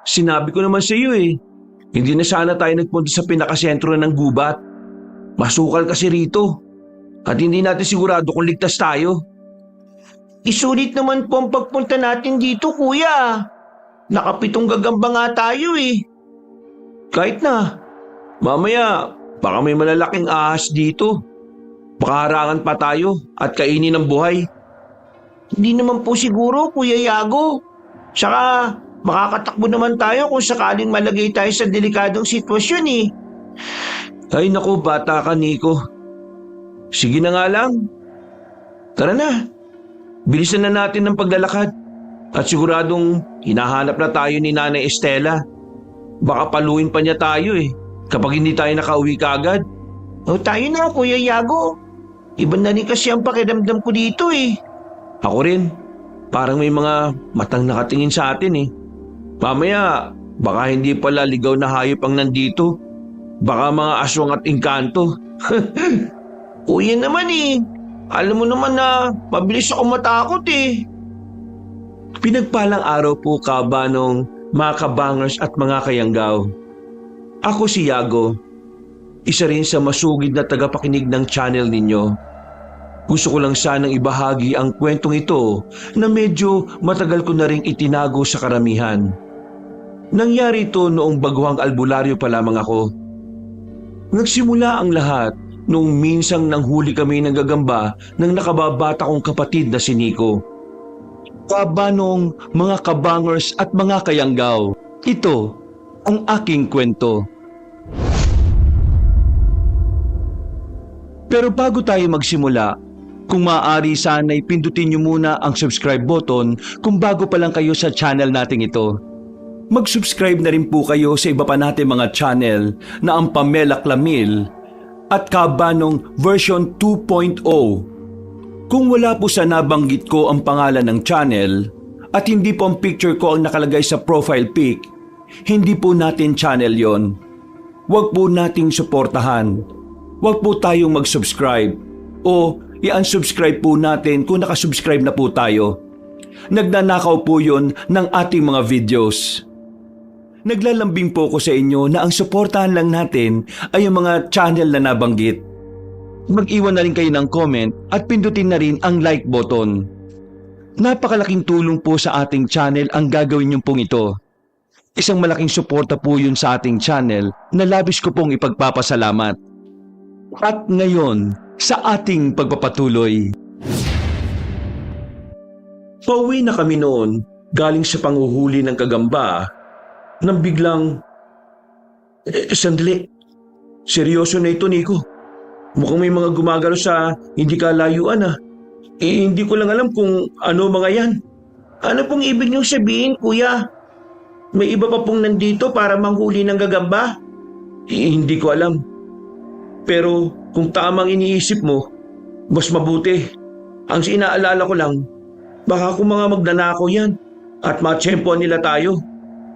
Sinabi ko naman sa iyo eh. Hindi na sana tayo nagpunta sa pinakasentro ng gubat. Masukal kasi rito. At hindi natin sigurado kung ligtas tayo. Isulit naman po ang pagpunta natin dito, kuya. Nakapitong gagamba nga tayo eh. Kahit na. Mamaya, baka may malalaking ahas dito. Baka harangan pa tayo at kainin ng buhay. Hindi naman po siguro, Kuya Yago. Tsaka, makakatakbo naman tayo kung sakaling malagay tayo sa delikadong sitwasyon eh. Ay naku, bata ka Nico. Sige na nga lang. Tara na. Bilisan na natin ang paglalakad. At siguradong hinahanap na tayo ni Nanay Estela. Baka paluin pa niya tayo eh, kapag hindi tayo nakauwi kaagad. O tayo na, Kuya Yago. Iba na rin kasi ang pakiramdam ko dito eh. Ako rin. Parang may mga matang nakatingin sa atin eh. Mamaya, baka hindi pala ligaw na hayop ang nandito. Baka mga aswang at engkanto. Kuya naman eh. Alam mo naman na mabilis ako matakot eh. Pinagpalang araw po kabanong mga kabangers at mga kayanggaw. Ako si Yago, isa rin sa masugid na tagapakinig ng channel ninyo. Gusto ko lang sanang ibahagi ang kwentong ito na medyo matagal ko na ring itinago sa karamihan. Nangyari ito noong baguhang albularyo pa lamang ako. Nagsimula ang lahat noong minsang nanghuli kami ng gagamba ng nakababata kong kapatid na si Nico. Kabanong mga kabangers at mga kayanggaw, ito ang aking kwento. Pero bago tayo magsimula, kung maaari sana'y pindutin niyo muna ang subscribe button kung bago pa lang kayo sa channel nating ito. Mag-subscribe na rin po kayo sa iba pa nating mga channel na ang Pamela Clamil at Kabanong version 2.0. Kung wala po sa nabanggit ko ang pangalan ng channel at hindi po ang picture ko ang nakalagay sa profile pic, hindi po natin channel yon. Huwag po nating suportahan. Huwag po tayong mag-subscribe o i-unsubscribe po natin kung nakasubscribe na po tayo. Nagnanakaw po yon ng ating mga videos. Naglalambing po ko sa inyo na ang suportahan lang natin ay ang mga channel na nabanggit. Mag-iwan na rin kayo ng comment at pindutin na rin ang like button. Napakalaking tulong po sa ating channel ang gagawin niyo pong ito. Isang malaking suporta po yun sa ating channel na labis ko pong ipagpapasalamat. At ngayon, sa ating pagpapatuloy. Pauwi na kami noon galing sa panghuhuli ng kagamba nang biglang, sandali, seryoso na ito Nico. Mukhang may mga gumagalo sa hindi kalayuan ah. Hindi ko lang alam kung ano mga yan. Ano pong ibig niyong sabihin, kuya? May iba pa pong nandito para manghuli ng gagamba? Hindi ko alam. Pero kung tamang iniisip mo, mas mabuti. Ang inaalala ko lang, baka kung mga magnanakaw yan at matsyempoan nila tayo,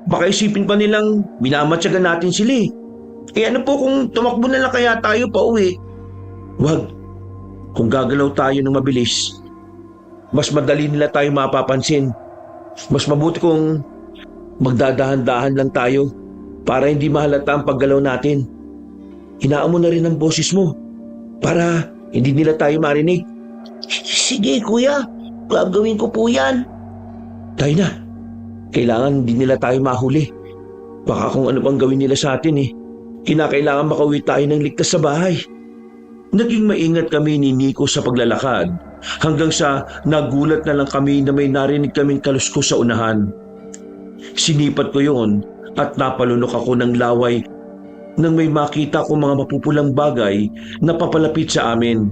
baka isipin pa nilang minamatyagan natin sila eh. Ano po kung tumakbo na lang kaya tayo pa uwi? Wag. Kung gagalaw tayo ng mabilis, mas madali nila tayo mapapansin. Mas mabuti kung magdadahan-dahan lang tayo para hindi mahalata ang paggalaw natin. Hinaan mo na rin ang boses mo para hindi nila tayo marinig. Sige kuya, gagawin ko po yan. Tayo na. Kailangan hindi nila tayo mahuli. Baka kung ano pang gawin nila sa atin eh. Kinakailangan makauwi tayo ng ligtas sa bahay. Naging maingat kami ni Nico sa paglalakad hanggang sa nagulat na lang kami na may narinig kaming kaluskos sa unahan. Sinipat ko yon at napalunok ako ng laway nang may makita ko mga mapupulang bagay na papalapit sa amin.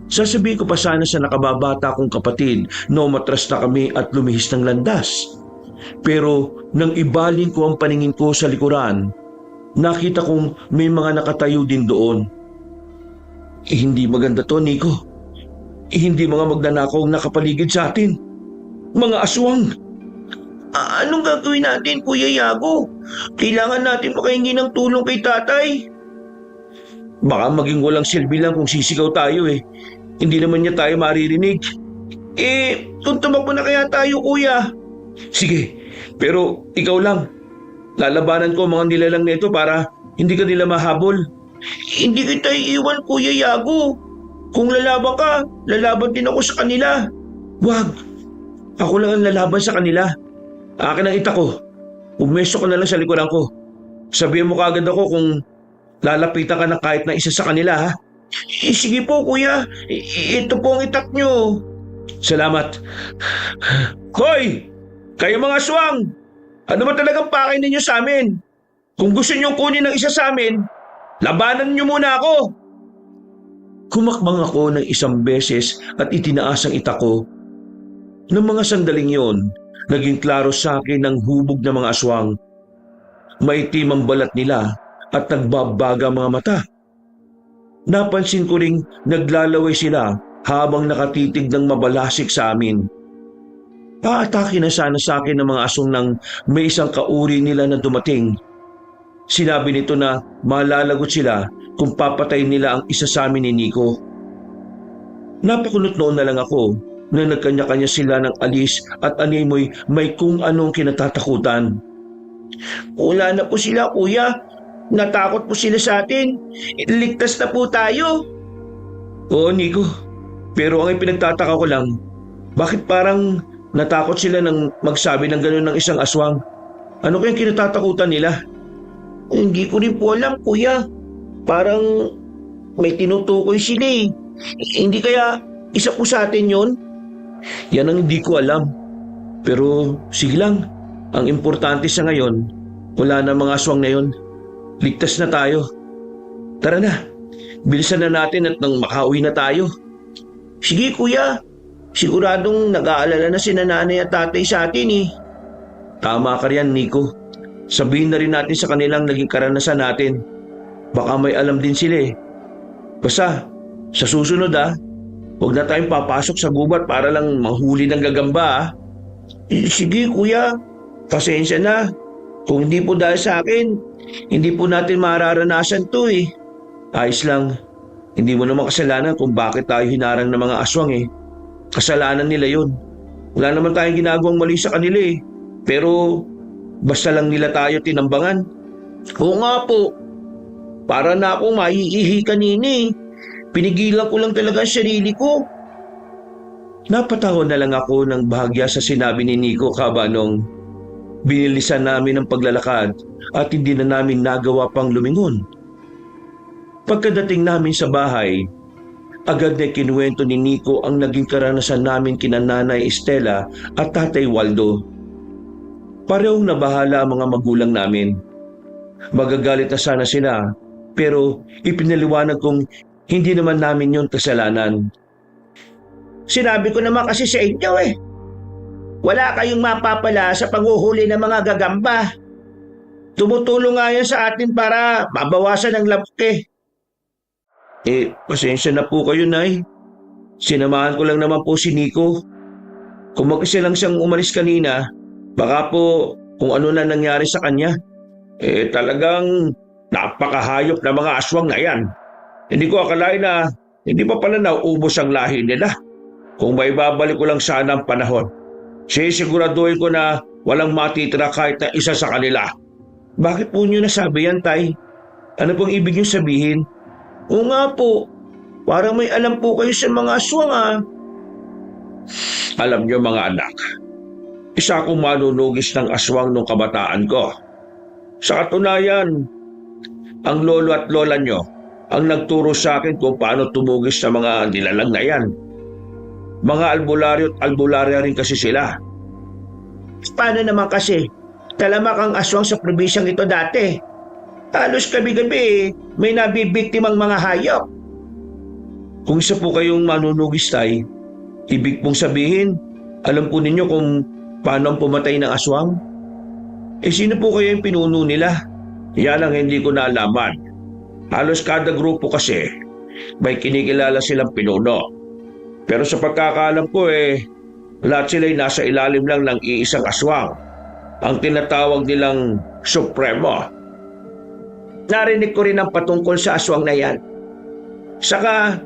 Sasabihin ko pa sana sa nakababata kong kapatid na umatras na kami at lumihis ng landas. Pero nang ibaling ko ang paningin ko sa likuran, nakita kong may mga nakatayo din doon. Hindi maganda to, Nico. Hindi mga magnanakaw ang nakapaligid sa atin. Mga aswang. Anong gagawin natin, Kuya Yago? Kailangan natin makahingi ng tulong kay tatay. Baka maging walang silbi lang kung sisigaw tayo eh. Hindi naman niya tayo maririnig. Kung tumakbo na kaya tayo, kuya? Sige, pero ikaw lang. Lalabanan ko ang mga nilalang nito para hindi ka nila mahabol. Hindi kita iiwan, Kuya Yago. Kung lalaban ka, lalaban din ako sa kanila. Wag. Ako lang ang lalaban sa kanila. Akin ang ita ko. Pumesto ka na lang sa likuran ko. Sabihin mo kaagad ako kung lalapitan ka na kahit na isa sa kanila, ha? Sige po, Kuya. Ito po ang itak nyo. Salamat. Hoy! Kayo mga aswang! Ano ba talagang pakay ninyo sa amin? Kung gusto niyong kunin ng isa sa amin, labanan niyo muna ako! Kumakbang ako ng isang beses at itinaas ang itak ko. Ng mga sandaling yon, naging klaro sa akin ang hubog ng mga aswang. Maitim ang balat nila at nagbabaga mga mata. Napansin ko ring naglalaway sila habang nakatitig ng mabalasik sa amin. Paatake na sana sa akin ng mga aswang nang may isang kauri nila na dumating. Sinabi nito na malalagot sila kung papatay nila ang isa sa amin ni Nico. Napakunot noon na lang ako na nagkanya-kanya sila ng alis at animoy may kung anong kinatatakutan. Wala na po sila, Kuya. Natakot po sila sa atin. Ligtas na po tayo. Oo, Nico. Pero ang ipinagtataka ko lang, bakit parang natakot sila nang magsabi ng gano'n ng isang aswang? Ano kayang kinatatakutan nila? Hindi ko rin po alam, Kuya. Parang may tinutukoy sila eh. Hindi kaya isa po sa atin yon? Yan ang hindi ko alam. Pero sige lang. Ang importante sa ngayon, wala na mga aswang na yon. Ligtas na tayo. Tara na. Bilisan na natin at nang makauwi na tayo. Sige, Kuya. Siguradong nag-aalala na si nanay at tatay sa atin eh. Tama ka riyan, Nico. Sabihin na rin natin sa kanilang naging karanasan natin. Baka may alam din sila eh. Basta, sa susunod huwag na tayong papasok sa gubat para lang manghuli ng gagamba Sige, Kuya. Pasensya na. Kung hindi po dahil sa akin, hindi po natin mararanasan to eh. Ayos lang. Hindi mo naman kasalanan kung bakit tayo hinarang ng mga aswang eh. Kasalanan nila yun. Wala naman tayong ginagawang mali sa kanila eh. Pero basta lang nila tayo tinambangan. Oo nga po. Para na akong maiihi kanina eh. Pinigilan ko lang talaga ang sarili ko. Napatawa na lang ako ng bahagya sa sinabi ni Nico kabanong binilisan namin ang paglalakad at hindi na namin nagawa pang lumingon. Pagkadating namin sa bahay, agad na kinuwento ni Nico ang naging karanasan namin kina Nanay Estela at Tatay Waldo. Parehong nabahala ang mga magulang namin. Magagalit na sana sila, pero ipinaliwanag kong hindi naman namin yon kasalanan. Sinabi ko naman kasi sa inyo eh. Wala kayong mapapala sa panghuhuli ng mga gagamba. Tumutulong nga yan sa atin para mabawasan ang lamok eh. Pasensya na po kayo, Nay. Sinamahan ko lang naman po si Nico. Kung mag-isa lang siyang umalis kanina, baka po kung ano na nangyari sa kanya. Talagang napakahayop na mga aswang na yan. Hindi ko akalain na hindi pa pala nauubos ang lahi nila. Kung may babalik ko lang sana ang panahon, sisiguraduhin ko na walang matitira kahit na isa sa kanila. Bakit po niyo nasabi yan, Tay? Ano pong ibig niyo sabihin? Oo nga po, parang may alam po kayo sa mga aswang Alam niyo mga anak, isa akong manunugis ng aswang nung kabataan ko. Sa katunayan, ang lolo at lola niyo ang nagturo sa akin kung paano tumugis sa mga nilalang na yan. Mga albularyo at albularya rin kasi sila. Paano naman kasi? Talamak ang aswang sa probinsyang ito dati. Halos gabi-gabi may nabibiktimang mga hayop. Kung isa po kayong manunugis, Tay, ibig pong sabihin, alam po ninyo kung paano ang pumatay ng aswang? Sino po kayo yung pinuno nila? Yan ang hindi ko naalaman. Halos kada grupo kasi may kinikilala silang pinuno. Pero sa pagkakaalam ko lahat sila'y nasa ilalim lang ng iisang aswang. Ang tinatawag nilang Supremo. Narinig ko rin ang patungkol sa aswang na yan. Saka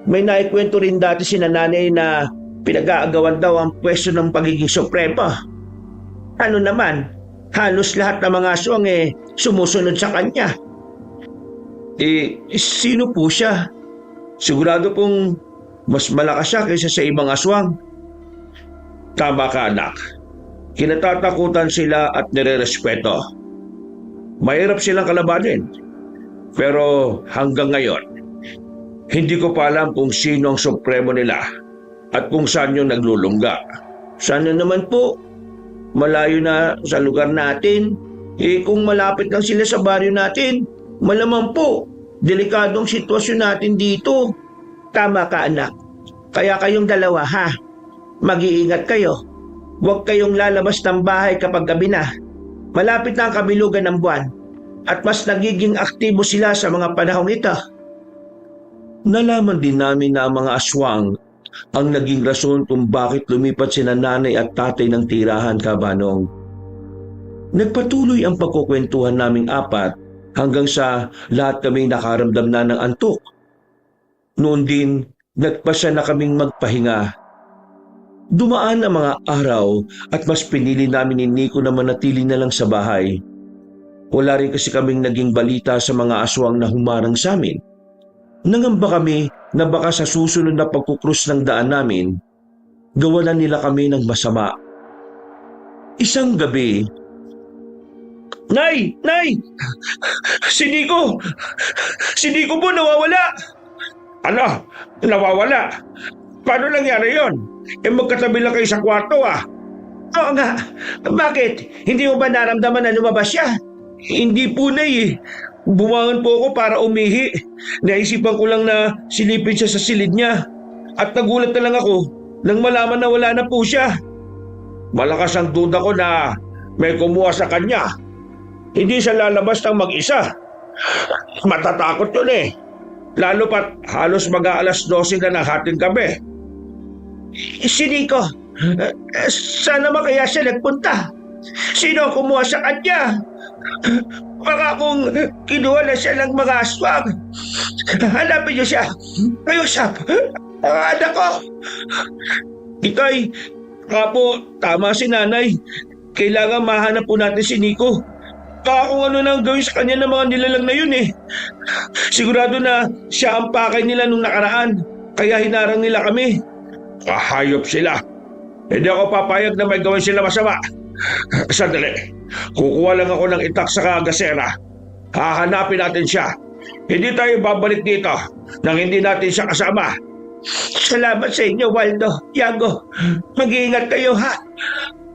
may naikwento rin dati si nanay na pinag-aagawan daw ang pwesto ng pagiging Supremo. Ano naman, halos lahat ng mga aswang sumusunod sa kanya. Sino po siya? Sigurado pong mas malakas siya kaysa sa ibang aswang. Tama ka, anak. Kinatatakutan sila at nirerespeto. Mahirap silang kalabanin. Pero hanggang ngayon, hindi ko pa alam kung sino ang supremo nila at kung saan yung naglulungga. Sana naman po, malayo na sa lugar natin. Kung malapit lang sila sa baryo natin, malamang po, delikadong sitwasyon natin dito. Tama ka, anak. Kaya kayong dalawa, ha? Mag-iingat kayo. Huwag kayong lalabas ng bahay kapag gabi na. Malapit na ang kabilugan ng buwan at mas nagiging aktibo sila sa mga panahong ito. Nalaman din namin na ang mga aswang ang naging rason kung bakit lumipat sina nanay at tatay ng tirahan, Kabanong. Nagpatuloy ang pagkukwentuhan naming apat hanggang sa lahat kami nakaramdam na ng antok. Noon din, nagpasya na kaming magpahinga. Dumaan ang mga araw at mas pinili namin ni Nico na manatili na lang sa bahay. Wala rin kasi kaming naging balita sa mga aswang na humarang sa amin. Nangamba kami na baka sa susunod na pagkukrus ng daan namin, gawalan nila kami ng masama. Isang gabi, Nay! Nay! Si Nico! Si Nico po nawawala! Ano? Nawawala? Paano nangyari yon? Magkatabi lang kayo sa kwarto ah. Oo nga. Bakit? Hindi mo ba naramdaman na lumabas siya? Hindi po, Nay. Bumangon po ako para umihi. Naisipan ko lang na silipin siya sa silid niya. At nagulat na lang ako nang malaman na wala na po siya. Malakas ang duda ko na may kumuha sa kanya. Hindi siya lalabas ng mag-isa. Matatakot yun eh. Lalo pat halos mag-aalas 12 na ng hating gabi. Si Nico, sana makaya siya nagpunta. Sino ang kumuha sa kanya? Baka kung kinuha na siya ng mga aswang, hanapin niyo siya. Ayusap, ang anak ko. Itay, po, tama si nanay. Kailangan mahanap po natin si Nico. Baka kung ano nang gawin sa kanya ng mga nilalang na yun eh. Sigurado na siya ang pakay nila nung nakaraan. Kaya hinarang nila kami. Hayop sila. Hindi ako papayag na may gawin sila masama. Sandali. Kukuha lang ako ng itak sa kagasera. Hahanapin natin siya. Hindi tayo babalik dito nang hindi natin siya kasama. Salamat sa inyo, Waldo. Yago, mag-iingat kayo ha.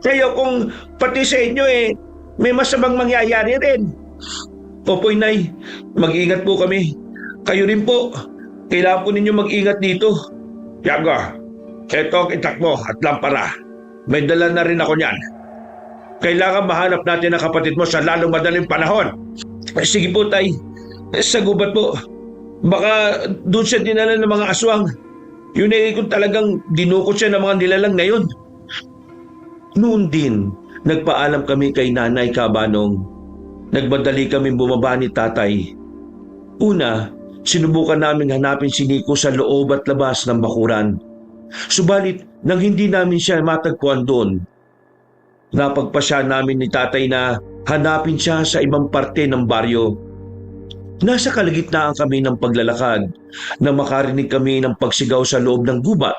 Kayo kung pati sa inyo may masamang mangyayari rin. Opo, Inay. Mag-iingat po kami. Kayo rin po. Kailangan po ninyo mag-ingat dito. Yago, eto ang itak mo at lampara. May dala na rin ako niyan. Kailangan mahanap natin ang kapatid mo sa lalong madaling panahon. Sige po, Tay. Sa gubat po. Baka doon siya dinala ng mga aswang. Yun kung talagang dinukot siya ng mga nilalang na yun. Noon din, nagpaalam kami kay Nanay, Kabanong. Nagmadali kami bumaba ni Tatay. Una, sinubukan namin hanapin si Nico sa loob at labas ng bakuran. Subalit, nang hindi namin siya matagpuan doon, napagpasya namin ni Tatay na hanapin siya sa ibang parte ng baryo. Nasa kalagitnaan kami ng paglalakad na makarinig kami ng pagsigaw sa loob ng gubat.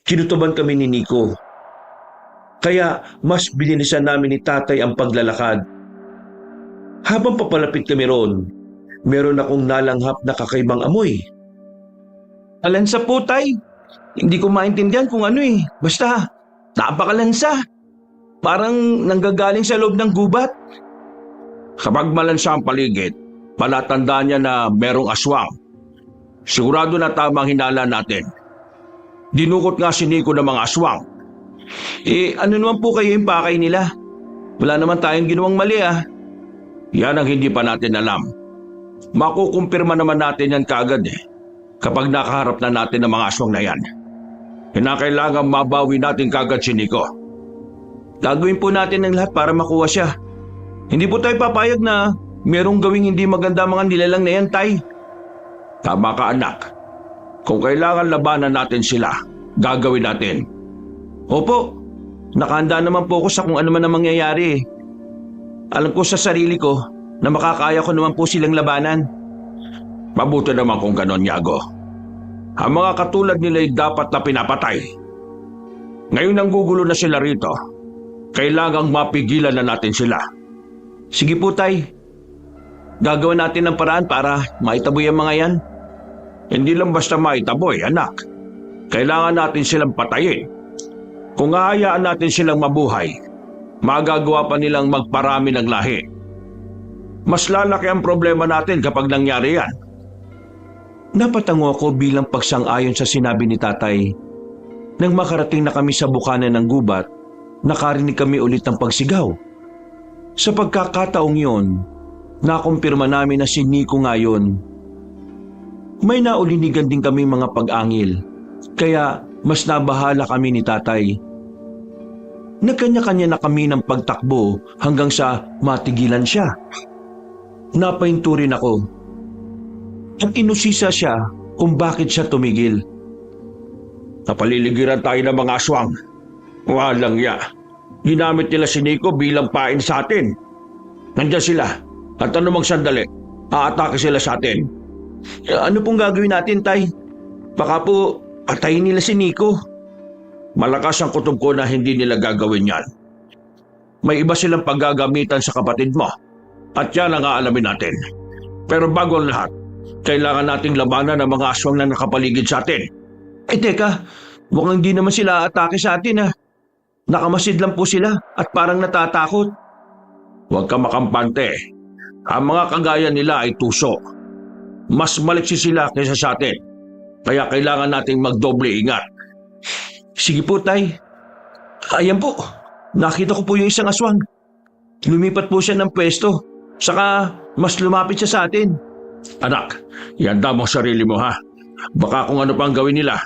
Kinutuban kami ni Nico. Kaya mas binilisan namin ni Tatay ang paglalakad. Habang papalapit kami roon, meron akong nalanghap na kakaibang amoy. Alansa po, Tay. Hindi ko maintindihan kung ano eh. Basta, napakalansa. Parang nanggagaling sa loob ng gubat. Kapag malansa ang paligid, palatandaan niya na merong aswang. Sigurado na tama ang hinala natin. Dinukot nga si Nico ng mga aswang. Ano naman po kayo yung pakay nila? Wala naman tayong ginawang mali ah. Yan ang hindi pa natin alam. Makukumpirma naman natin yan kaagad kapag nakaharap na natin ang mga aswang na yan. Kinakailangan mabawi natin kaagad si Nico. Gagawin po natin ang lahat para makuha siya. Hindi po tayo papayag na merong gawing hindi maganda mga nilalang na yan, Tay. Tama ka, anak. Kung kailangan labanan natin sila, gagawin natin. Opo, Nakahanda naman po ako sa kung ano man ang mangyayari. Alam ko sa sarili ko na makakaya ko naman po silang labanan. Mabuti naman kung ganon, Yago. Ang mga katulad nila ay dapat na pinapatay. Ngayon nang gugulo na sila rito, kailangang mapigilan na natin sila. Sige po, Tay. Gagawa natin ng paraan para maitaboy ang mga yan. Hindi lang basta maitaboy, anak. Kailangan natin silang patayin. Kung hahayaan natin silang mabuhay, magagawa pa nilang magparami ng lahi. Mas lalaki ang problema natin kapag nangyari yan. Napatango ako bilang pagsang-ayon sa sinabi ni Tatay. Nang makarating na kami sa bukana ng gubat, nakarinig kami ulit ng pagsigaw. Sa pagkakataong yon, nakumpirma namin na si Nico nga yun. May naulinigan din kami mga pag-angil, kaya mas nabahala kami ni Tatay. Nagkanya-kanya na kami ng pagtakbo hanggang sa matigilan siya. Napahinto rin ako. At inusisa siya kung bakit siya tumigil. Napaliligiran tayo ng mga aswang. Walang ya. Ginamit nila si Nico bilang pain sa atin. Nandiyan sila. At anumang sandali, aatake sila sa atin. Ano pong gagawin natin, Tay? Baka po patayin nila si Nico. Malakas ang kutob ko na hindi nila gagawin yan. May iba silang paggagamitan sa kapatid mo. At yan ang aalamin natin. Pero bago ang lahat, kailangan nating labanan ang mga aswang na nakapaligid sa atin. Teka, mukhang di naman sila atake sa atin, ha? Nakamasid lang po sila at parang natatakot. Huwag ka makampante. Ang mga kagaya nila ay tuso. Mas maliksi sila kaysa sa atin. Kaya kailangan nating magdoble ingat. Sige po, Tay. Ayan po, nakita ko po yung isang aswang. Lumipat po siya ng pwesto. Saka mas lumapit siya sa atin. Anak, ihanda mo sarili mo, ha? Baka kung ano pang gawin nila.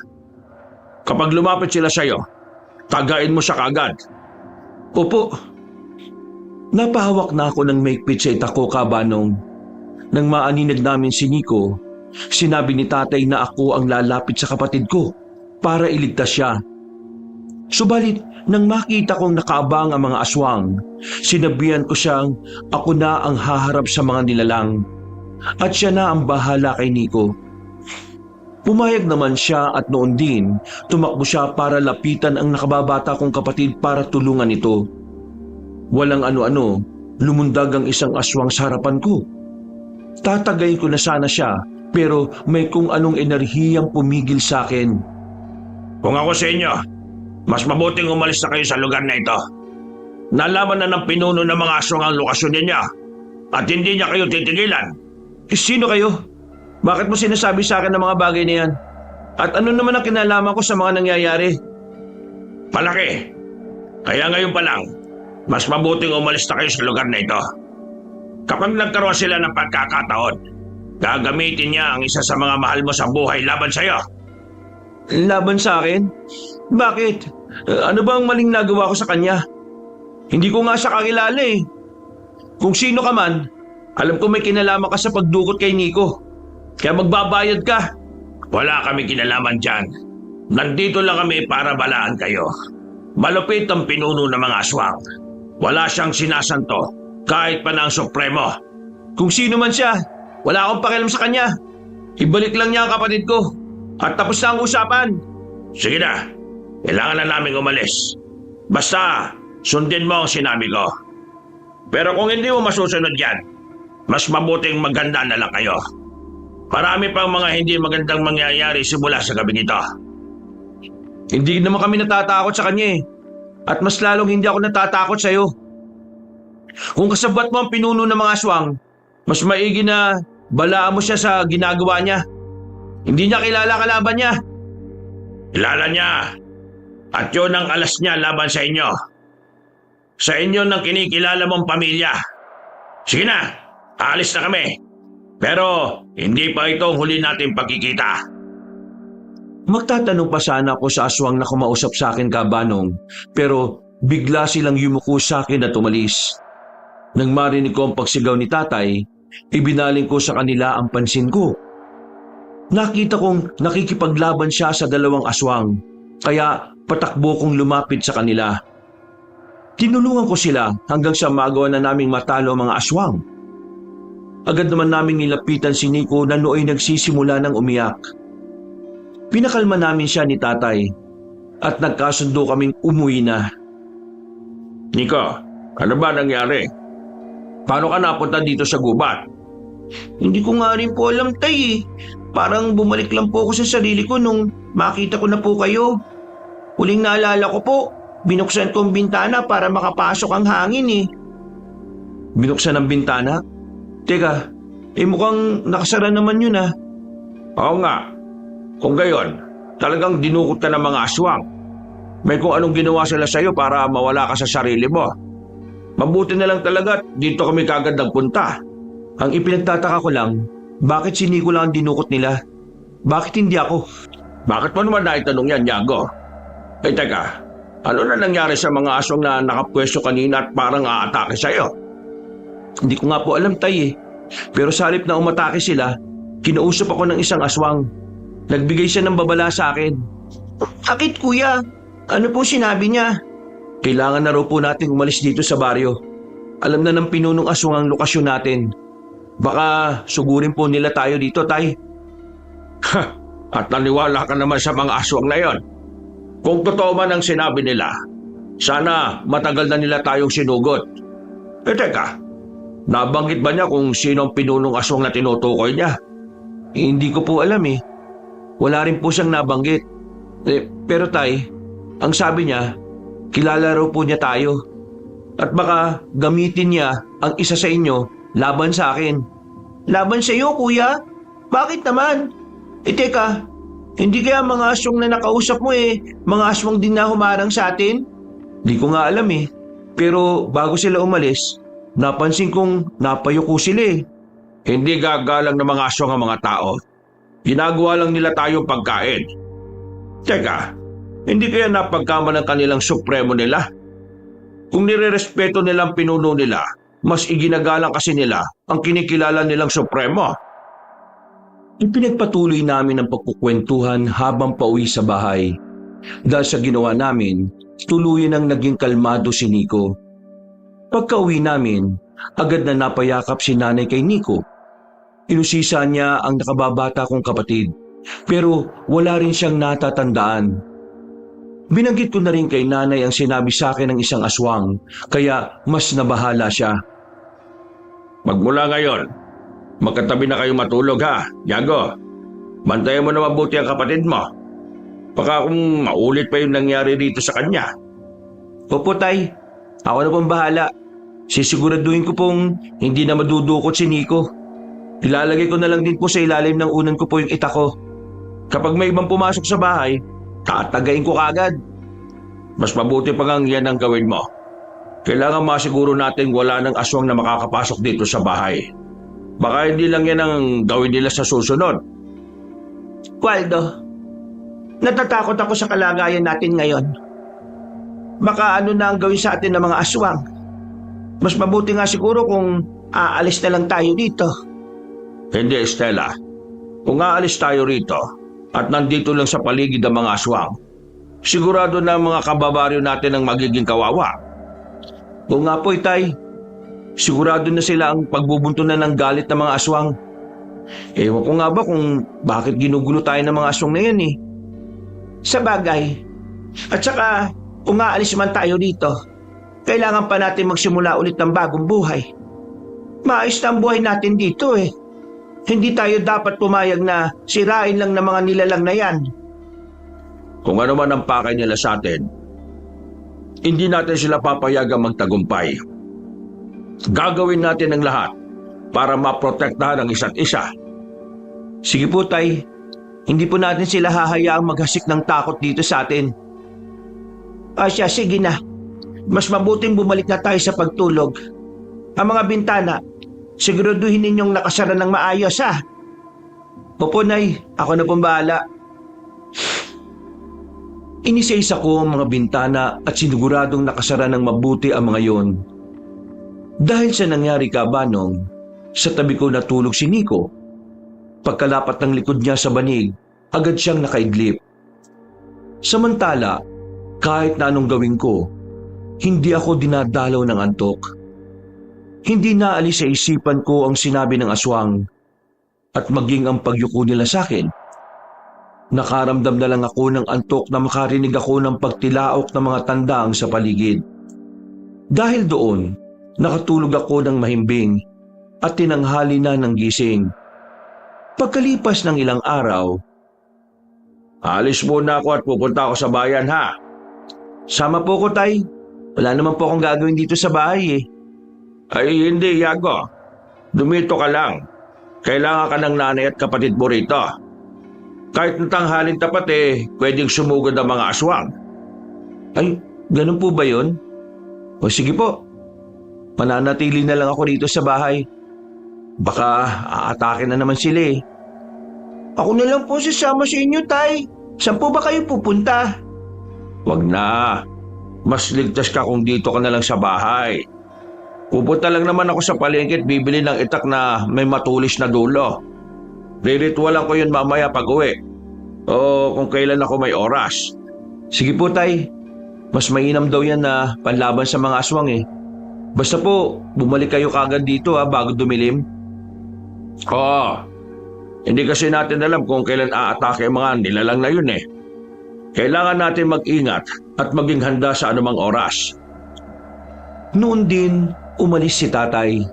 Kapag lumapit sila sa'yo, tagain mo siya kaagad. Opo. Napahawak na ako ng maigpit sa itako, Kabanong. Nang maaninag namin si Nico, sinabi ni Tatay na ako ang lalapit sa kapatid ko para iligtas siya. Subalit, nang makita kong nakaabang ang mga aswang, sinabihan ko siyang ako na ang haharap sa mga nilalang at siya na ang bahala kay Nico. Pumayag naman siya at noon din, tumakbo siya para lapitan ang nakababata kong kapatid para tulungan ito. Walang ano-ano, lumundag ang isang aswang sa harapan ko. Tatagayin ko na sana siya, pero may kung anong enerhiyang pumigil sa akin. Kung ako sa inyo, mas mabuting umalis na kayo sa lugar na ito. Nalaman na ng pinuno ng mga aswang ang lokasyon niya at hindi niya kayo titigilan. Sino kayo? Bakit mo sinasabi sa akin ng mga bagay na yan? At ano naman ang kinalaman ko sa mga nangyayari? Malaki. Kaya ngayon pa lang, mas mabuting umalis na kayo sa lugar na ito. Kapag nagkaroon sila ng pagkakataon, gagamitin niya ang isa sa mga mahal mo sa buhay laban sa iyo. Laban sa akin? Bakit? Ano ba ang maling nagawa ko sa kanya? Hindi ko nga siya kakilala eh. Kung sino ka man, alam ko may kinalaman ka sa pagdukot kay Nico. Kaya magbabayad ka. Wala kami kinalaman dyan. Nandito lang kami para balaan kayo. Malupit ang pinuno ng mga aswang. Wala siyang sinasanto kahit pa na ang supremo. Kung sino man siya, wala akong pakialam sa kanya. Ibalik lang niya ang kapatid ko. At tapos na ang usapan. Sige na. Kailangan na namin umalis. Basta, sundin mo ang sinabi ko. Pero kung hindi mo masusunod yan, mas mabuting maganda na lang kayo. Marami pang mga hindi magandang mangyayari simula sa gabing ito. Hindi naman kami natatakot sa kanya eh. At mas lalong hindi ako natatakot sa iyo. Kung kasabwat mo ang pinuno ng mga aswang, mas maigi na balaan mo siya sa ginagawa niya. Hindi niya kilala kalaban niya. Kilala niya. At yun ang alas niya laban sa inyo. Sa inyo ng kinikilala mong pamilya. Sige na, alis na kami. Pero hindi pa ito ang huli nating pagkikita. Magtatanong pa sana ako sa aswang na kumausap sa akin, Kabanong, pero bigla silang yumuko sa akin at umalis. Nang marinig ko ang pagsigaw ni Tatay, ibinaling ko sa kanila ang pansin ko. Nakita kong nakikipaglaban siya sa dalawang aswang, kaya patakbo kong lumapit sa kanila. Tinulungan ko sila hanggang sa magawa na naming matalo ang mga aswang. Agad naman naming nilapitan si Nico na nooy nagsisimula ng umiyak. Pinakalma namin siya ni tatay at nagkasundo kaming umuwi na. Nico, ano ba nangyari? Paano ka napunta dito sa gubat? Hindi ko nga rin po alam, tay eh. Parang bumalik lang po ako sa sarili ko nung makita ko na po kayo. Huling naalala ko po, binuksan ko ang bintana para makapasok ang hangin eh. Binuksan ang bintana? Teka, mukhang nakasara naman yun ah. Oo nga. Kung gayon, talagang dinukot ka ng mga aswang. May kung anong ginawa sila sa'yo para mawala ka sa sarili mo. Mabuti na lang talaga dito kami kagad nagpunta. Ang ipinagtataka ko lang, bakit si Nico lang ang dinukot nila? Bakit hindi ako? Bakit mo naman naitanong yan, Yago? Teka, ano na nangyari sa mga aswang na nakapwesto kanina at parang aatake sa'yo? Hindi ko nga po alam, tay eh. Pero sa halip na umatake sila, kinausap ako ng isang aswang. Nagbigay siya ng babala sa akin. Akit kuya, ano po sinabi niya? Kailangan na raw po natin umalis dito sa baryo. Alam na ng pinunong aswang ang lokasyon natin. Baka sugurin po nila tayo dito, tay. At naniwala ka naman sa mga aswang na yon. Kung totoo man ang sinabi nila, sana matagal na nila tayong sinugot. Teka, nabanggit ba niya kung sino ang pinunong aswang na tinutukoy niya? Hindi ko po alam eh. Wala rin po siyang nabanggit. Pero tay, ang sabi niya, kilala raw po niya tayo. At baka gamitin niya ang isa sa inyo laban sa akin. Laban sa iyo kuya? Bakit naman? Teka, hindi kaya mga aswang na nakausap mo mga aswang din na humarang sa atin? Di ko nga alam eh. Pero bago sila umalis, napansin kong napayuko sila eh. Hindi gagalang ng mga aswang ang mga tao. Ginagawa lang nila tayong pagkain. Teka, hindi kaya napagkama ng kanilang supremo nila? Kung nirerespeto nila ang pinuno nila, mas iginagalang kasi nila ang kinikilala nilang supremo. Ipinagpatuloy namin ang pagkukwentuhan habang pauwi sa bahay. Dahil sa ginawa namin, tuluyan ang naging kalmado si Nico. Pagka-uwi namin, agad na napayakap si nanay kay Nico. Inusisa niya ang nakababata kong kapatid, pero wala rin siyang natatandaan. Binanggit ko na rin kay nanay ang sinabi sa akin ng isang aswang, kaya mas nabahala siya. Magmula ngayon, magkatabi na kayong matulog ha, Yago. Bantayan mo na mabuti ang kapatid mo. Baka kung maulit pa yung nangyari dito sa kanya. Opo tay, ako na pong bahala. Sisiguraduhin ko pong hindi na madudukot si Nico. Ilalagay ko na lang din po sa ilalim ng unan ko po yung ita ko. Kapag may ibang pumasok sa bahay, tatagain ko kagad. Mas mabuti pa ngang yan ang gawin mo. Kailangan masiguro natin wala ng aswang na makakapasok dito sa bahay. Baka hindi lang yan ang gawin nila sa susunod. Waldo, natatakot ako sa kalagayan natin ngayon. Baka ano na ang gawin sa atin ng mga aswang. Mas mabuti nga siguro kung aalis na lang tayo dito. Hindi, Stella. Kung aalis tayo rito at nandito lang sa paligid ang mga aswang, sigurado na ang mga kababaryo natin ang magiging kawawa. Oo nga po, itay. Sigurado na sila ang pagbubuntunan ng galit ng mga aswang. Ewan ko nga ba kung bakit ginugulo tayo ng mga aswang na yan eh. Sa bagay. At saka, kung aalis man tayo dito, kailangan pa natin magsimula ulit ng bagong buhay. Maayos na ang buhay natin dito eh. Hindi tayo dapat pumayag na sirain lang ng mga nilalang na yan. Kung ano man ang pakay nila sa atin, hindi natin sila papayagang magtagumpay. Gagawin natin ang lahat para maprotektahan ang isa't isa. Sige po, tay. Hindi po natin sila hahayaang maghasik ng takot dito sa atin. Asya, sige na. Mas mabuting bumalik na tayo sa pagtulog. Ang mga bintana, siguraduhin ninyong nakasara ng maayos ha. Opo, nay. Ako na pong bahala. Inisaysa ko ang mga bintana at siniguradong nakasara ng mabuti ang mga yon. Dahil sa nangyari kabanong, sa tabi ko natulog si Nico. Pagkalapat ng likod niya sa banig, agad siyang nakaidlip. Samantala, kahit na anong gawin ko, hindi ako dinadalaw ng antok. Hindi naalis sa isipan ko ang sinabi ng aswang at maging ang pagyuko nila sa akin. Nakaramdam na lang ako ng antok na makarinig ako ng pagtilaok ng mga tandang sa paligid. Dahil doon, nakatulog ako ng mahimbing at tinanghali na ng gising. Pagkalipas ng ilang araw, Alis muna ako at pupunta ako sa bayan ha. sama po ko, Tay. Wala naman po akong gagawin dito sa bahay eh. Ay hindi, Yago. Dumito ka lang. Kailangan ka ng nanay at kapatid mo rito. Kahit ng tanghalin tapat pwedeng sumugod ang mga aswang. Ay, ganun po ba yun? O sige po, mananatili na lang ako dito sa bahay. Baka aatake na naman sila eh. Ako na lang po sasama sa inyo, Tay. Saan po ba kayo pupunta? Wag na. Mas ligtas ka kung dito ka na lang sa bahay. Pupunta lang naman ako sa palengke at bibili ng itak na may matulis na dulo. Riritualan ko yun mamaya pag uwi. O kung kailan ako may oras. Sige po, Tay. Mas mainam daw yan na panlaban sa mga aswang eh. Basta po, bumalik kayo kagad dito bago dumilim. Oo. Hindi kasi natin alam kung kailan aatake ang mga nilalang na yun eh. Kailangan natin mag-ingat at maging handa sa anumang oras. noon din umalis si tatay.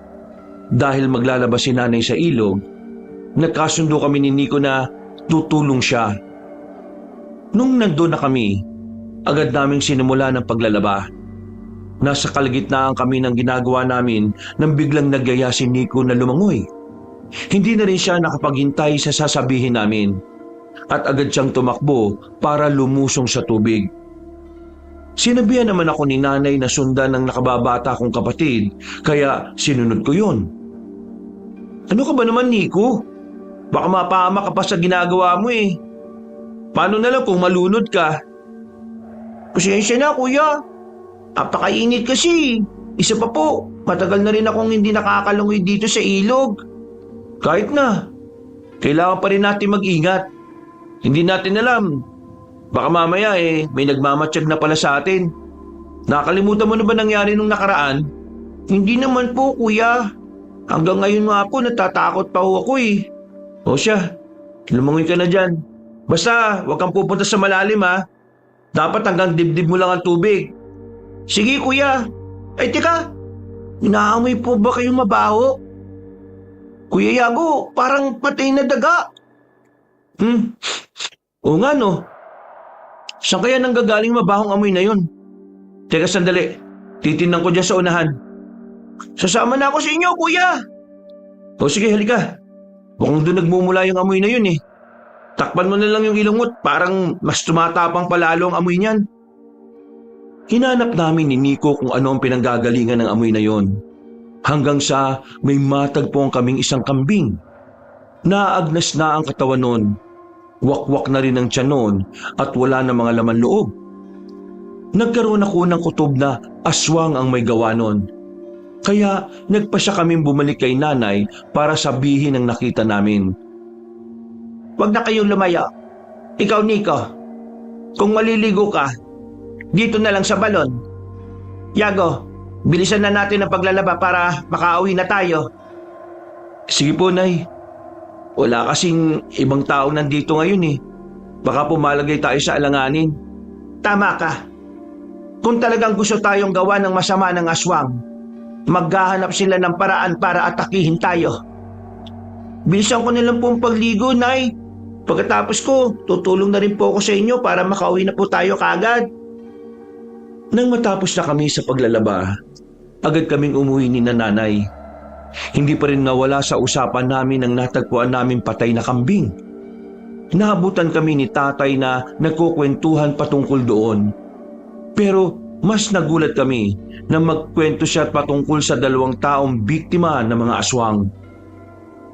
Dahil maglalabas si nanay sa ilog, nagkasundo kami ni Nico na tutulong siya. Nung nandun na kami, agad naming sinimula ng paglalaba. Nasa kalagitnaan kami ng ginagawa namin nang biglang nagyaya si Nico na lumangoy. Hindi na rin siya nakapaghintay sa sasabihin namin at agad siyang tumakbo para lumusong sa tubig. Sinabihan naman ako ni nanay na sundan ng nakababata kong kapatid kaya sinunod ko yun. Ano ka ba naman, Nico? Baka mapahama ka pa sa ginagawa mo eh. Paano na lang kung malunod ka? Pasensya na, kuya. Apakainit kasi. Isa pa po, matagal na rin akong hindi nakakalungoy dito sa ilog. Kahit na, kailangan pa rin natin mag-ingat. Hindi natin alam. Baka mamaya may nagmamatsyag na pala sa atin. Nakalimutan mo na ba nangyari nung nakaraan? Hindi naman po, kuya. Hanggang ngayon nga po, natatakot pa ho ako eh. O siya, lumangoy ka na dyan. Basta, huwag kang pupunta sa malalim ha. Dapat hanggang dibdib mo lang ang tubig. Sige, kuya. Ay, teka. Inaamoy po ba kayong mabaho? Kuya Yago, parang patay na daga. Oo nga no. Saan kaya nanggagaling mabahong amoy na yun? Teka sandali, titingnan ko dyan sa unahan. Sasama na ako sa inyo, kuya. O sige, halika. Mukhang doon nagmumula yung amoy na yun eh. Takpan mo na lang yung ilong mo, parang mas tumatapang palalo ang amoy niyan. Hinanap namin ni Nico kung ano ang pinanggagalingan ng amoy na yon. Hanggang sa may matagpuan kaming isang kambing. Naagnas na ang katawan nun. Wakwak na rin ang tiyan nun at wala na mga laman loob. Nagkaroon ako ng kutob na aswang ang may gawa nun. Kaya nagpasya kaming bumalik kay nanay para sabihin ang nakita namin. Huwag na kayong lumayo. Ikaw, Nico. Kung maliligo ka, dito na lang sa balon. Yago, bilisan na natin ang paglalaba para makauwi na tayo. Sige po, Nay. Wala kasing ibang tao nandito ngayon eh. Baka pumalagay tayo sa alanganin. Tama ka. Kung talagang gusto tayong gawa ng masama ng aswang, maghahanap sila ng paraan para atakihin tayo. Bilisan ko nilang pong pagligo, Nay. Pagkatapos ko, tutulong na rin po ako sa inyo para makauwi na po tayo kaagad. Nang matapos na kami sa paglalaba, agad kaming umuwi ni nanay. Hindi pa rin nawala sa usapan namin ang natagpuan namin patay na kambing. Naabutan kami ni tatay na nagkukwentuhan patungkol doon. Pero mas nagulat kami na magkwento siya patungkol sa 2 taong biktima ng mga aswang.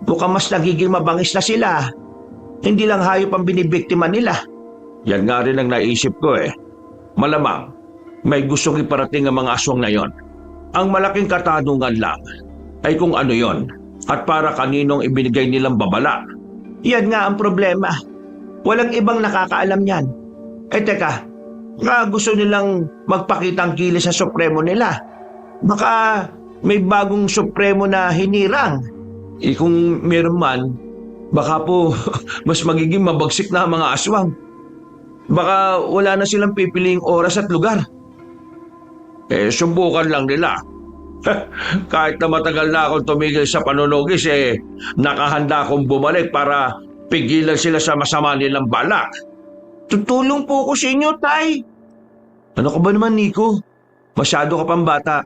Mukhang mas nagiging mabangis na sila. Hindi lang hayop ang binibiktima nila. Yan nga rin ang naisip ko eh. Malamang, may gustong iparating ang mga aswang na yon. Ang malaking katanungan lang ay kung ano yon at para kaninong ibinigay nilang babala. Yan nga ang problema. Walang ibang nakakaalam yan. Eh teka, Baka gusto nilang magpakitang kilos sa supremo nila. Baka may bagong supremo na hinirang. Kung meron man, baka po mas magiging mabagsik na ang mga aswang. Baka wala na silang pipiling oras at lugar. Subukan lang nila. Kahit na matagal na akong tumigil sa panunugis, nakahanda akong bumalik para pigilan sila sa masama nilang balak. Tutulong po ko sa inyo, Tay. Ano ka ba naman, Nico? Masyado ka pang bata.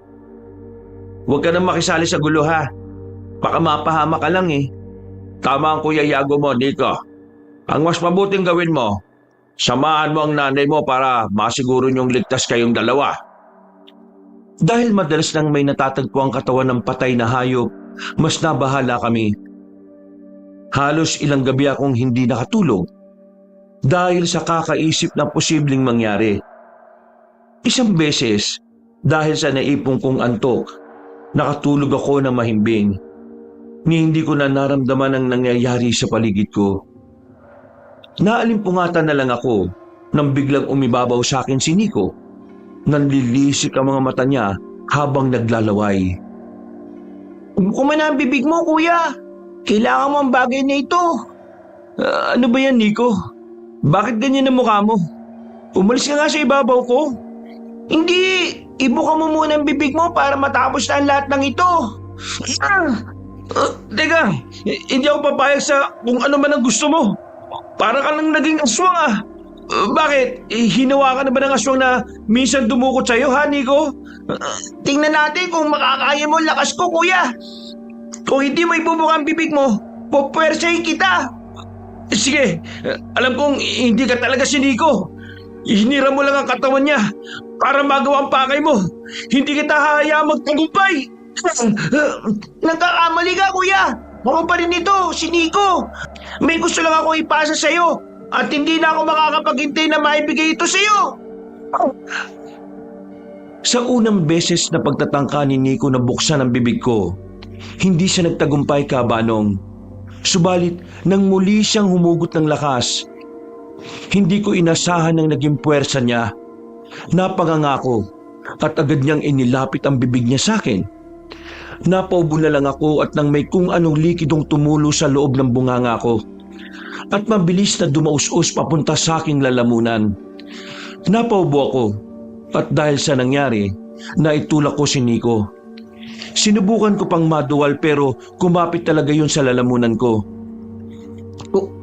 Huwag ka nang makisali sa gulo, ha? Baka mapahama ka lang eh. Tama ang Kuya Yago mo, Nico. Ang mas mabuting gawin mo, samahan mo ang nanay mo para masiguro niyong ligtas kayong dalawa. Dahil madalas nang may natatagpo ang katawan ng patay na hayop, mas nabahala kami. Halos ilang gabi akong hindi nakatulog dahil sa kakaisip ng posibleng mangyari. Isang beses, dahil sa naipong kong antok, nakatulog ako ng mahimbing. Ni hindi ko na naramdaman ang nangyayari sa paligid ko. Naalimpungatan na lang ako nang biglang umibabaw sa akin si Nico. Nanlilisik ang mga mata niya habang naglalaway. Kumain ang bibig mo, kuya. Kailangan mo ang bagay na ito. Ano ba yan, Nico? Bakit ganyan ang mukha mo? Umalis ka nga sa ibabaw ko. Hindi, ibuka mo muna ang bibig mo para matapos na ang lahat ng ito. Teka, hindi ako papayag sa kung ano man ang gusto mo. Para ka nang naging aswang ah. Bakit? Hinawa ka na ba ng aswang na minsan dumukot sa'yo, ha, Nico? Tingnan natin kung makakaya mo ang lakas ko, kuya. Kung hindi mo ibubuka ang bibig mo, pupwersahin kita. Sige, alam kong hindi ka talaga si Nico. Hinira mo lang ang katawan niya para magawa ang pakay mo. Hindi kita hahayaang magtagumpay. Nagkakamali ka, kuya. Ako pa rin ito, si Nico. May gusto lang ako ipasa sa'yo at hindi na ako makakapaghintay na maibigay ito sa'yo. Sa unang beses na pagtatangka ni Nico na buksan ang bibig ko, hindi siya nagtagumpay, kabanong. Subalit, nang muli siyang humugot ng lakas, hindi ko inasahan ang naging puwersa niya. Napangangako at agad niyang inilapit ang bibig niya sa akin. Napaubo na lang ako at nang may kung anong likidong tumulo sa loob ng bunganga ko. At mabilis na dumaus-us papunta sa aking lalamunan. Napaubo ako at dahil sa nangyari, naitulak ko si Nico. Sinubukan ko pang maduwal pero kumapit talaga yun sa lalamunan ko.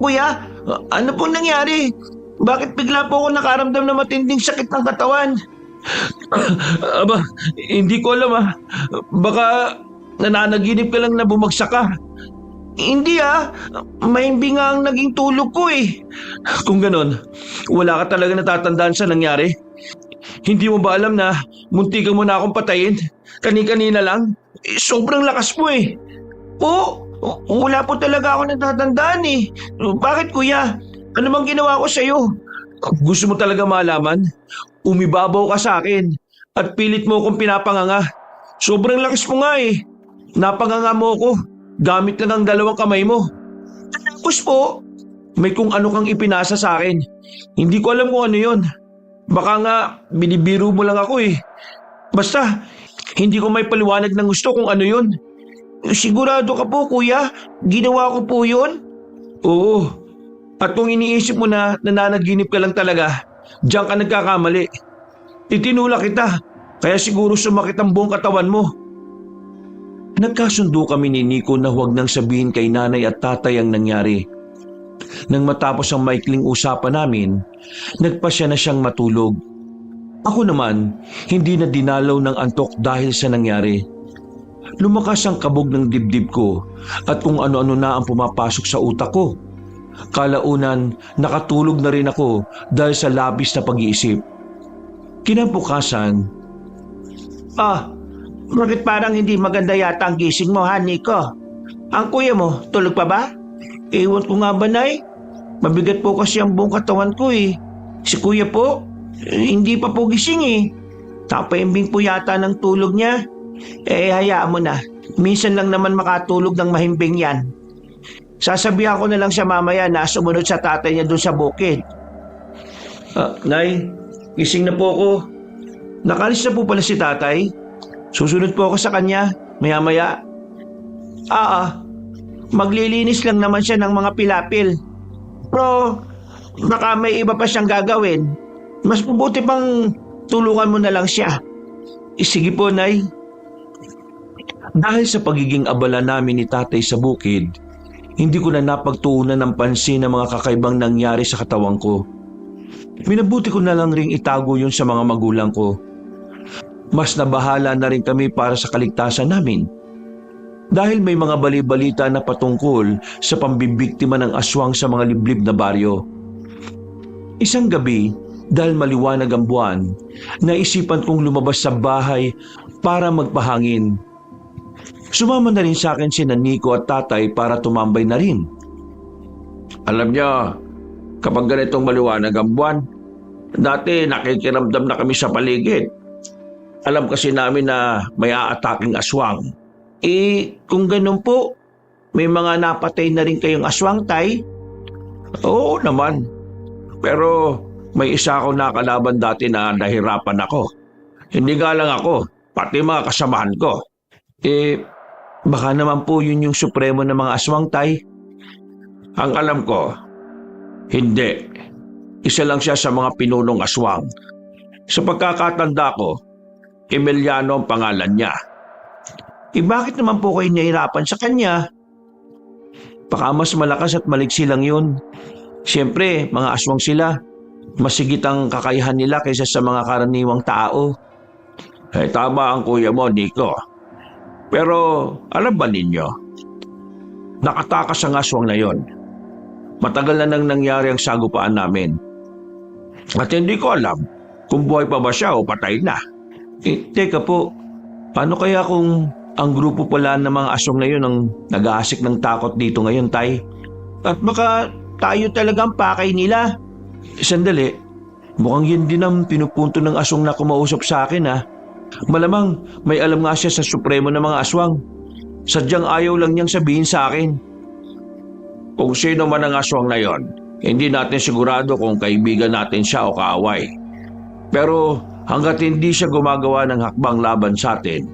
Kuya, ano pong nangyari? Bakit bigla po ako nakaramdam na matinding sakit ng katawan? Aba, hindi ko alam ah. Baka nananaginip ka lang na bumagsak ka. Hindi mahimbing nga ang naging tulog ko eh. Kung ganon, wala ka talaga natatandaan sa nangyari? Hindi mo ba alam na muntikan mo na akong patayin? Kani-kanina lang? Sobrang lakas mo eh. Wala po talaga ako natatandaan eh. Bakit, kuya? Ano bang ginawa ko sa'yo? Gusto mo talaga malaman? Umibabaw ka sa akin at pilit mo akong pinapanganga. Sobrang lakas mo nga eh. Napanganga mo ako gamit lang ang dalawang kamay mo. Tapos po, may kung ano kang ipinasa sa akin. Hindi ko alam kung ano yon. Baka nga binibiro mo lang ako eh. Basta, hindi ko may paliwanag ng gusto kung ano yon. Sigurado ka po, kuya? Ginawa ko po yun? Oo. At kung iniisip mo na nananaginip ka lang talaga, diyan ka nagkakamali. Itinulak kita, kaya siguro sumakit ang buong katawan mo. Nagkasundo kami ni Nico na huwag nang sabihin kay nanay at tatay ang nangyari. Nang matapos ang maikling usapan namin, nagpasya na siyang matulog. Ako naman, hindi na dinalaw ng antok dahil sa nangyari. Lumakas ang kabog ng dibdib ko at kung ano-ano na ang pumapasok sa utak ko. Kalaunan, nakatulog na rin ako dahil sa labis na pag-iisip. Kinabukasan, bakit parang hindi maganda yata ang gising mo, ha, Nico? Ang kuya mo, tulog pa ba? Ewan ko nga ba, Nay? Mabigat po kasi ang buong katawan ko eh. Si kuya po, hindi pa po gising eh. Napaimbing po yata ng tulog niya. Hayaan mo na. Minsan lang naman makatulog ng mahimbing yan. Sasabihan ko na lang siya mamaya na sumunod sa tatay niya doon sa bukid. Nay, gising na po ako. Nakalis na po pala si tatay. Susunod po ako sa kanya, maya-maya. Maglilinis lang naman siya ng mga pilapil. Pero baka may iba pa siyang gagawin. Mas mabuti pang tulungan mo na lang siya. Sige po, Nay. Dahil sa pagiging abala namin ni tatay sa bukid, hindi ko na napagtuunan ng pansin ang mga kakaibang nangyari sa katawan ko. Minabuti ko na lang ring itago yun sa mga magulang ko. Mas nabahala na rin kami para sa kaligtasan namin. Dahil may mga bali-balita na patungkol sa pambibiktima ng aswang sa mga liblib na baryo. Isang gabi, dahil maliwanag ang buwan, naisipan kong lumabas sa bahay para magpahangin. Sumama na rin sa akin si Nico at tatay para tumambay na rin. Alam niyo, kapag ganitong maliwanag ang buwan, dati nakikiramdam na kami sa paligid. Alam kasi namin na may aataking aswang. Kung ganun po, may mga napatay na rin kayong aswang, Tay? Oo naman. Pero may isa akong nakalaban dati na nahirapan ako. Hindi nga lang ako, pati mga kasamahan ko. Baka naman po yun yung supremo ng mga aswang, Tay. Ang alam ko, hindi. Isa lang siya sa mga pinunong aswang. Sa pagkakatanda ko, Emiliano ang pangalan niya. Bakit naman po kayo nahirapan sa kanya? Baka mas malakas at maliksi lang yun. Siyempre, mga aswang sila. Masigit ang kakayahan nila kaysa sa mga karaniwang tao. Tama ang kuya mo, Nico. Pero alam ba ninyo, nakatakas ang aswang na yon. Matagal na nang nangyari ang sagupaan namin. At hindi ko alam kung buhay pa ba siya o patay na. Teka po, paano kaya kung ang grupo pala ng mga aswang na yun ang nag-aasik ng takot dito ngayon, Tay? At baka tayo talagang pakay nila. Sandali, mukhang yun din ang pinupunto ng aswang na kumausap sa akin ha. Malamang may alam nga siya sa supremo ng mga aswang. Sadyang ayaw lang niyang sabihin sa akin. Kung sino man ang aswang na yon, hindi natin sigurado kung kaibigan natin siya o kaaway. Pero hanggat hindi siya gumagawa ng hakbang laban sa atin,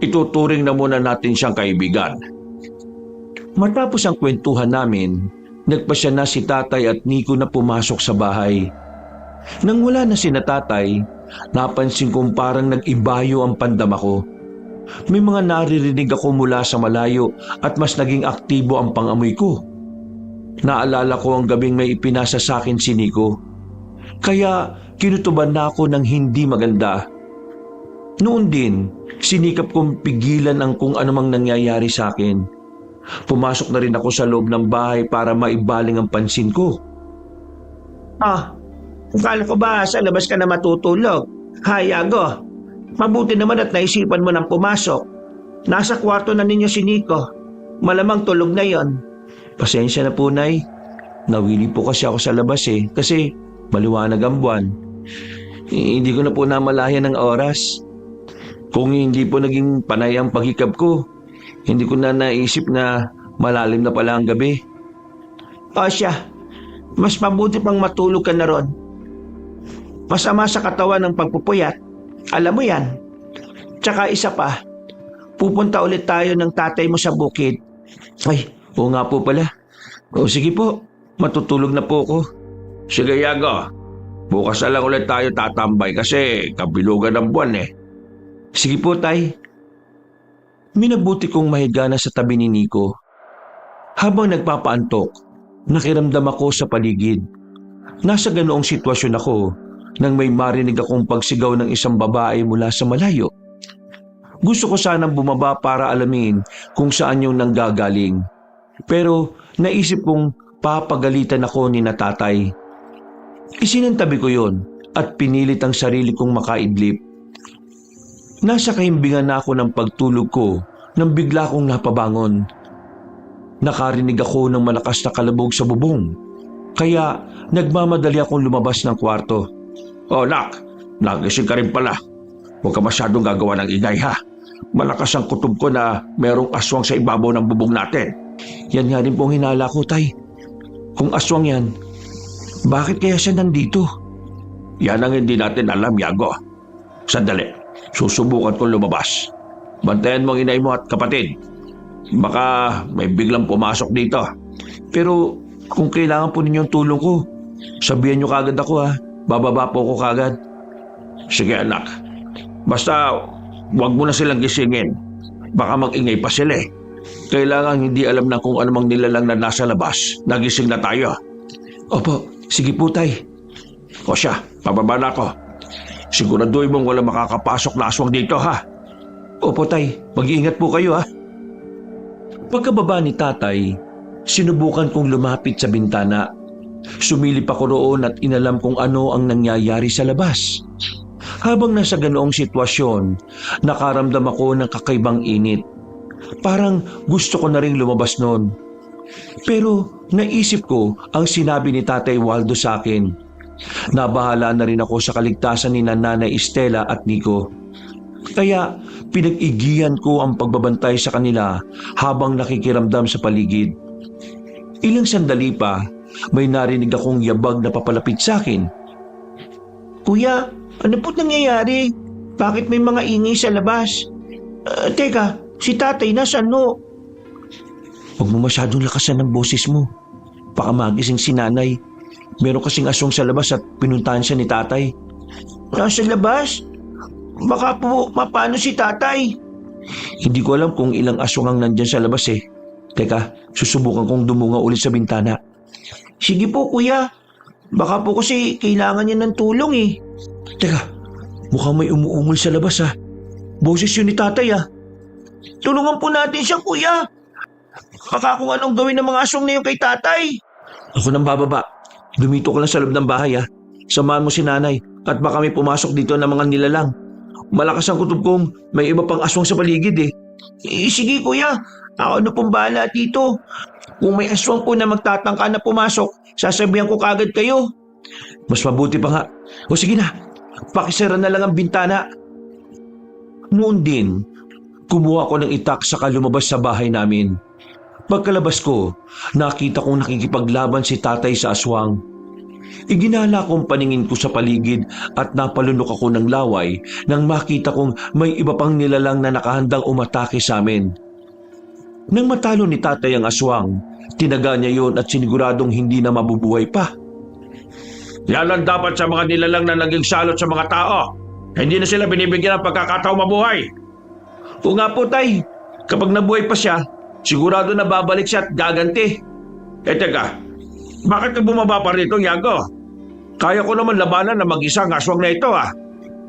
ituturing na muna natin siyang kaibigan. Matapos ang kwentuhan namin, nagpasya na si tatay at Nico na pumasok sa bahay. Nang wala na si tatay, napansin kong parang nag-ibayo ang pandama ko. May mga naririnig ako mula sa malayo at mas naging aktibo ang pangamoy ko. Naalala ko ang gabing may ipinasa sa akin si Nico. Kaya kinutuban na ako ng hindi maganda. Noon din, sinikap kong pigilan ang kung anumang nangyayari sa akin. Pumasok na rin ako sa loob ng bahay para maibaling ang pansin ko. Akala ko ba sa labas ka na matutulog? Yago, mabuti naman at naisipan mo nang pumasok. Nasa kwarto na ninyo si Nico. Malamang tulog na yon. Pasensya na po, Nay. Nawili po kasi ako sa labas kasi maliwanag ang buwan. Hindi ko na po namalayan ng oras. Kung hindi po naging panay ang paghikab ko, hindi ko na naisip na malalim na pala ang gabi. Siya, mas mabuti pang matulog ka na ron. Masama sa katawan ng pagpupuyat. Alam mo yan. Tsaka isa pa, pupunta ulit tayo ng tatay mo sa bukid. Ay, oo nga po pala. Sige po, matutulog na po ako. Sige, Yago. Bukas na lang ulit tayo tatambay kasi kabilugan ng buwan Sige po, Tay. Minabuti kong mahiga na sa tabi ni Nico. Habang nagpapaantok, nakiramdam ako sa paligid. Nasa ganoong sitwasyon ako nang may marinig akong pagsigaw ng isang babae mula sa malayo. Gusto ko sanang bumaba para alamin kung saan yung nanggagaling. Pero naisip kong papagalitan ako ni tatay. Isinantabi ko yon at pinilit ang sarili kong makaidlip. Nasa kahimbingan na ako ng pagtulog ko nang bigla kong napabangon. Nakarinig ako ng malakas na kalabog sa bubong. Kaya nagmamadali akong lumabas ng kwarto. Nak, nagising ka rin pala. Huwag ka masyadong gagawa ng ingay ha. Malakas ang kutob ko na mayroong aswang sa ibabaw ng bubong natin. Yan nga rin pong hinala ko, Tay. Kung aswang yan, bakit kaya siya nandito? Yan ang hindi natin alam, Yago. Sandali, susubukan kong lumabas. Bantayan mo ang inay mo at kapatid. Baka may biglang pumasok dito. Pero kung kailangan po ninyong tulong ko, sabihan nyo kagad ako ha. Bababa po ko kagad. Sige anak, basta huwag mo na silang gisingin. Baka mag-ingay pa sila eh. Kailangan hindi alam na kung anumang nilalang na nasa labas. Nagising na tayo. Opo, sige po tay. O siya, pababa na ako. Siguraduhin mong walang makakapasok na aswang dito ha. Opo tay, mag-iingat po kayo ha. Pagkababa ni tatay, sinubukan kong lumapit sa bintana. Sumilip ako roon at inalam kung ano ang nangyayari sa labas. Habang nasa ganoong sitwasyon, nakaramdam ako ng kakaibang init. Parang gusto ko na ring lumabas noon. Pero naisip ko ang sinabi ni Tatay Waldo sa akin. Nabahala na rin ako sa kaligtasan ni Nanay Estela at Nico. Kaya pinag-igihan ko ang pagbabantay sa kanila habang nakikiramdam sa paligid. Ilang sandali pa, may narinig akong yabag na papalapit sa akin. Kuya, ano po't nangyayari? Bakit may mga ingay sa labas? Teka, si tatay nasaan no? Huwag mo masyadong lakasan ng boses mo. Baka magising si nanay. Meron kasing aswang sa labas at pinuntahan siya ni tatay. Nasa labas? Baka po mapano si tatay? Hindi ko alam kung ilang aswang ang nandyan sa labas eh. Teka, susubukan kong dumunga ulit sa bintana. Sige po kuya. Baka po kasi kailangan niya ng tulong eh. Teka, mukhang may umuungol sa labas ah. Boses yun ni tatay ah. Tulungan po natin siya kuya. Baka kung anong gawin ng mga aswang na yun kay tatay. Ako nang bababa. Dumito ka lang sa loob ng bahay ah. Samahan mo si nanay at baka may pumasok dito ng mga nilalang. Malakas ang kutob kong may iba pang aswang sa paligid eh. Sige kuya, ako na pong bahala dito. Kung may aswang po na magtatangka na pumasok, sasabihan ko kagad kayo. Mas mabuti pa nga. O sige na, pakisara na lang ang bintana. Noon din, kumuha ko ng itak saka lumabas sa bahay namin. Pagkalabas ko, nakita kong nakikipaglaban si tatay sa aswang. Iginala kong paningin ko sa paligid at napalunok ako ng laway nang makita kong may iba pang nilalang na nakahandang umatake sa amin. Nang matalo ni tatay ang aswang, tinaga niya yon at siniguradong hindi na mabubuhay pa. Yan ang dapat sa mga nilalang na naging salot sa mga tao. Hindi na sila binibigyan ng pagkakataong mabuhay. O nga po tay, kapag nabuhay pa siya, sigurado na babalik siya at gaganti. Teka, bakit ka bumaba pa rito, Yago? Kaya ko naman labanan na mag-isa ang aswang na ito ah.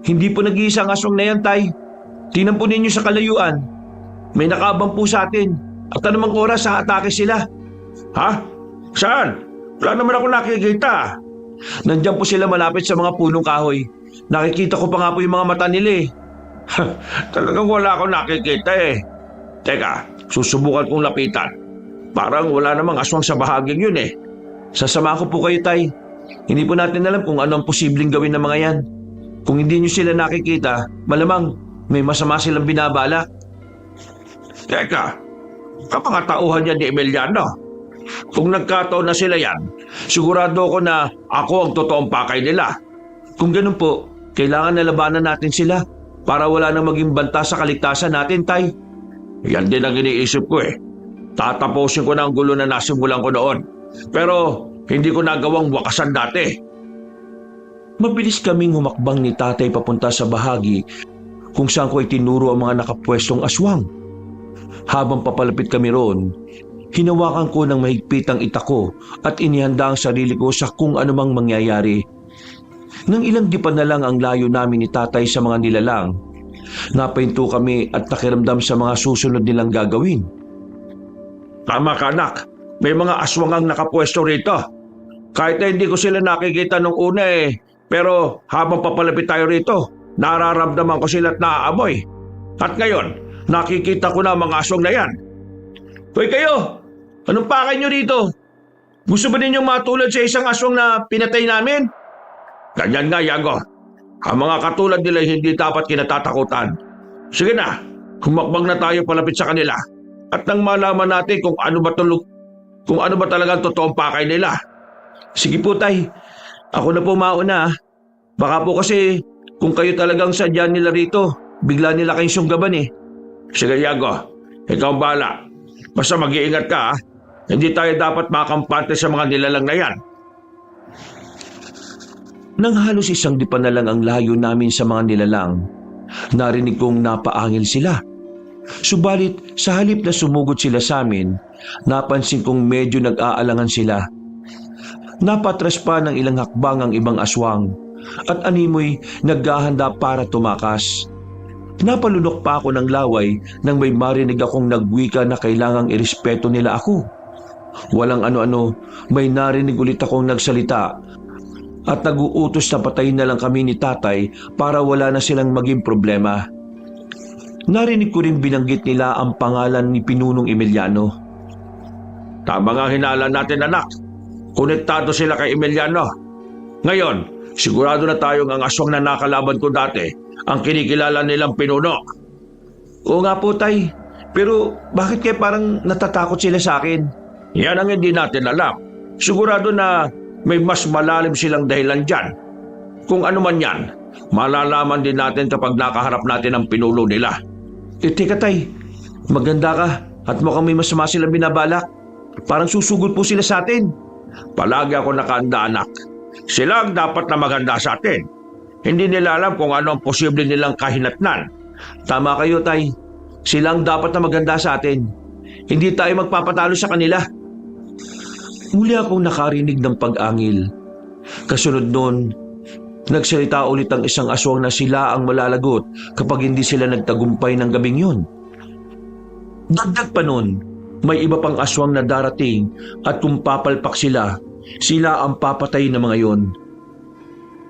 Hindi po nag-iisang aswang na yan tay. Tingnan po ninyo sa kalayuan. May nakaabang po sa atin. At anumang oras atake sila. Ha? Saan? Wala naman ako nakikita. Nandiyan po sila malapit sa mga punong kahoy. Nakikita ko pa nga po yung mga mata nila eh. Talagang wala akong nakikita eh. Teka, susubukan kong lapitan. Parang wala namang aswang sa bahaging yun eh. Sasama ko po kayo tay. Hindi po natin alam kung ano ang posibleng gawin ng mga yan. Kung hindi nyo sila nakikita, malamang may masama silang binabalak. Teka, kapangataohan yan ni Emiliano. Kung nagkataon na sila yan, sigurado ko na ako ang totoong pakay nila. Kung ganun po, kailangan nalabanan natin sila para wala nang maging banta sa kaligtasan natin, tay. Yan din ang iniisip ko eh. Tatapusin ko na ang gulo na nasimulan ko noon. Pero hindi ko nagawang wakasan dati. Mabilis kaming humakbang ni tatay papunta sa bahagi kung saan ko itinuro ang mga nakapwestong aswang. Habang papalapit kami roon, hinawakan ko ng mahigpit ang itak ko at inihanda ang sarili ko sa kung anumang mangyayari. Nang ilang dipan na lang ang layo namin ni tatay sa mga nilalang, napahinto kami at nakiramdam sa mga susunod nilang gagawin. Tama ka anak, may mga aswang ang nakapwesto rito. Kahit na hindi ko sila nakikita nung una eh, pero habang papalapit tayo rito, nararamdaman ko sila at naaamoy. At ngayon, nakikita ko na ang mga aswang na yan. Hoy kayo! Anong pakay nyo dito? Gusto ba ninyong matulad sa isang aswang na pinatay namin? Ganyan nga, Yago. Ang mga katulad nila hindi dapat kinatatakutan. Sige na, humakbang na tayo palapit sa kanila. At nang malaman natin kung ano ba talagang totoong pakay nila. Sige po tay, ako na po mauna. Baka po kasi kung kayo talagang sadya nila rito, bigla nila kayong sunggaban eh. Sige, Yago. Ikaw ang bahala. Basta mag-iingat ka, ha? Hindi tayo dapat makampante sa mga nilalang na yan. Nang halos isang dipa na lang ang layo namin sa mga nilalang, narinig kong napaangil sila. Subalit sa halip na sumugod sila sa amin, napansin kong medyo nag-aalangan sila. Napatras pa ng ilang hakbang ang ibang aswang at animoy naghahanda para tumakas. Napalunok pa ako ng laway nang may marinig akong nagwika na kailangang irespeto nila ako. Walang ano-ano, may narinig ulit akong nagsalita at nag-uutos na patayin na lang kami ni tatay para wala na silang maging problema. Narinig ko rin binanggit nila ang pangalan ni Pinunong Emiliano. Tama nga hinala natin, anak. Konektado sila kay Emiliano. Ngayon, sigurado na tayong ang aswang na nakalaban ko dati ang kinikilala nilang pinuno. Oo nga po, Tay. Pero bakit kaya parang natatakot sila sa akin? Yan ang hindi natin alam. Sigurado na may mas malalim silang dahilan dyan. Kung ano man yan, malalaman din natin kapag nakaharap natin ang pinuno nila. Teka, Tay. Maganda ka at mukhang may masama silang binabalak. Parang susugod po sila sa atin. Palagi ako nakahanda, anak. Sila ang dapat na maganda sa atin. Hindi nila alam kung ano ang posible nilang kahinatnan. Tama kayo, Tay. Sila ang dapat na maganda sa atin. Hindi tayo magpapatalo sa kanila. Muli akong nakarinig ng pag-angil. Kasunod nun, nagsalita ulit ang isang aswang na sila ang malalagot kapag hindi sila nagtagumpay ng gabing yun. Dagdag pa nun, may iba pang aswang na darating at kung papalpak sila, sila ang papatay ng mga yon.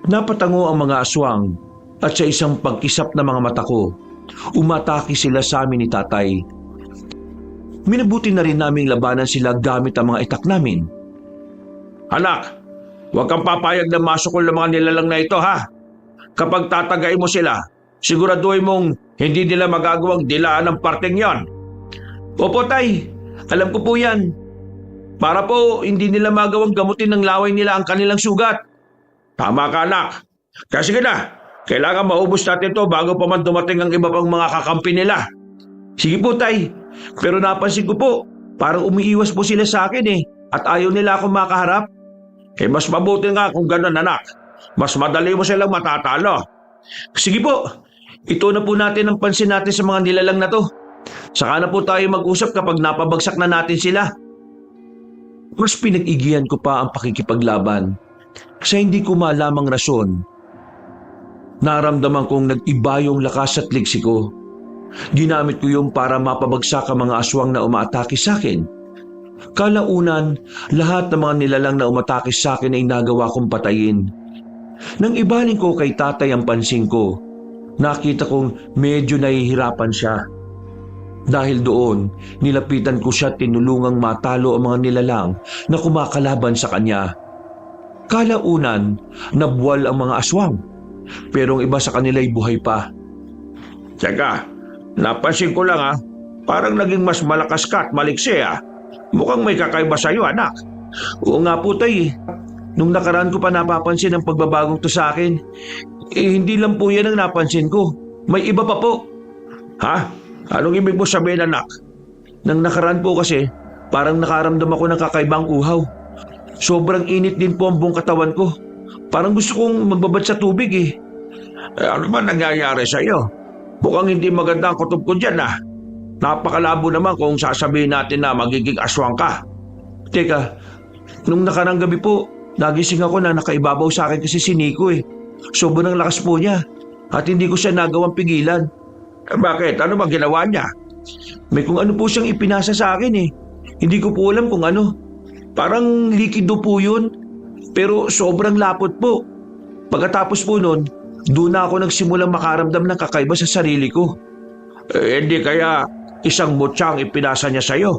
Napatango ang mga aswang at sa isang pagkisap na mga mata ko, umatake sila sa amin ni tatay. Minabuti na rin naming labanan sila gamit ang mga itak namin. Anak, huwag kang papayag na masukol ng mga nilalang na ito, ha? Kapag tatagain mo sila, siguraduhin mong hindi nila magagawang dilaan ang parteng yon. Opo, Tay. Alam ko po yan. Para po hindi nila magawang gamutin ng laway nila ang kanilang sugat. Tama ka, anak. Kaya sige na, kailangan maubos natin ito bago pa man dumating ang iba pang mga kakampi nila. Sige po, Tay. Pero napansin ko po, parang umiiwas po sila sa akin eh. At ayaw nila akong makaharap. Mas mabuti nga kung gano'n, anak. Mas madali mo silang matatalo. Sige po, ito na po natin ang pansin natin sa mga nilalang na to. Saka na po tayo mag-usap kapag napabagsak na natin sila. Mas pinag-igihan ko pa ang pakikipaglaban. Sa hindi ko malamang rason, naramdaman kong nag-iba yung lakas at ligsi ko. Ginamit ko yung para mapabagsak ang mga aswang na umaatake sa akin. Kalaunan, lahat ng mga nilalang na umatake sa akin ay nagawa kong patayin. Nang ibaling ko kay tatay ang pansin ko, nakita kong medyo nahihirapan siya. Dahil doon, nilapitan ko siya at tinulungang matalo ang mga nilalang na kumakalaban sa kanya. Kalaunan, nabuwal ang mga aswang, pero ang iba sa kanila ay buhay pa. Teka, napansin ko lang, ha? Parang naging mas malakas ka at maliksi, ha? Mukhang may kakaiba sa'yo, anak. Oo nga po, Tay. Nung nakaraan ko pa napapansin ang pagbabagong to sa akin. Hindi lang po yan ang napansin ko. May iba pa po. Ha? Anong ibig mo sabihin, anak? Nang nakaraan po kasi, parang nakaramdam ako ng kakaibang uhaw. Sobrang init din po ang buong katawan ko. Parang gusto kong magbabad sa tubig eh. Ano ba nangyayari sa'yo? Mukhang hindi maganda ang kutob ko dyan, ha? Napakalabo naman kung sasabihin natin na magiging aswang ka. Teka, nung nakarang gabi po, nagising ako na nakaibabaw sa akin kasi si Nico eh. Sobrang lakas po niya at hindi ko siya nagawang pigilan. Bakit? Ano bang ginawa niya? May kung ano po siyang ipinasa sa akin eh. Hindi ko po alam kung ano. Parang likido po yun, pero sobrang lapot po. Pagkatapos po nun, doon na ako nagsimulang makaramdam ng kakaiba sa sarili ko. Hindi kaya isang mutsang ipinasa niya sa'yo.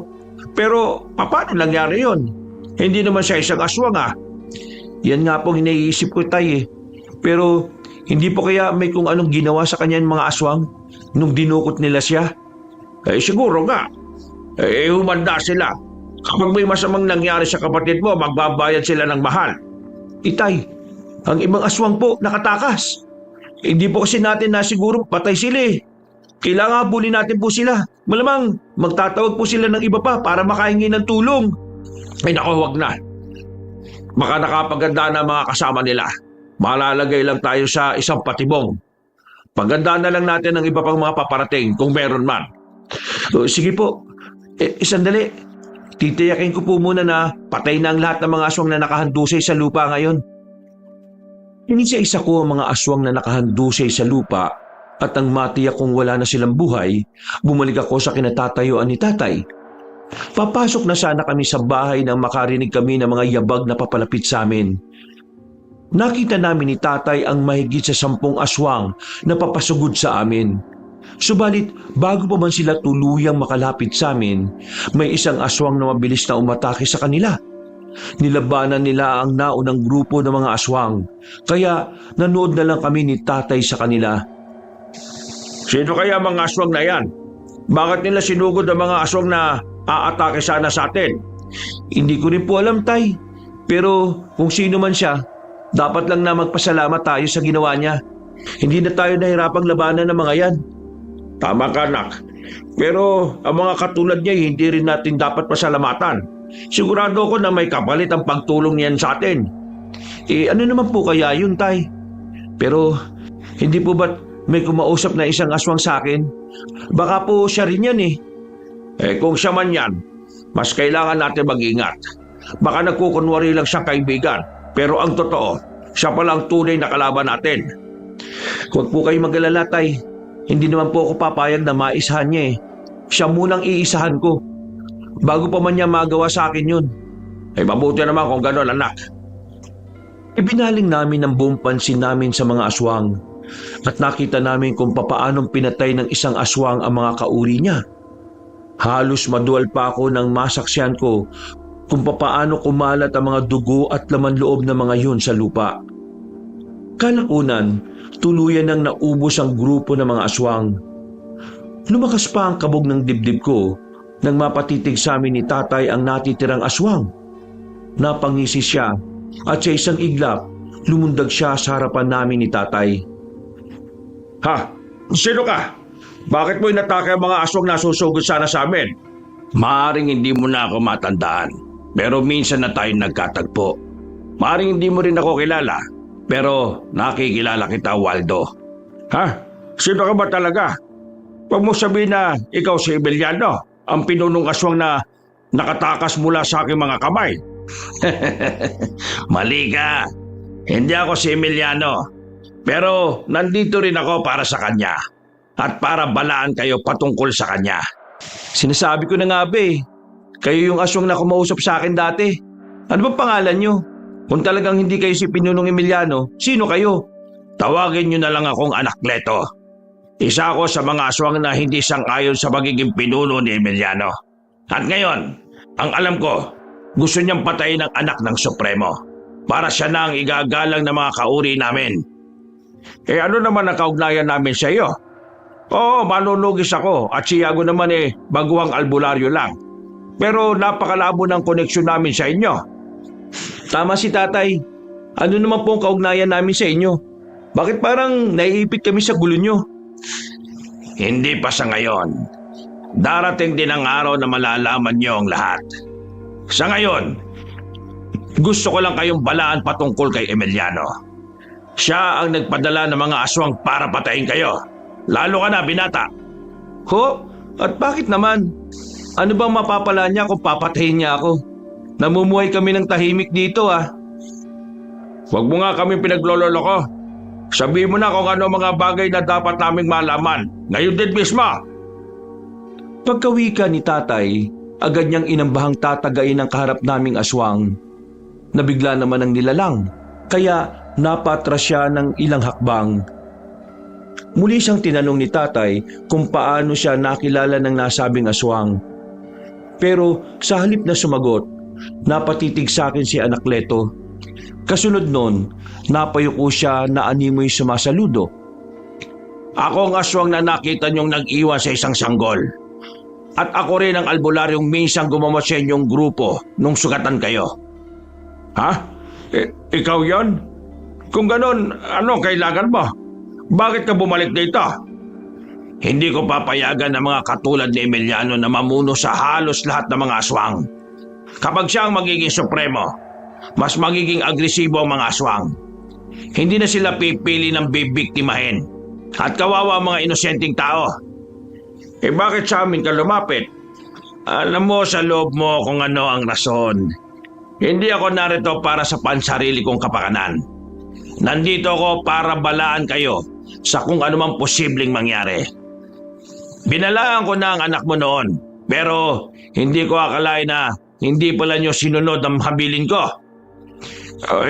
Pero paano nangyari yon? Hindi naman siya isang aswang, ha? Yan nga pong iniisip ko, Tay eh. Pero hindi po kaya may kung anong ginawa sa kanya ng mga aswang nung dinukot nila siya? Siguro nga. Humanda sila. Kapag may masamang nangyari sa kapatid mo, magbabayad sila ng mahal. Itay, Ang ibang aswang po nakatakas. Hindi po kasi natin nasiguro patay sila eh. Kailangan habulin natin po sila. Malamang magtatawag po sila ng iba pa para makahingi ng tulong. Ay naku, wag na. Baka nakapaganda na mga kasama nila. Malalagay lang tayo sa isang patibong. Paganda na lang natin ang iba pang mga paparating kung meron man. Sige po. Sandali. Titiyakin ko po muna na patay na ang lahat ng mga aswang na nakahandusay sa lupa ngayon. Inisa-isa ko ang mga aswang na nakahandusay sa lupa at nang matiyak kong wala na silang buhay, bumalik ako sa kinatatayuan ni tatay. Papasok na sana kami sa bahay nang makarinig kami ng mga yabag na papalapit sa amin. Nakita namin ni tatay ang mahigit sa 10 aswang na papasugod sa amin. Subalit bago pa man sila tuluyang makalapit sa amin, may isang aswang na mabilis na umatake sa kanila. Nilabanan nila ang naunang grupo ng mga aswang, kaya nanood na lang kami ni tatay sa kanila. Sino kaya mga aswang na yan? Bakit nila sinugod ang mga aswang na aatake sana sa atin? Hindi ko rin po alam, tay. Pero kung sino man siya, dapat lang na magpasalamat tayo sa ginawa niya. Hindi na tayo nahirapang labanan ng mga yan. Tama ka, anak. Pero ang mga katulad niya hindi rin natin dapat pasalamatan. Sigurado ko na may kapalit ang pagtulong niyan sa atin. Ano naman po kaya yun, tay? Pero hindi po ba't may kumausap na isang aswang sa akin? Baka po siya rin yan eh. Kung siya man yan, mas kailangan natin mag-ingat. Baka nagkukunwari lang siyang kaibigan. Pero ang totoo, siya pala ang tunay na kalaban natin. Huwag po kayong mag-alala, tay. Hindi naman po ako papayag na maisahan niya eh. Siya munang iisahan ko. Bago pa man niya magawa sa akin yun. Mabuti naman kung gano'n, anak. Ibinaling namin ang buong pansin namin sa mga aswang at nakita namin kung papaanong pinatay ng isang aswang ang mga kauri niya. Halos madual pa ako nang masaksihan ko kung papaano kumalat ang mga dugo at laman loob ng mga yun sa lupa. Kalaunan, tuluyan nang naubos ang grupo ng mga aswang. Lumakas pa ang kabog ng dibdib ko nang mapatitig sa amin ni tatay ang natitirang aswang. Napangisi siya at sa isang iglap, lumundag siya sa harapan namin ni tatay. Ha? Sino ka? Bakit mo inatake ang mga aswang na susugod sana sa amin? Maaring hindi mo na ako matandaan, pero minsan na tayo nagkatagpo. Maaring hindi mo rin ako kilala, pero nakikilala kita, Waldo. Ha? Sino ka ba talaga? Huwag mo sabihin na ikaw si Emiliano, ang pinunong aswang na nakatakas mula sa aking mga kamay. Mali ka. Hindi ako si Emiliano. Pero nandito rin ako para sa kanya. At para balaan kayo patungkol sa kanya. Sinasabi ko na nga ba eh. Kayo yung aswang na kumausap sa akin dati. Ano bang pangalan nyo? Kung talagang hindi kayo si Pinunong Emiliano, sino kayo? Tawagin nyo na lang akong Anakleto. Isa ako sa mga aswang na hindi sang-ayon sa pagiging pinuno ni Emiliano. At ngayon, ang alam ko, gusto niyang patayin ang anak ng Supremo para siya na ang igagalang ng mga kauri namin. Ano naman ang kaugnayan namin sa iyo? Oo, manunugis ako at si Iago naman baguhang albularyo lang. Pero napakalabo ng koneksyon namin sa inyo. Tama si tatay. Ano naman po ang kaugnayan namin sa inyo? Bakit parang naiipit kami sa gulo nyo? Hindi pa sa ngayon. Darating din ang araw na malalaman niyo ang lahat. Sa ngayon, gusto ko lang kayong balaan patungkol kay Emiliano. Siya ang nagpadala ng mga aswang para patayin kayo. Lalo ka na, binata. Ho? At bakit naman? Ano bang mapapala niya kung papatayin niya ako? Namumuhay kami ng tahimik dito ah. Huwag mo nga kami pinaglololoko. Sabihin mo na kung ano mga bagay na dapat naming malaman. Ngayon din mismo. Pagkawika ni tatay, agad niyang inambahang tatagain ang kaharap naming aswang. Nabigla naman ang nilalang, kaya napatras siya ng ilang hakbang. Muli siyang tinanong ni tatay kung paano siya nakilala ng nasabing aswang. Pero sa halip na sumagot, napatitig sa akin si Anakleto. Kasunod nun, napayuko siya na animoy sumasaludo. Ako ang aswang na nakita niyong nag-iwan sa isang sanggol. At ako rin ang albularyong minsang gumawa sa inyong grupo nung sugatan kayo. Ha? Ikaw yon? Kung ganon, ano kailangan mo? Bakit ka bumalik dito? Hindi ko papayagan ng mga katulad ni Emiliano na mamuno sa halos lahat ng mga aswang. Kapag siya ang magiging supremo, mas magiging agresibo ang mga aswang. Hindi na sila pipili ng bibiktimahin. At kawawa ang mga inosenteng tao. Eh bakit sa amin ka lumapit? Alam mo sa loob mo kung ano ang rason. Hindi ako narito para sa pansarili kong kapakanan. Nandito ako para balaan kayo sa kung anumang posibleng mangyari. Binalaan ko na ang anak mo noon, pero hindi ko akalain na hindi pala niyo sinunod ang habilin ko.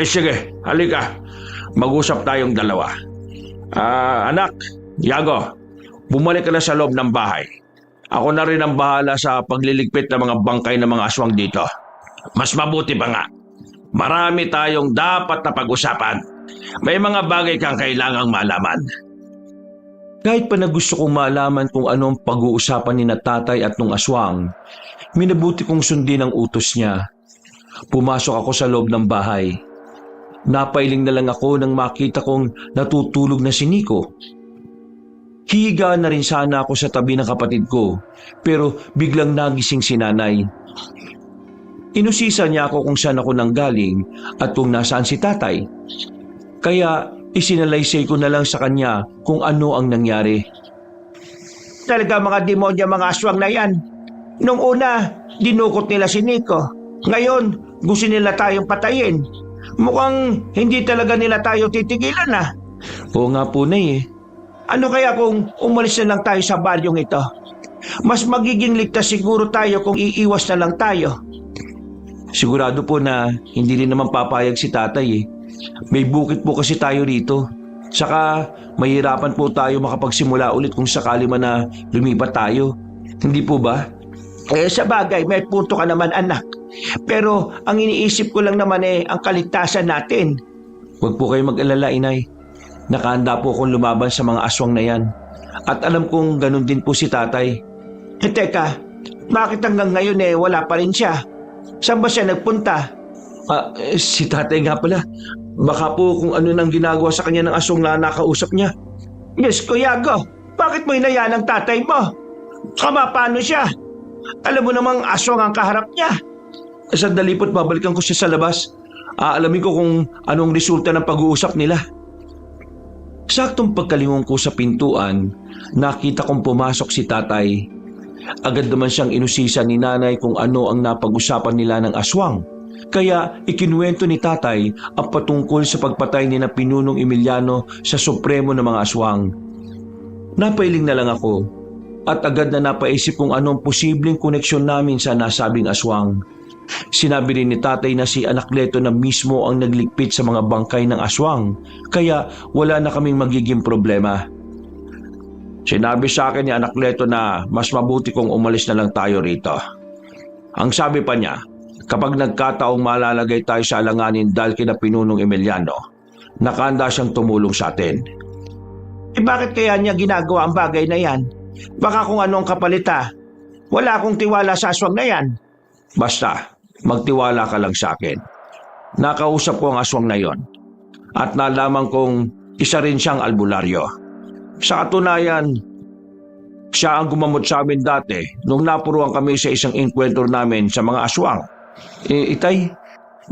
Sige, halika. Mag-usap tayong dalawa. Anak, Yago, bumalik ka na sa loob ng bahay. Ako na rin ang bahala sa pagliligpit ng mga bangkay ng mga aswang dito. Mas mabuti pa nga. Marami tayong dapat na pag-usapan. May mga bagay kang kailangang malaman. Kahit pa na gusto kong malaman kung anong pag-uusapan ni na tatay at nung aswang, minabuti kong sundin ang utos niya. Pumasok ako sa loob ng bahay. Napailing na lang ako nang makita kong natutulog na si Nico. Hihigaan na rin sana ako sa tabi ng kapatid ko, pero biglang nagising si nanay. Inusisa niya ako kung saan ako nanggaling at kung nasaan si tatay. Kaya isinalaysay ko na lang sa kanya kung ano ang nangyari. Talaga mga demonyo mga aswang na yan. Nung una, dinukot nila si Nico. Ngayon, gusto nila tayong patayin. Mukhang hindi talaga nila tayo titigilan ah. Oo nga po na eh. Ano kaya kung umalis na lang tayo sa balyong ito? Mas magiging ligtas siguro tayo kung iiwas na lang tayo. Sigurado po na hindi rin naman papayag si tatay eh. May bukid po kasi tayo rito. Saka mahirapan po tayo makapagsimula ulit kung sakali man na lumipat tayo. Hindi po ba? Sa bagay, may punto ka naman anak. Pero ang iniisip ko lang naman ang kaligtasan natin. Huwag po kayo mag-alala, inay. Nakahanda po akong lumaban sa mga aswang na yan. At alam kong ganun din po si tatay. Teka, bakit hanggang ngayon wala pa rin siya? Saan ba siya nagpunta? Si tatay nga pala. Baka po kung ano nang ginagawa sa kanya ng aswang na nakausap niya. Yes, Kuyago. Bakit mo inayaan ang tatay mo? Paano siya? Alam mo namang aswang ang kaharap niya. Sandali po't babalikan ko siya sa labas. Aalamin ko kung anong resulta ng pag-uusap nila. Saktong pagkalingon ko sa pintuan, nakita kong pumasok si tatay. Agad naman siyang inusisa ni nanay kung ano ang napag-usapan nila ng aswang. Kaya ikinuwento ni tatay ang patungkol sa pagpatay ni na Pinunong Emiliano sa supremo ng mga aswang. Napailing na lang ako at agad na napaisip kung anong posibleng koneksyon namin sa nasabing aswang. Sinabi rin ni tatay na si Anakleto na mismo ang nagligpit sa mga bangkay ng aswang, kaya wala na kaming magiging problema. Sinabi sa akin ni Anakleto na mas mabuti kung umalis na lang tayo rito. Ang sabi pa niya, kapag nagkataong malalagay tayo sa alanganin dahil kina Pinunong Emiliano, nakahanda siyang tumulong sa atin. Bakit kaya niya ginagawa ang bagay na yan? Baka kung anong kapalita. Wala akong tiwala sa aswang na yan. Basta, magtiwala ka lang sa akin. Nakausap ko ang aswang na yon at nalaman kong isa rin siyang albularyo. Sa katunayan, siya ang gumamot sa amin dati nung napuruan kami sa isang encounter namin sa mga aswang. Itay,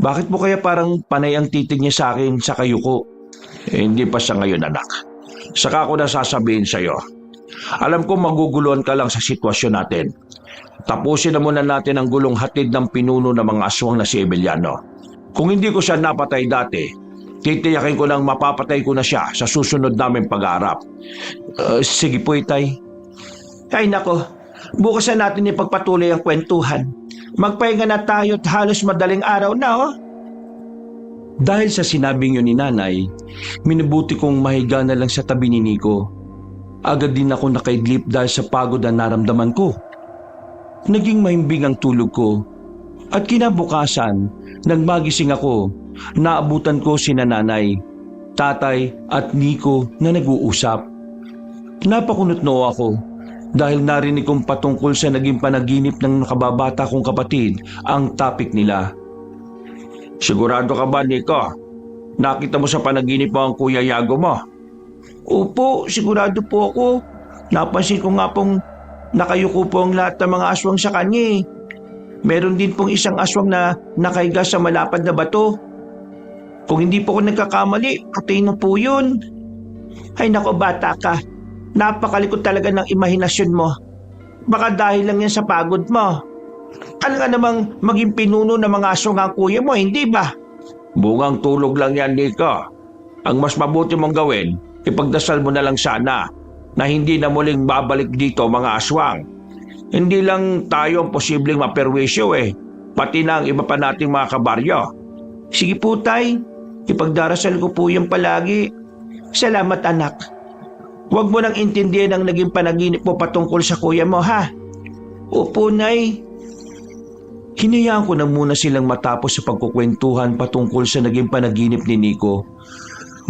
bakit mo kaya parang panay ang titig niya sa akin sa kayuko? Hindi pa sa ngayon, anak. Saka ko na sasabihin sa'yo. Alam ko maguguluhan ka lang sa sitwasyon natin. Tapusin na muna natin ang gulong hatid ng pinuno ng mga aswang na si Emiliano. Kung hindi ko siya napatay dati, titiyakin ko nang mapapatay ko na siya sa susunod naming pag-aarap. Sige po, itay. Ay nako, bukas na natin ipagpatuloy ang kwentuhan. Magpahinga na tayo at halos madaling araw na Dahil sa sinabing yun ni nanay, minabuti kong mahiga na lang sa tabi ni Nico. Agad din ako nakaidlip dahil sa pagod na naramdaman ko. Naging mahimbing ang tulog ko at kinabukasan, nang magising ako, naabutan ko si nanay, tatay at Nico na nag-uusap. Napakunot-noo ako dahil narinig kong patungkol sa naging panaginip ng nakababata kong kapatid ang topic nila. Sigurado ka ba, Nico? nakita mo sa panaginip mo ang Kuya Yago mo? Opo, sigurado po ako. Napansin ko nga pong nakayuko po ang lahat ng mga aswang sa kanya eh. Meron din pong isang aswang na nakahiga sa malapad na bato. Kung hindi po ako nagkakamali, patay na po yun. Ay nako bata ka, napakalikot talaga ng imahinasyon mo. Baka dahil lang yan sa pagod mo. Ano ka namang maging pinuno ng mga aswang ang kuya mo, hindi ba? Bungang tulog lang yan, Nico. Ang mas mabuti mong gawin, ipagdasal mo na lang sana na hindi na muling babalik dito mga aswang. Hindi lang tayo ang posibleng maperwisyo pati na ang iba pa nating mga kabaryo. Sige po tay, ipagdarasal ko po yan palagi. Salamat anak. Huwag mo nang intindihan ang naging panaginip mo patungkol sa kuya mo ha. Opo nay. Hinayaan ko na muna silang matapos sa pagkukwentuhan patungkol sa naging panaginip ni Nico.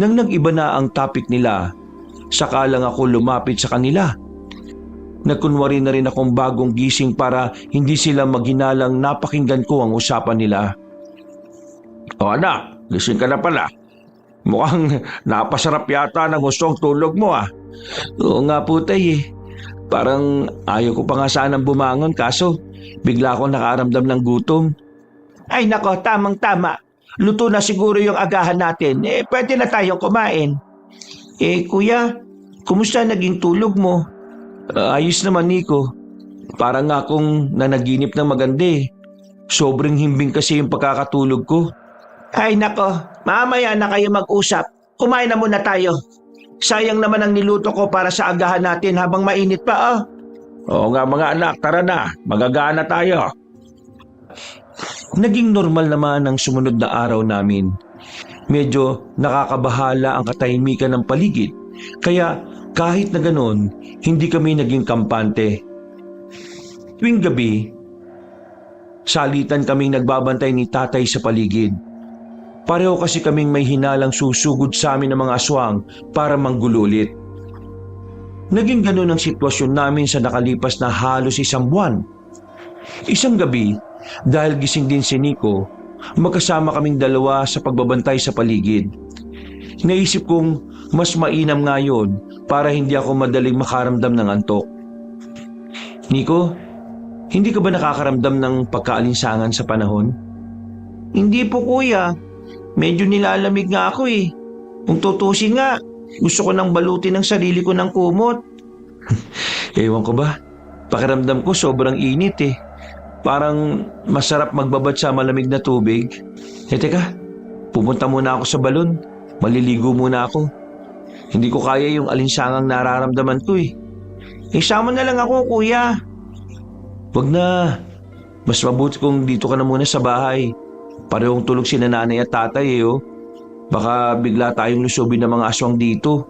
Nang nag-iba na ang topic nila, saka lang ako lumapit sa kanila. Nagkunwari na rin akong bagong gising para hindi sila maghinalang napakinggan ko ang usapan nila. O anak, gising ka na pala. Mukhang napasarap yata ng gustong tulog mo Oo nga po tay Parang ayaw ko pa nga sanang bumangon kaso bigla akong nakaaramdam ng gutom. Ay nako, tamang-tama. Luto na siguro yung agahan natin. Pwede na tayong kumain. Kuya, kumusta naging tulog mo? Ayos naman Nico. Parang nga akong nanaginip ng maganda Sobrang himbing kasi yung pagkakatulog ko. Ay nako, mamaya na kayo mag-usap. Kumain na muna tayo. Sayang naman ang niluto ko para sa agahan natin habang mainit pa Oo nga mga anak, tara na. Magagana tayo. Naging normal naman ang sumunod na araw namin. Medyo nakakabahala ang katahimikan ng paligid. Kaya kahit na ganon, hindi kami naging kampante. Tuwing gabi, salitan kaming nagbabantay ni tatay sa paligid. Pareho kasi kaming may hinalang susugod sa amin ng mga aswang para manggulo ulit. Naging ganun ang sitwasyon namin sa nakalipas na halos isang buwan. Isang gabi, dahil gising din si Nico, magkasama kaming dalawa sa pagbabantay sa paligid. Naisip kong mas mainam nga yun para hindi ako madaling makaramdam ng antok. Nico, hindi ka ba nakakaramdam ng pagkaalinsangan sa panahon? Hindi po kuya. Medyo nilalamig nga ako Kung tutusin nga, gusto ko nang balutin ang sarili ko ng kumot. Ewan ko ba? Pakiramdam ko sobrang init Parang masarap magbabad sa malamig na tubig. Teka, pupunta muna ako sa balon. Maliligo muna ako. Hindi ko kaya yung alinsangang nararamdaman ko Isama na lang ako kuya. Wag na. Mas mabuti kung dito ka na muna sa bahay. Parehong tulog si nanay at tatay Baka bigla tayong lusubin ng mga aswang dito.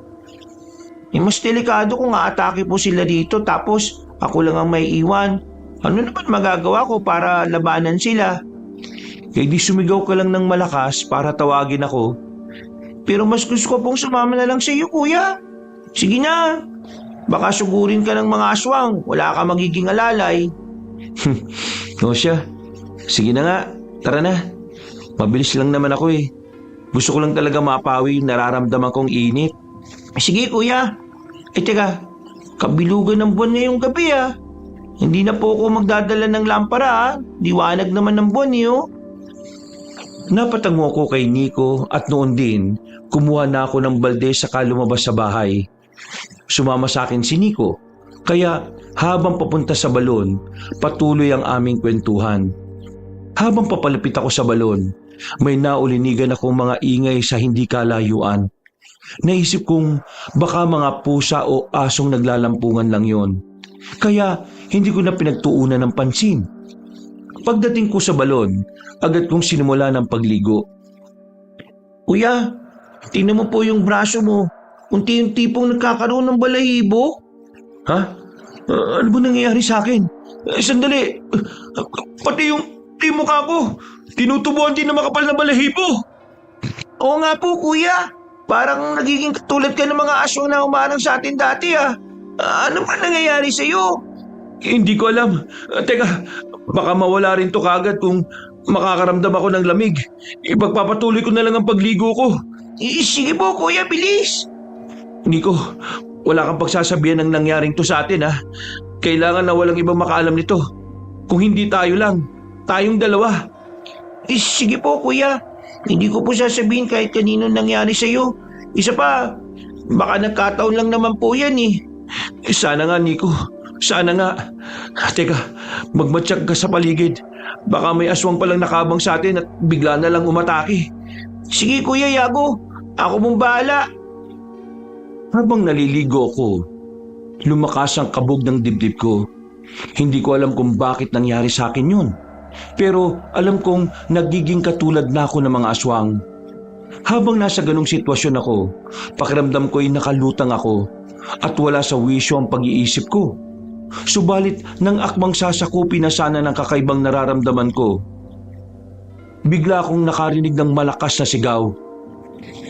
Mas delikado kung aatake po sila dito tapos ako lang ang may iwan. Ano naman magagawa ko para labanan sila? Di sumigaw ka lang ng malakas para tawagin ako. Pero mas gusto ko pong sumama na lang sa iyo kuya. Sige na. Baka sugurin ka ng mga aswang. Wala ka magiging alalay. O siya. Sige na nga. Tara na. Mabilis lang naman ako Gusto ko lang talaga mapawi yung nararamdaman kong init. Sige kuya. Teka, kabilugan ng buwan ngayong gabi Hindi na po ako magdadala ng lampara Liwanag naman ng buwan Napatango ko kay Nico at noon din, kumuha na ako ng balde saka lumabas sa bahay. Sumama sa akin si Nico, kaya habang papunta sa balon, patuloy ang aming kwentuhan. Habang papalapit ako sa balon, may naulinigan akong mga ingay sa hindi kalayuan. Naisip kong baka mga pusa o asong naglalampungan lang yon. Kaya hindi ko na pinagtuunan ng pansin. Pagdating ko sa balon, agad kong sinimula ng pagligo. Kuya, tingnan mo po yung braso mo. Unti-unti pong nagkakaroon ng balahibo. Ha? Ano ba nangyayari sa akin? Sandali. Pati yung mukha ko. Tinutubuan din na makapal na balahibo. Oo nga po kuya. Parang nagiging katulad ka ng mga aswang na umarang sa atin dati Ano ba nangyayari sa iyo? Hindi ko alam. Teka, baka mawala rin to kagad kung makakaramdam ako ng lamig. Ipagpapatuloy ko na lang ang pagligo ko. Sige po kuya, bilis. Nico, wala kang pagsasabihan ng nangyaring to sa atin ha. Kailangan na walang ibang makaalam nito. Kung hindi tayo lang, tayong dalawa. Sige po kuya, hindi ko po sasabihin kahit kanino nangyari sa'yo. Isa pa, baka nagkataon lang naman po yan eh. Sana nga Nico, sana nga. Teka, magmatsyag ka sa paligid. Baka may aswang palang nakabang sa atin at bigla na lang umatake. Sige kuya Yago, ako mong bahala. Habang naliligo ako, lumakas ang kabog ng dibdib ko. Hindi ko alam kung bakit nangyari sa akin yun. Pero alam kong nagiging katulad na ako ng mga aswang. Habang nasa ganong sitwasyon ako, pakiramdam ko'y nakalutang ako at wala sa wisyo ang pag-iisip ko. Subalit nang akmang sasakupin na sana ng kakaibang nararamdaman ko, bigla akong nakarinig ng malakas na sigaw.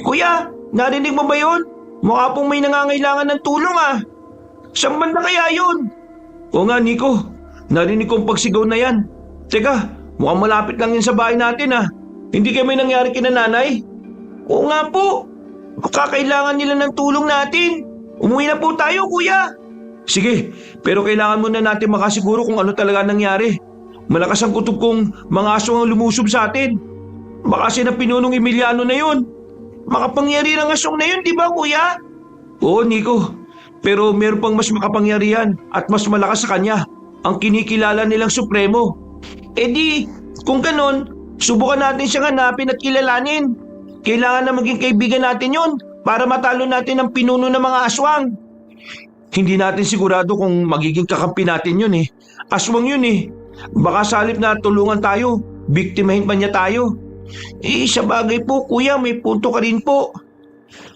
Kuya, narinig mo ba yun? Mukha pong may nangangailangan ng tulong ah. Saan banda kaya yun? O nga Nico, narinig ko ang pagsigaw na yan. Teka, mukhang malapit lang yan sa bahay natin ha. Hindi kayo may nangyari kina nanay? Oo nga po, makakailangan nila ng tulong natin. Umuwi na po tayo kuya. Sige, pero kailangan muna natin makasiguro kung ano talaga nangyari. Malakas ang kutob kong mga aswang ang lumusob sa atin. Baka si na pinunong Emiliano na yun. Makapangyari ng aswang na yun, di ba kuya? Oo Nico, pero meron pang mas makapangyarihan at mas malakas sa kanya. Ang kinikilala nilang Supremo. E di, kung ganon, subukan natin siyang hanapin at kilalanin. Kailangan na maging kaibigan natin yun para matalo natin ang pinuno ng mga aswang. Hindi natin sigurado kung magiging kakampi natin yun eh. Aswang yun eh. Baka sa halip na tulungan tayo, biktimahin pa niya tayo. Sa bagay po kuya, may punto ka rin po.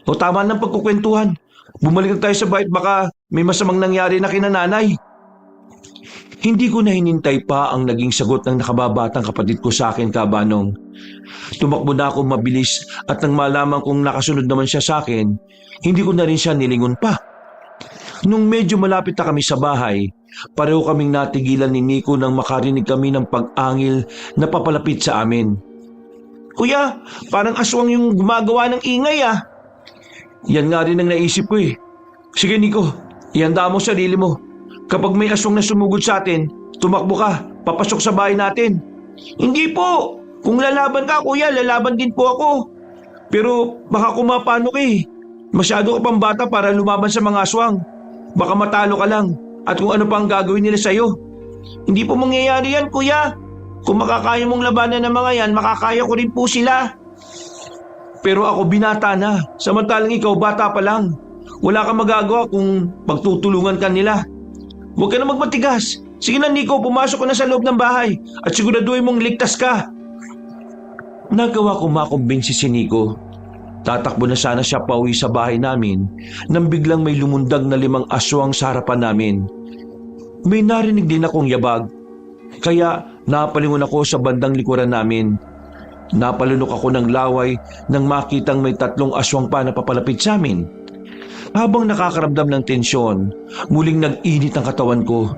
O tama ng pagkukwentuhan. Bumalik na tayo sa bahay at baka may masamang nangyari na kina nanay. Hindi ko na hinintay pa ang naging sagot ng nakababatang kapatid ko sa akin, Kabanong. Tumakbo na ako mabilis at nang malaman kong nakasunod naman siya sa akin, hindi ko na rin siya nilingon pa. Nung medyo malapit na kami sa bahay, pareho kaming natigilan ni Nico nang makarinig kami ng pag-angil na papalapit sa amin. Kuya, parang aswang yung gumagawa ng ingay ah. Yan nga rin ang naisip ko eh. Sige Nico, ihanda mo sarili mo. Kapag may aswang na sumugod sa atin, tumakbo ka, papasok sa bahay natin. Hindi po. Kung lalaban ka kuya, lalaban din po ako. Pero baka kumapano ka eh. Masyado ka pang bata para lumaban sa mga aswang. Baka matalo ka lang at kung ano pa ang gagawin nila sa'yo. Hindi po mangyayari yan kuya. Kung makakaya mong labanan ng mga yan, makakaya ko rin po sila. Pero ako binata na, samantalang ikaw bata pa lang. Wala kang magagawa kung pagtutulungan ka nila. Huwag ka na magmatigas. Sige na Nico, pumasok ka na sa loob ng bahay at siguraduhin mong ligtas ka. Nagawa ko makumbinsi si Nico. Tatakbo na sana siya pauwi sa bahay namin nang biglang may lumundag na 5 aswang sa harapan namin. May narinig din akong yabag, kaya napalingon ako sa bandang likuran namin. Napalunok ako ng laway nang makitang may 3 aswang pa na papalapit sa amin. Habang nakakaramdam ng tensyon, muling nag-init ang katawan ko.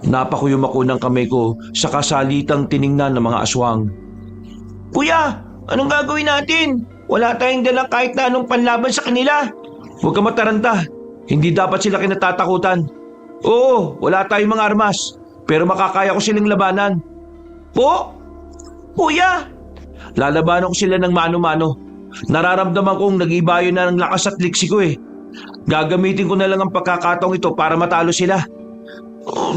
Napakuyom ako ng kamay ko sa kasalitang tiningnan ng mga aswang. Kuya, anong gagawin natin? Wala tayong dalang kahit na anong panlaban sa kanila. Huwag ka mataranta. Hindi dapat sila kinatatakutan. Oo, wala tayong mga armas. Pero makakaya ko silang labanan. Po? Kuya? Lalabanan ko sila ng mano-mano. Nararamdaman kong nag-ibayo na ng lakas at liksi ko eh. Gagamitin ko na lang ang pagkakataong ito para matalo sila.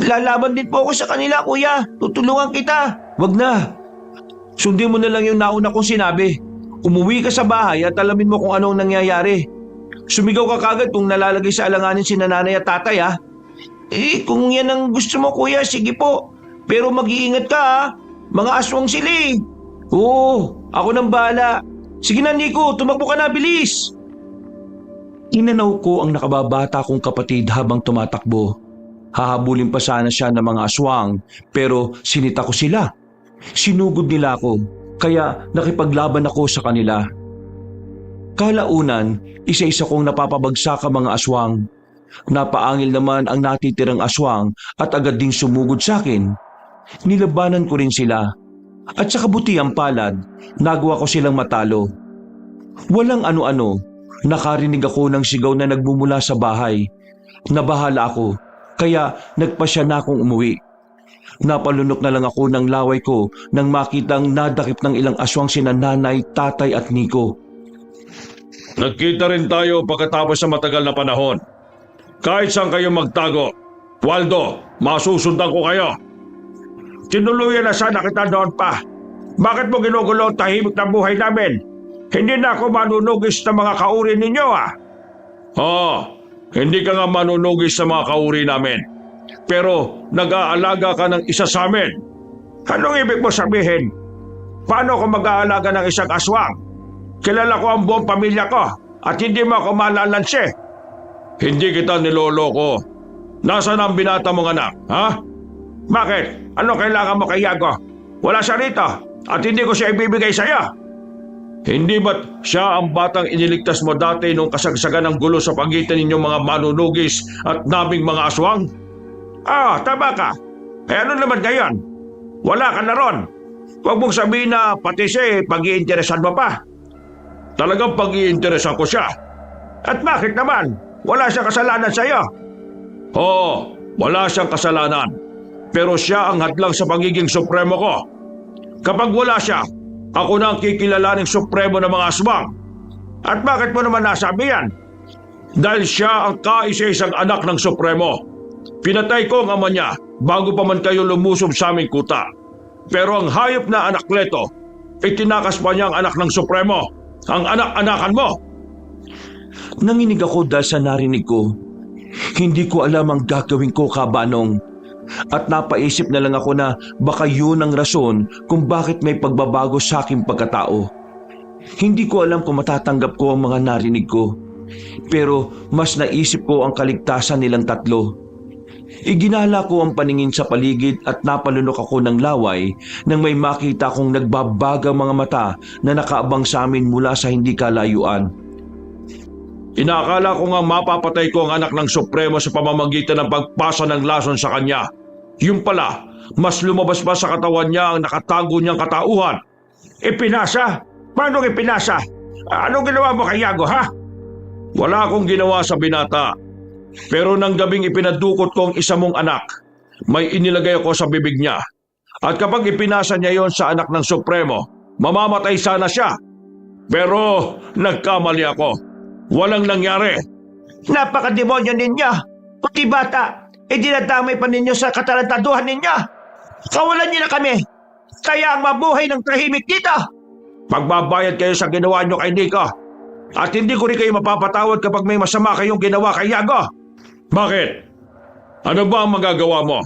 Lalaban din po ako sa kanila kuya. Tutulungan kita. Wag na. Sundin mo na lang yung nauna kong sinabi. Umuwi ka sa bahay at alamin mo kung ano ang nangyayari. Sumigaw ka kagad kung nalalagay sa alanganin si nanay at tatay ha. Kung yan ang gusto mo kuya, sige po. Pero mag-iingat ka ha. Mga aswang sila eh. Oo, ako nang bahala. Sige na Nico, tumakbo ka na, bilis. Inanaw ko ang nakababata kong kapatid habang tumatakbo. Hahabulin pa sana siya ng mga aswang pero sinita ko sila. Sinugod nila ako kaya nakipaglaban ako sa kanila. Kalaunan, isa-isa kong napapabagsak ang mga aswang. Napaangil naman ang natitirang aswang at agad ding sumugod sa akin. Nilabanan ko rin sila. At sa kabutiang palad, nagawa ko silang matalo. Walang ano-ano, nakarinig ako ng sigaw na nagmumula sa bahay. Nabahala ako, kaya nagpasya na akong umuwi. Napalunok na lang ako ng laway ko nang makitang nadakip ng ilang aswang sina nanay, tatay at Nico. Nagkita rin tayo pagkatapos sa matagal na panahon. Kahit saan kayo magtago, Waldo, masusundan ko kayo. Tinuluyan na sana kita noon pa. Bakit mo ginugulo ang tahimik na buhay namin? Hindi na ako manunugis ng mga kauri ninyo Hindi ka nga manunugis sa mga kauri namin. Pero nag-aalaga ka ng isa sa amin. Anong ibig mo sabihin? Paano ko mag-aalaga ng isang aswang? Kilala ko ang buong pamilya ko at hindi mo ako malalansi. Hindi kita niloloko. Nasaan ang binata mong anak, ha? Bakit? Anong kailangan mo kay Yago? Wala siya rito at hindi ko siya ibibigay sa'yo. Hindi ba't siya ang batang iniligtas mo dati nung kasagsagan ng gulo sa pagitan ninyong mga manunugis at naming mga aswang? Tama ka. Eh ano naman ngayon? Wala ka na ron. Huwag mong sabihin na pati siya pag-iinteresan mo pa. Talagang pag-iinteresan ko siya. At bakit naman? Wala siyang kasalanan sa'yo. Wala siyang kasalanan. Pero siya ang hadlang sa pagiging supremo ko. Kapag wala siya, ako na ang kikilalaning supremo ng mga aswang. At bakit mo naman nasabi yan? Dahil siya ang kaisa-isang anak ng supremo. Pinatay ko ang ama niya bago pa man kayo lumusob sa aming kuta. Pero ang hayop na anak Leto, itinakas pa niya ang anak ng supremo, ang anak-anakan mo. Nanginig ako dahil sa narinig ko. Hindi ko alam ang gagawin ko, Kabanong. At napaisip na lang ako na baka yun ang rason kung bakit may pagbabago sa aking pagkatao. Hindi ko alam kung matatanggap ko ang mga narinig ko. Pero mas naisip ko ang kaligtasan nilang tatlo. Iginala ko ang paningin sa paligid at napalunok ako ng laway nang may makita kong nagbabagang mga mata na nakaabang sa amin mula sa hindi kalayuan. Inakala ko nga mapapatay ko ang anak ng supremo sa pamamagitan ng pagpasa ng lason sa kanya. Yung pala, mas lumabas pa sa katawan niya ang nakatago niyang katauhan. Ipinasa? Paano ipinasa? Anong ginawa mo kay Yago, ha? Wala akong ginawa sa binata. Pero nang gabing ipinadukot ko ang isa mong anak, may inilagay ako sa bibig niya. At kapag ipinasa niya yon sa anak ng supremo, mamamatay sana siya. Pero nagkamali ako. Walang nangyari. Napakademonyo ninyo. Puti bata, dinadamay pa ninyo sa katarantaduhan ninyo. Kawalan niyo na kami. Kaya ang mabuhay ng tahimik dito. Magbabayad kayo sa ginawa niyo kay Nico. At hindi ko rin kayo mapapatawad kapag may masama kayong ginawa kay Yago. Bakit? Ano ba ang magagawa mo?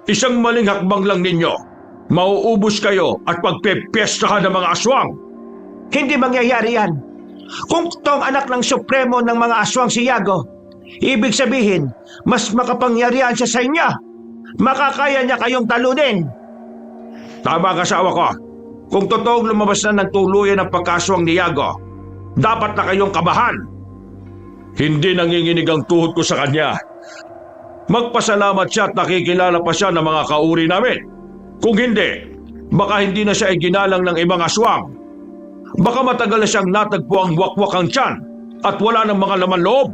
Isang maling hakbang lang ninyo. Mauubos kayo at pagpepiestahan ng mga aswang. Hindi mangyayari yan. Kung tong anak ng supremo ng mga aswang si Yago, ibig sabihin, mas makapangyarihan siya sa inyo. Makakaya niya kayong talunin. Tama ka, asawa ko. Kung totoong lumabas na ng tuluyan ng pagkaswang ni Yago, dapat na kayong kabahan. Hindi nanginginig ang tuhod ko sa kanya. Magpasalamat siya at nakikilala pa siya ng mga kauri namin. Kung hindi, baka hindi na siya iginalang ng ibang aswang. Baka matagal na siyang natagpo ang wakwak ang tiyan at wala ng mga laman loob.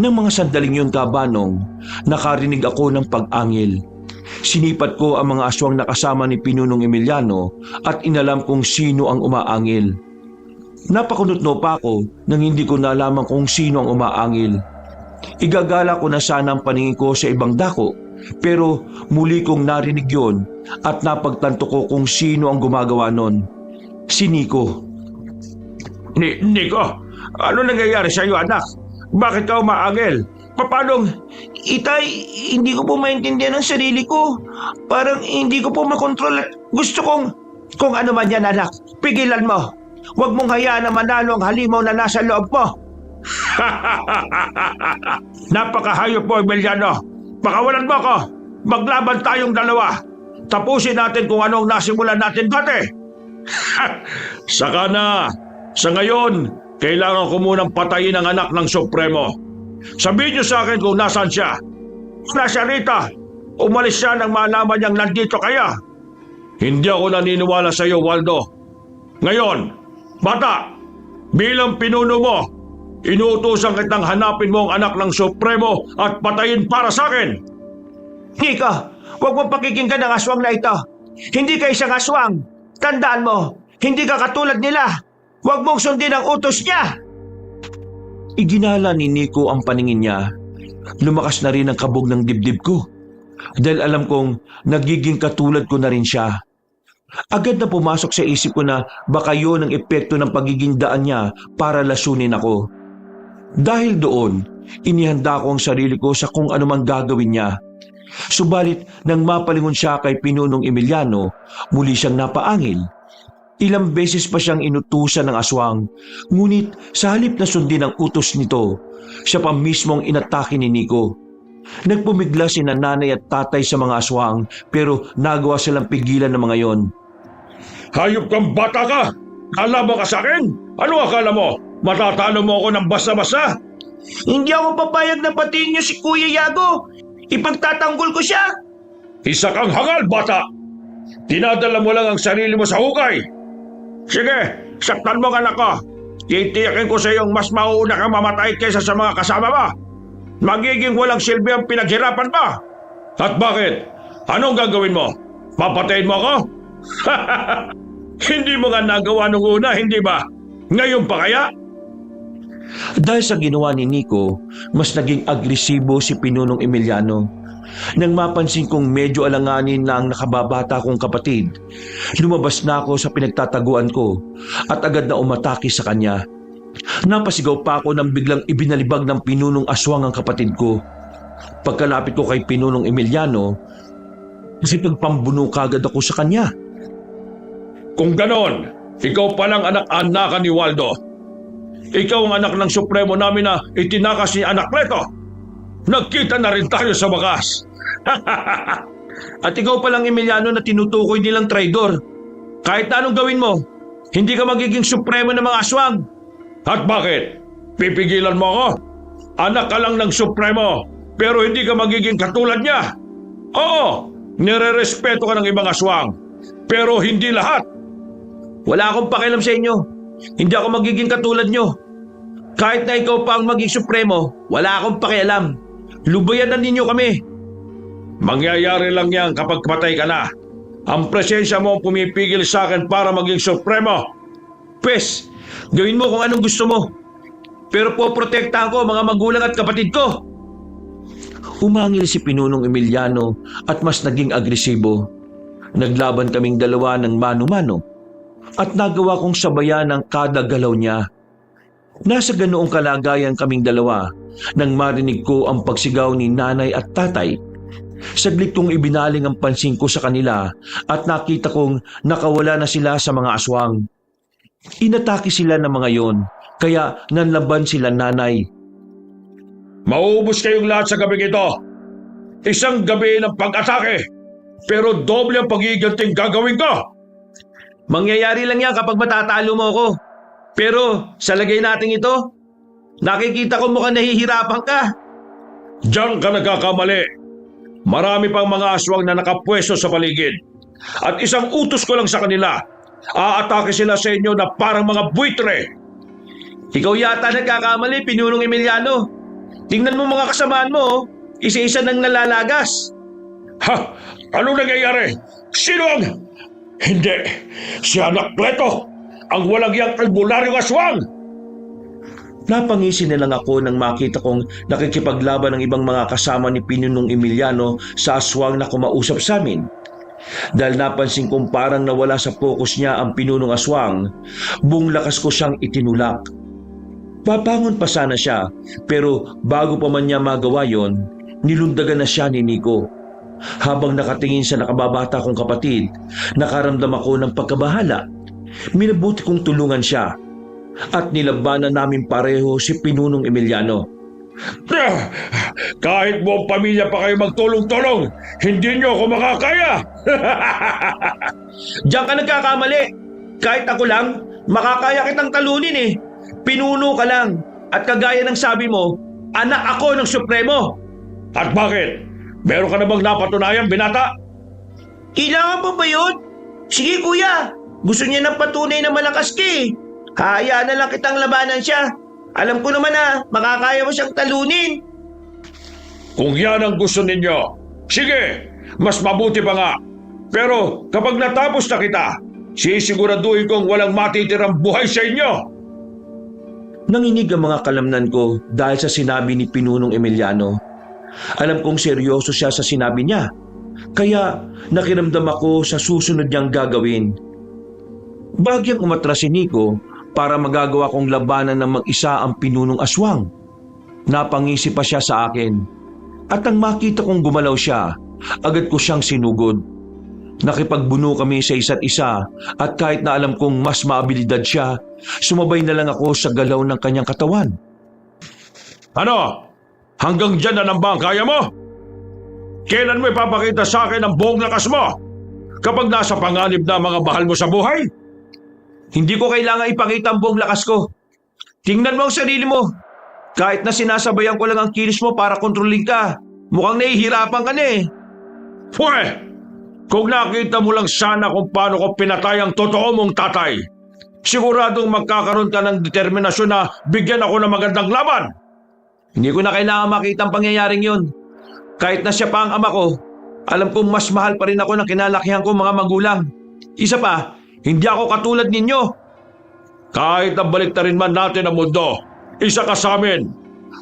Nang mga sandaling yun, Kabanong, nakarinig ako ng pag-angil. Sinipat ko ang mga aswang na kasama ni Pinunong Emiliano at inalam kung sino ang umaangil. Napakunotno pa ako nang hindi ko nalaman kung sino ang umaangil. Igagala ko na sana ang paningin ko sa ibang dako, pero muli kong narinig yon at napagtanto ko kung sino ang gumagawa nun. Si Nico. Nico, ano nangyayari sa iyo, anak? Bakit ka umaangil? Paano? Itay, hindi ko po maintindihan ang sarili ko. Parang hindi ko po makontrol. Gusto kung ano man yan, anak, pigilan mo. Huwag mong hayaan na manalo ang halimaw na nasa loob mo. Napakahayop mo, Emiliano. Pakawalan mo ko. Maglaban tayong dalawa. Tapusin natin kung anong nasimulan natin dati. Saka na. Sa ngayon, kailangan ko munang patayin ang anak ng Supremo. Sabihin niyo sa akin kung nasaan siya. Nasa rito. Umalis siya nang malaman niyang nandito kayo. Hindi ako naniniwala sa iyo, Waldo. Ngayon, bata, bilang pinuno mo, inuutosan kitang hanapin mo ang anak ng Supremo at patayin para sa akin. Nico, huwag mong pakikinggan ang aswang na ito. Hindi ka isang aswang. Tandaan mo, hindi ka katulad nila. Huwag mong sundin ang utos niya. Iginala ni Nico ang paningin niya. Lumakas na rin ang kabog ng dibdib ko. Dahil alam kong nagiging katulad ko na rin siya. Agad na pumasok sa isip ko na baka yun ang epekto ng pagiging daan niya para lasunin ako. Dahil doon, inihanda ko ang sarili ko sa kung anumang gagawin niya. Subalit nang mapalingon siya kay Pinunong Emiliano, muli siyang napaangil. Ilang beses pa siyang inutusan ng aswang, ngunit sa halip na sundin ang utos nito, siya pa mismong inatake ni Nico. Nagpumigla si nanay at tatay sa mga aswang pero nagawa silang pigilan ng mga yon. Hayop kang bata ka! Kalaban ka sa akin? Ano akala mo? Matatalo mo ako ng basta-basta? Hindi ako papayag na batiin niyo si Kuya Yago. Ipagtatanggol ko siya. Isa kang hangal, bata! Dinadala mo lang ang sarili mo sa hukay! Sige, saktan mo ang anak ko! Titiyakin ko sa iyong mas mauuna kang mamatay kaysa sa mga kasama mo! Magiging walang silbi ang pinaghirapan pa! At bakit? Anong gagawin mo? Papatayin mo ako? Hindi mo nga nagawa nung una, hindi ba? Ngayon pa kaya? Dahil sa ginawa ni Nico, mas naging agresibo si Pinunong Emiliano. Nang mapansin kong medyo alanganin na ang nakababata kong kapatid, lumabas na ako sa pinagtataguan ko at agad na umatake sa kanya. Napasigaw pa ako nang biglang ibinalibag ng Pinunong Aswang ang kapatid ko. Pagkalapit ko kay Pinunong Emiliano, kasi pagpambuno kagad ako sa kanya. Kung ganon, ikaw palang anak-anakan ni Waldo. Ikaw ang anak ng Supremo namin na itinakas ni Anak Leto. Nagkita na rin tayo sa wakas. At ikaw palang Emiliano na tinutukoy nilang traidor. Kahit na anong gawin mo, hindi ka magiging supremo ng mga aswang. At bakit? Pipigilan mo ako? Anak ka lang ng Supremo, pero hindi ka magiging katulad niya. Oo, nire-respeto ka ng ibang aswang, pero hindi lahat. Wala akong pakialam sa inyo. Hindi ako magiging katulad nyo. Kahit na ikaw pa ang maging supremo, wala akong pakialam. Lubayan na ninyo kami. Mangyayari lang yan kapag patay ka na. Ang presensya mo ang pumipigil sa akin para maging Supremo. Pwes, gawin mo kung anong gusto mo. Pero poprotektahan ko ang mga magulang at kapatid ko. Umangil si Pinunong Emiliano at mas naging agresibo. Naglaban kaming dalawa ng mano-mano at nagawa kong sabayan ang kada galaw niya. Nasa ganoong kalagayan kaming dalawa nang marinig ko ang pagsigaw ni nanay at tatay. Saglit kong ibinaling ang pansin ko sa kanila at nakita kong nakawala na sila sa mga aswang. Inatake sila ng mga yon, kaya nanlaban sila nanay. Mauubos kayong lahat sa gabing ito. Isang gabi ng pag-atake, pero doble ang pagiganting gagawin ko. Mangyayari lang yan kapag matatalo mo ako. Pero sa lagay natin ito, nakikita ko mukhang nahihirapan ka. Diyan ka nagkakamali. Marami pang mga aswang na nakapwesto sa paligid. At isang utos ko lang sa kanila. Aatake sila sa inyo na parang mga buitre. Ikaw yata nagkakamali, Pinunong Emiliano. Tingnan mo mga kasamaan mo, oh. Isa-isa nang nalalagas. Ha? Anong nangyayari? Sino ang... Hindi. Si Anak Leto, ang walang yang albularyong aswang. Napangisi na lang ako nang makita kong nakikipaglaban ng ibang mga kasama ni Pinunong Emiliano sa aswang na kumausap sa amin. Dahil napansin kong parang nawala sa focus niya ang Pinunong Aswang, buong lakas ko siyang itinulak. Papangon pa sana siya, pero bago pa man niya magawa yon, nilundagan na siya ni Nico. Habang nakatingin sa nakababata kong kapatid, nakaramdam ako ng pagkabahala. Minabuti kong tulungan siya at nilabanan namin pareho si Pinunong Emiliano. Kahit buong pamilya pa kayo magtulong-tulong, hindi niyo ako makakaya. Diyan ka nagkakamali. Kahit ako lang, makakaya kitang talunin eh. Pinuno ka lang. At kagaya ng sabi mo, anak ako ng Supremo. At bakit? Meron ka na bang napatunayan, binata? Kailangan pa ba yun? Sige kuya, gusto niya ng patunay na malakas ka eh. Hayaan na lang kitang labanan siya. Alam ko naman na makakaya mo siyang talunin. Kung yan ang gusto ninyo, sige, mas mabuti pa nga. Pero kapag natapos na kita, sisiguraduhin kong walang matitirang buhay sa inyo. Nanginig ang mga kalamnan ko dahil sa sinabi ni Pinunong Emiliano. Alam kong seryoso siya sa sinabi niya, kaya nakiramdam ako sa susunod niyang gagawin. Bagyang umatras si Nico para magagawa kong labanan ng mag-isa ang Pinunong Aswang. Napangisi pa siya sa akin, at nang makita kong gumalaw siya, agad ko siyang sinugod. Nakipagbuno kami sa isa't isa, at kahit na alam kong mas maabilidad siya, sumabay na lang ako sa galaw ng kanyang katawan. Ano? Hanggang dyan na lang ba ang kaya mo? Kailan mo ipapakita sa akin ang buong lakas mo? Kapag nasa panganib na mga mahal mo sa buhay? Hindi ko kailangan ipakita ang buong lakas ko. Tingnan mo ang sarili mo. Kahit na sinasabayan ko lang ang kilos mo para kontrolin ka, mukhang nahihirapan ka na eh. Pwe! Kung nakita mo lang sana kung paano ko pinatay ang totoo mong tatay, siguradong magkakaroon ka ng determinasyon na bigyan ako ng magandang laban. Hindi ko na kailangan makita ang pangyayaring yun. Kahit na siya pa ang ama ko, alam kong mas mahal pa rin ako ng kinalakihan ko mga magulang. Isa pa, hindi ako katulad ninyo. Kahit na baliktarin man natin ang mundo, isa ka sa amin.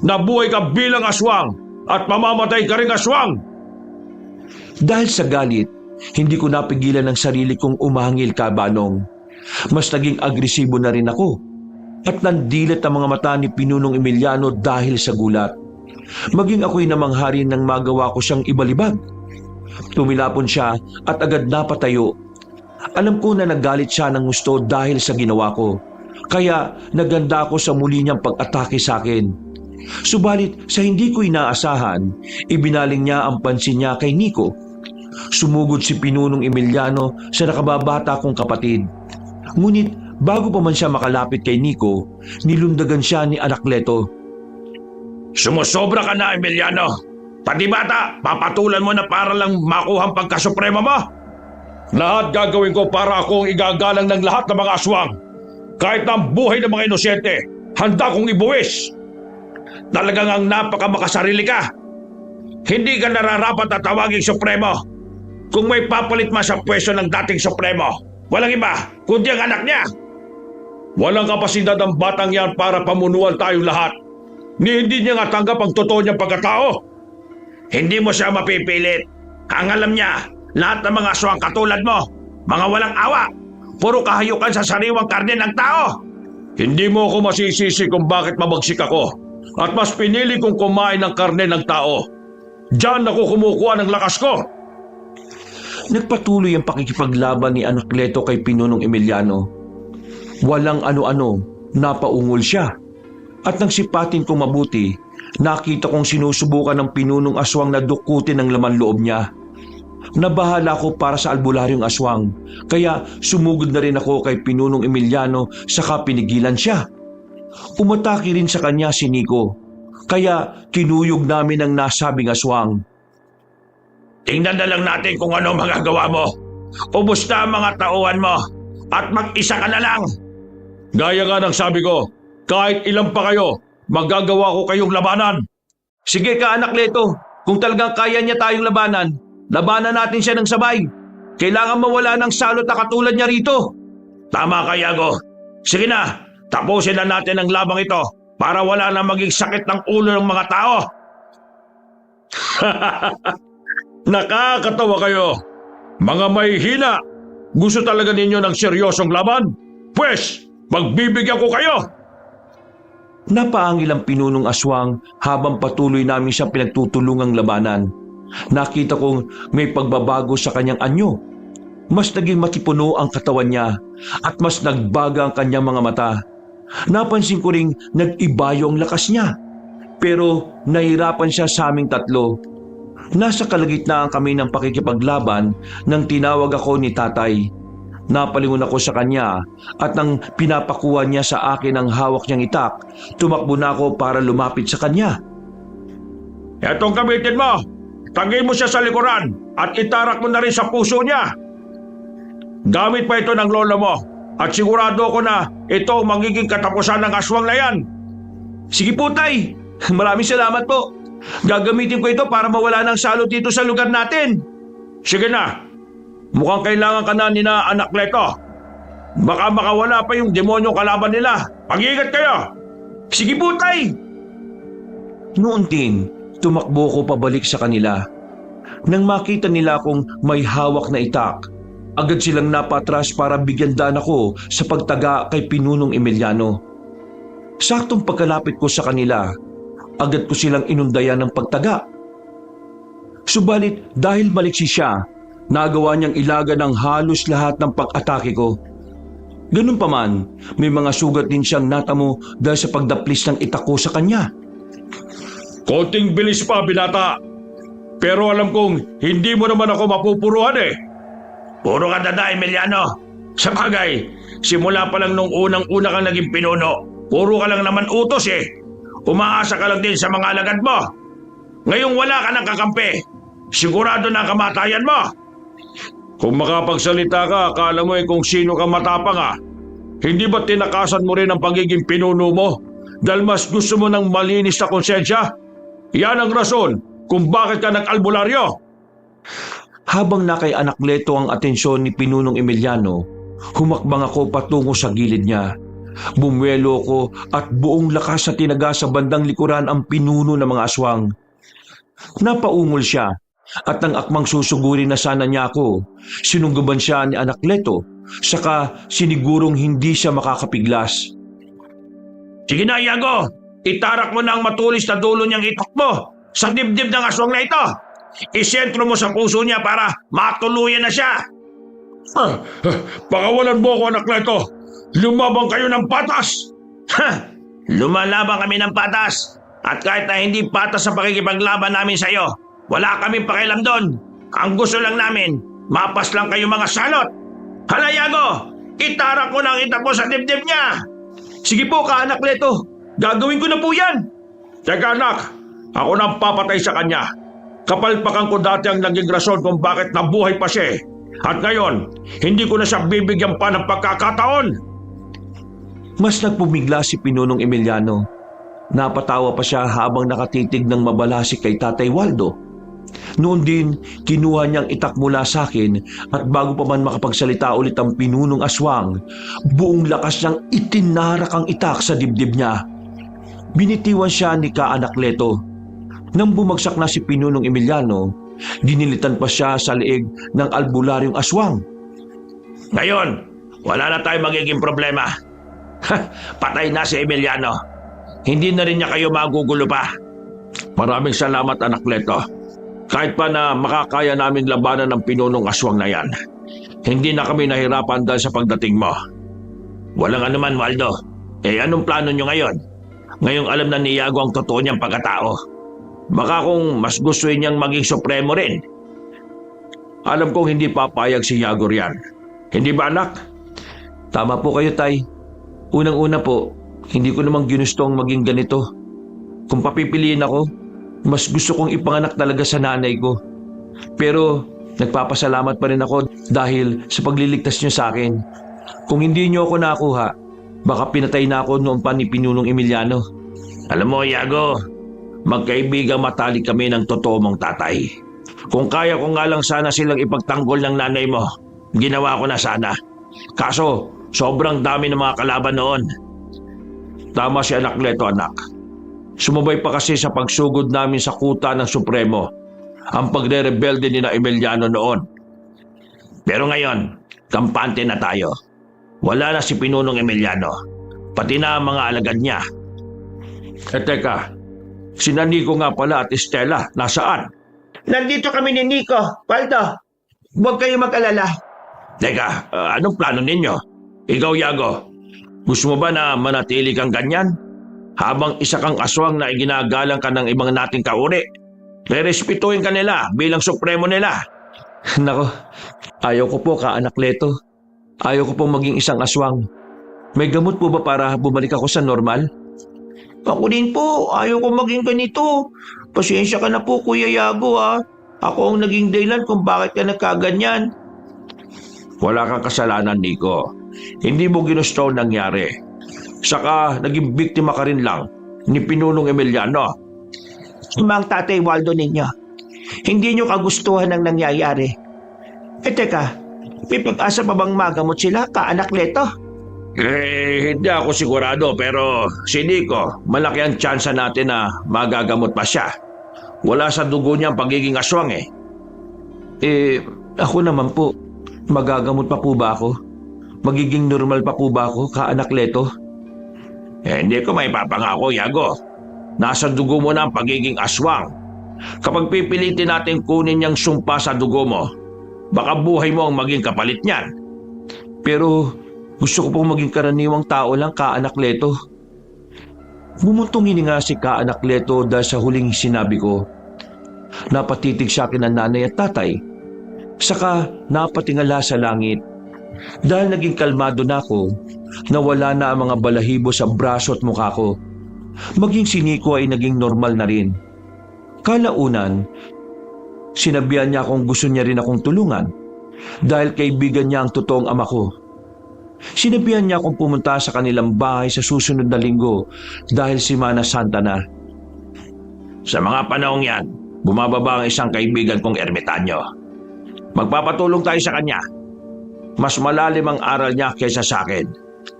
Nabuhay ka bilang aswang at mamamatay ka ring aswang. Dahil sa galit, hindi ko napigilan ang sarili kong umangil kabanong. Mas naging agresibo na rin ako. At nandilat ang mga mata ni Pinunong Emiliano dahil sa gulat. Maging ako'y namanghari nang magawa ko siyang ibalibag. Tumilapon siya at agad napatayo. Alam ko na nagalit siya ng gusto dahil sa ginawa ko. Kaya naganda ako sa muli niyang pag-atake sa akin. Subalit sa hindi ko inaasahan, ibinaling niya ang pansin niya kay Nico. Sumugod si Pinunong Emiliano sa nakababata kong kapatid. Ngunit bago pa man siya makalapit kay Nico, nilundagan siya ni Anakleto. Sumusobra ka na, Emiliano. Pati bata, papatulan mo na para lang makuha ang pagkasuprema mo. Lahat gagawin ko para akong igagalang ng lahat ng mga aswang. Kahit na ang buhay ng mga inosente, handa kong ibuwis. Talagang ang napakamakasarili ka. Hindi ka nararapat na tawaging supremo. Kung may papalit man sa pwesto ng dating supremo, walang iba kundi ang anak niya. Walang kapasidad ang batang yan para pamunuan tayong lahat. Ni hindi niya nga tanggap ang totoo niyang pagkatao. Hindi mo siya mapipilit. Ang alam niya, lahat ng mga aswang katulad mo, mga walang awa, puro kahayukan sa sariwang karne ng tao. Hindi mo ako masisisi kung bakit mabagsik ako at mas pinili kong kumain ng karne ng tao. Diyan ako kumukuha ng lakas ko. Nagpatuloy ang pakikipaglaban ni Anakleto kay Pinunong Emiliano. Walang ano-ano, napaungol siya. At nang sipatin kong mabuti, nakita kong sinusubukan ng Pinunong Aswang na dukutin ang laman loob niya. Nabahala ko para sa albularyong aswang, kaya sumugod na rin ako kay Pinunong Emiliano saka pinigilan siya. Umatake rin sa kanya si Nico, kaya kinuyog namin ang nasabing aswang. Tingnan na lang natin kung ano magagawa mo. Ubus na ang mga tauhan mo at mag-isa ka na lang. Gaya nga ng sabi ko, kahit ilan pa kayo, magagawa ko kayong labanan. Sige ka Anakleto, kung talagang kaya niya tayong labanan, labanan natin siya ng sabay. Kailangan mawala ng salot na katulad niya rito. Tama ka, Yago. Sige na, tapusin na natin ang labang ito para wala na maging sakit ng ulo ng mga tao. Nakakatawa kayo. Mga mahihina. Gusto talaga ninyo ng seryosong laban? Pwes, magbibigyan ko kayo. Napaangil ang Pinunong Aswang habang patuloy namin siyang pinagtutulungang labanan. Nakita kong may pagbabago sa kanyang anyo. Mas naging matipuno ang katawan niya at mas nagbaga ang kanyang mga mata. Napansin ko ring nag-ibayo ang lakas niya. Pero nahirapan siya sa aming tatlo. Nasa kalagitnaan kami ng pakikipaglaban nang tinawag ako ni tatay. Napalingon ako sa kanya at nang pinapakuha niya sa akin ang hawak niyang itak, tumakbo na ako para lumapit sa kanya. Etong gamitin mo. Tagay mo siya sa likuran at itarak mo na rin sa puso niya. Gamit pa ito ng lolo mo at sigurado ko na ito ang magiging katapusan ng aswang na yan. Sige po, Tay. Maraming salamat po. Gagamitin ko ito para mawala ng salot dito sa lugar natin. Sige na, mukhang kailangan ka na ni na Anakleto. Baka makawala pa yung demonyong kalaban nila. Mag-iingat kayo! Sige po, Tay. Noon din, tumakbo ko pabalik sa kanila. Nang makita nila akong may hawak na itak, agad silang napatras para bigyan daan ako sa pagtaga kay Pinunong Emiliano. Saktong pagkalapit ko sa kanila, agad ko silang inundayan ng pagtaga. Subalit dahil maliksi siya, nagawa niyang ilaga ng halos lahat ng pag-atake ko. Ganun pa man, may mga sugat din siyang natamo dahil sa pagdaplis ng itak ko sa kanya. Konting bilis pa, binata. Pero alam kong hindi mo naman ako mapupuruhan eh. Puro ka dada, Emiliano. Sa bagay, simula pa lang nung unang-una kang naging pinuno, puro ka lang naman utos eh. Umaasa ka lang din sa mga alagad mo. Ngayong wala ka ng kakampi, sigurado na kamatayan mo. Kung makapagsalita ka, akala mo kung sino ka matapang ah. Hindi ba tinakasan mo rin ang pagiging pinuno mo? Dahil mas gusto mo ng malinis na konsensya? Yan ang rason kung bakit ka nag-albularyo. Habang na kay Anakleto ang atensyon ni Pinunong Emiliano, humakbang ako patungo sa gilid niya. Bumwelo ko at buong lakas na tinaga sa bandang likuran ang pinuno ng mga aswang. Napaungol siya at nang akmang susugurin na sana niya ako, sinunggaban siya ni Anakleto, saka sinigurong hindi siya makakapiglas. Sige na, Iago. Itarak mo na ang matulis na dulo niyang itok mo sa dibdib ng aswang na ito. Isentro mo sa puso niya para matuluyan na siya. Pakawalan mo ako, Anakleto. Lumabang kayo ng patas. Lumalaban kami ng patas. At kahit na hindi patas sa pakikipaglaban namin sa iyo, wala kaming pakialam doon. Ang gusto lang namin, mapas lang kayo mga salot. Hala, Iago! Itarak mo na ang itak mo sa dibdib niya. Sige po, Ka-Anakleto. Gagawin ko na po yan. Teka anak, ako nang papatay sa kanya. Kapalpakan ko dati ang naging rason kung bakit nabuhay pa siya. At ngayon, hindi ko na siya bibigyan pa ng pagkakataon. Mas nagpumigla si Pinunong Emiliano. Napatawa pa siya habang nakatitig ng mabalasik kay Tatay Waldo. Noon din, kinuha niyang itak mula sa akin at bago pa man makapagsalita ulit ang pinunong aswang, buong lakas niyang itinarak ang itak sa dibdib niya. Binitiwan siya ni Ka-Anakleto. Nang bumagsak na si Pinunong Emiliano, dinilitan pa siya sa leeg ng albularyong aswang. Ngayon, wala na tayong magiging problema. Patay na si Emiliano. Hindi na rin niya kayo magugulo pa. Maraming salamat, Anakleto. Kahit pa na makakaya namin labanan ng pinunong aswang na yan, hindi na kami nahirapan dahil sa pagdating mo. Walang anuman, Waldo. Anong plano niyo ngayon? Ngayong alam na ni Iago ang totoo niyang pagkatao. Baka kung mas gusto niyang maging supremo rin. Alam kong hindi papayag si Iago riyan. Hindi ba, anak? Tama po kayo, Tay. Unang-una po, hindi ko namang ginustong maging ganito. Kung papipiliin ako, mas gusto kong ipanganak talaga sa nanay ko. Pero nagpapasalamat pa rin ako dahil sa pagliligtas niyo sa akin. Kung hindi niyo ako nakuha, baka pinatay na ako noon pa ni Pinunong Emiliano. Alam mo, Iago, magkaibigang matalik kami ng totoo mong tatay. Kung kaya ko nga lang sana silang ipagtanggol ng nanay mo, ginawa ko na sana. Kaso, sobrang dami ng mga kalaban noon. Tama si Anakleto, anak. Sumabay pa kasi sa pagsugod namin sa kuta ng Supremo ang pagre-rebelde ni na Emiliano noon. Pero ngayon, kampante na tayo. Wala na si Pinunong Emiliano, pati na ang mga alagad niya. Teka, si Nico nga pala at Estela, nasaan? Nandito kami ni Nico. Waldo, huwag kayo mag-alala. Teka, anong plano ninyo? Ikaw, Iago, gusto mo ba na manatili kang ganyan? Habang isa kang aswang na iginagalang ka ng ibang nating kauri, rerespetuhin ka nila bilang supremo nila. Nako, ayaw ko po, Ka-Anakleto. Ayaw ko pong maging isang aswang. May gamot po ba para bumalik ako sa normal? Ako din po, ayaw ko maging ganito. Pasensya ka na po, Kuya Iago ha. Ako ang naging dahilan kung bakit ka nagkaganyan. Wala kang kasalanan, Nico. Hindi mo ginusto ang nangyari. Saka naging biktima ka rin lang ni Pinunong Emiliano. Mang Tatay Waldo ninyo, hindi nyo kagustuhan ang nangyayari. Teka, may pag-asa pa bang magamot sila, kaanak Leto? Hindi ako sigurado pero si Nico, malaki ang tsansa natin na magagamot pa siya. Wala sa dugo niya ang pagiging aswang eh. Ako naman po, magagamot pa po ba ako? Magiging normal pa po ba ako, kaanak Leto? Hindi ko may papangako, Yago. Nasa dugo mo na ang pagiging aswang. Kapag pipilitin natin kunin niyang sumpa sa dugo mo, baka buhay mo ang maging kapalit niyan. Pero gusto ko pong maging karaniwang tao lang, kaanak Leto. Bumuntong hininga si kaanak Leto dahil sa huling sinabi ko. Napatitig sa akin ang nanay at tatay. Saka napatingala sa langit. Dahil naging kalmado na ako, nawala na ang mga balahibo sa braso at mukha ko. Maging si Nico ay naging normal na rin. Kalaunan, sinabihan niya akong gusto niya rin akong tulungan dahil kaibigan niya ang totoong ama ko. Sinabihan niya akong pumunta sa kanilang bahay sa susunod na linggo dahil Semana Santa na. Sa mga panahong yan, bumababa ang isang kaibigan kong ermitanyo. Magpapatulong tayo sa kanya. Mas malalim ang aral niya kaysa sa akin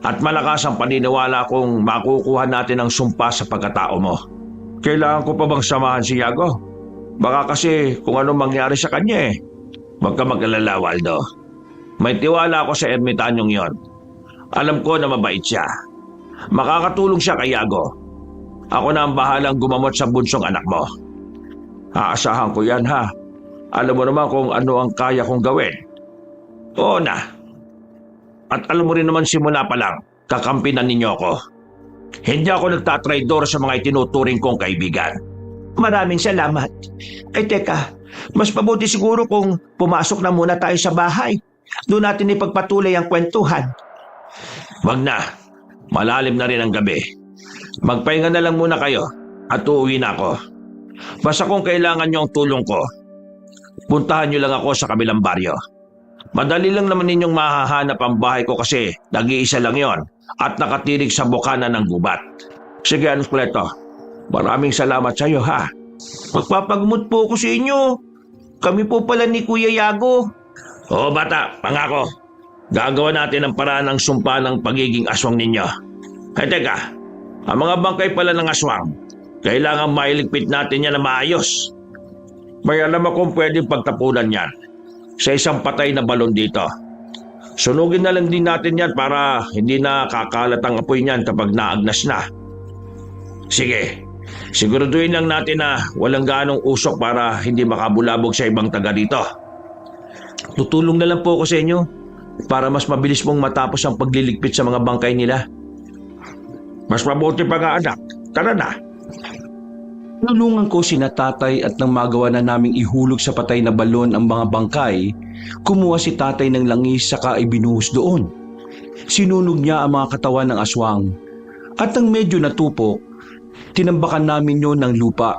at malakas ang paniniwala kong makukuha natin ang sumpa sa pagkatao mo. Kailangan ko pa bang samahan si Yago? Baka kasi kung anong mangyari sa kanya eh. Huwag ka mag-alala, Waldo. May tiwala ako sa ermitanyong yon. Alam ko na mabait siya. Makakatulong siya kay Yago. Ako na ang bahalang gumamot sa bunsong anak mo. Aasahan ko yan ha. Alam mo naman kung ano ang kaya kong gawin. Oo na. At alam mo rin naman simula pa lang, kakampinan ninyo ako. Hindi ako nagtatraidor sa mga itinuturing kong kaibigan. Maraming salamat. Teka, mas mabuti siguro kung pumasok na muna tayo sa bahay. Doon natin ipagpatuloy ang kwentuhan. Wag na. Malalim na rin ang gabi. Magpahinga na lang muna kayo at uuwi na ako. Basta kung kailangan nyo ang tulong ko, puntahan nyo lang ako sa kabilang baryo. Madali lang naman ninyong mahahanap ang bahay ko kasi nag-iisa lang yon at nakatirig sa bukana ng gubat. Sige, Anos Cleto. Maraming salamat sa iyo ha. Magpapagmut po ako sa inyo. Kami po pala ni Kuya Yago. Oo bata, pangako. Gagawa natin ang paraan ng sumpa ng pagiging aswang ninyo. Teka, ang mga bangkay pala ng aswang, kailangan mailigpit natin yan na maayos. May alam akong pwedeng pagtapunan yan sa isang patay na balon dito. Sunugin na lang din natin yan para hindi na kakalat ang apoy niyan kapag naagnas na. Sige, siguraduhin lang natin na walang ganong usok para hindi makabulabog sa ibang taga dito. Tutulong na lang po ako sa inyo para mas mabilis mong matapos ang pagliligpit sa mga bangkay nila. Mas mabuti pa nga anak, tara na. Nulungan ko sina tatay at nang magawa na naming ihulog sa patay na balon ang mga bangkay, kumuha si tatay ng langis saka ibinuhos doon. Sinunog niya ang mga katawan ng aswang. At nang medyo natupok, tinambakan namin yon ng lupa.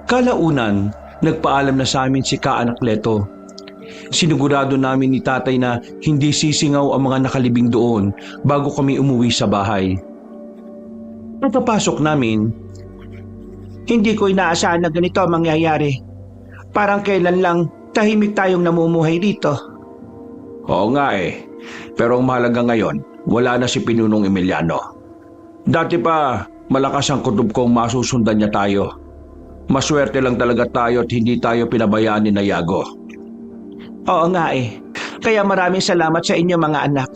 Kalaunan, nagpaalam na sa amin si Kaanak Leto. Sinigurado namin ni tatay na hindi sisingaw ang mga nakalibing doon bago kami umuwi sa bahay. Pagkapasok namin, Hindi ko inaasahan na ganito ang mangyayari. Parang kailan lang tahimik tayong namumuhay dito. Oo nga eh, pero ang mahalaga ngayon, wala na si Pinunong Emiliano. Dati pa, malakas ang kutob kong masusundan niya tayo. Maswerte lang talaga tayo at hindi tayo pinabayaan ni Yago. Oo nga eh. Kaya maraming salamat sa inyo mga anak.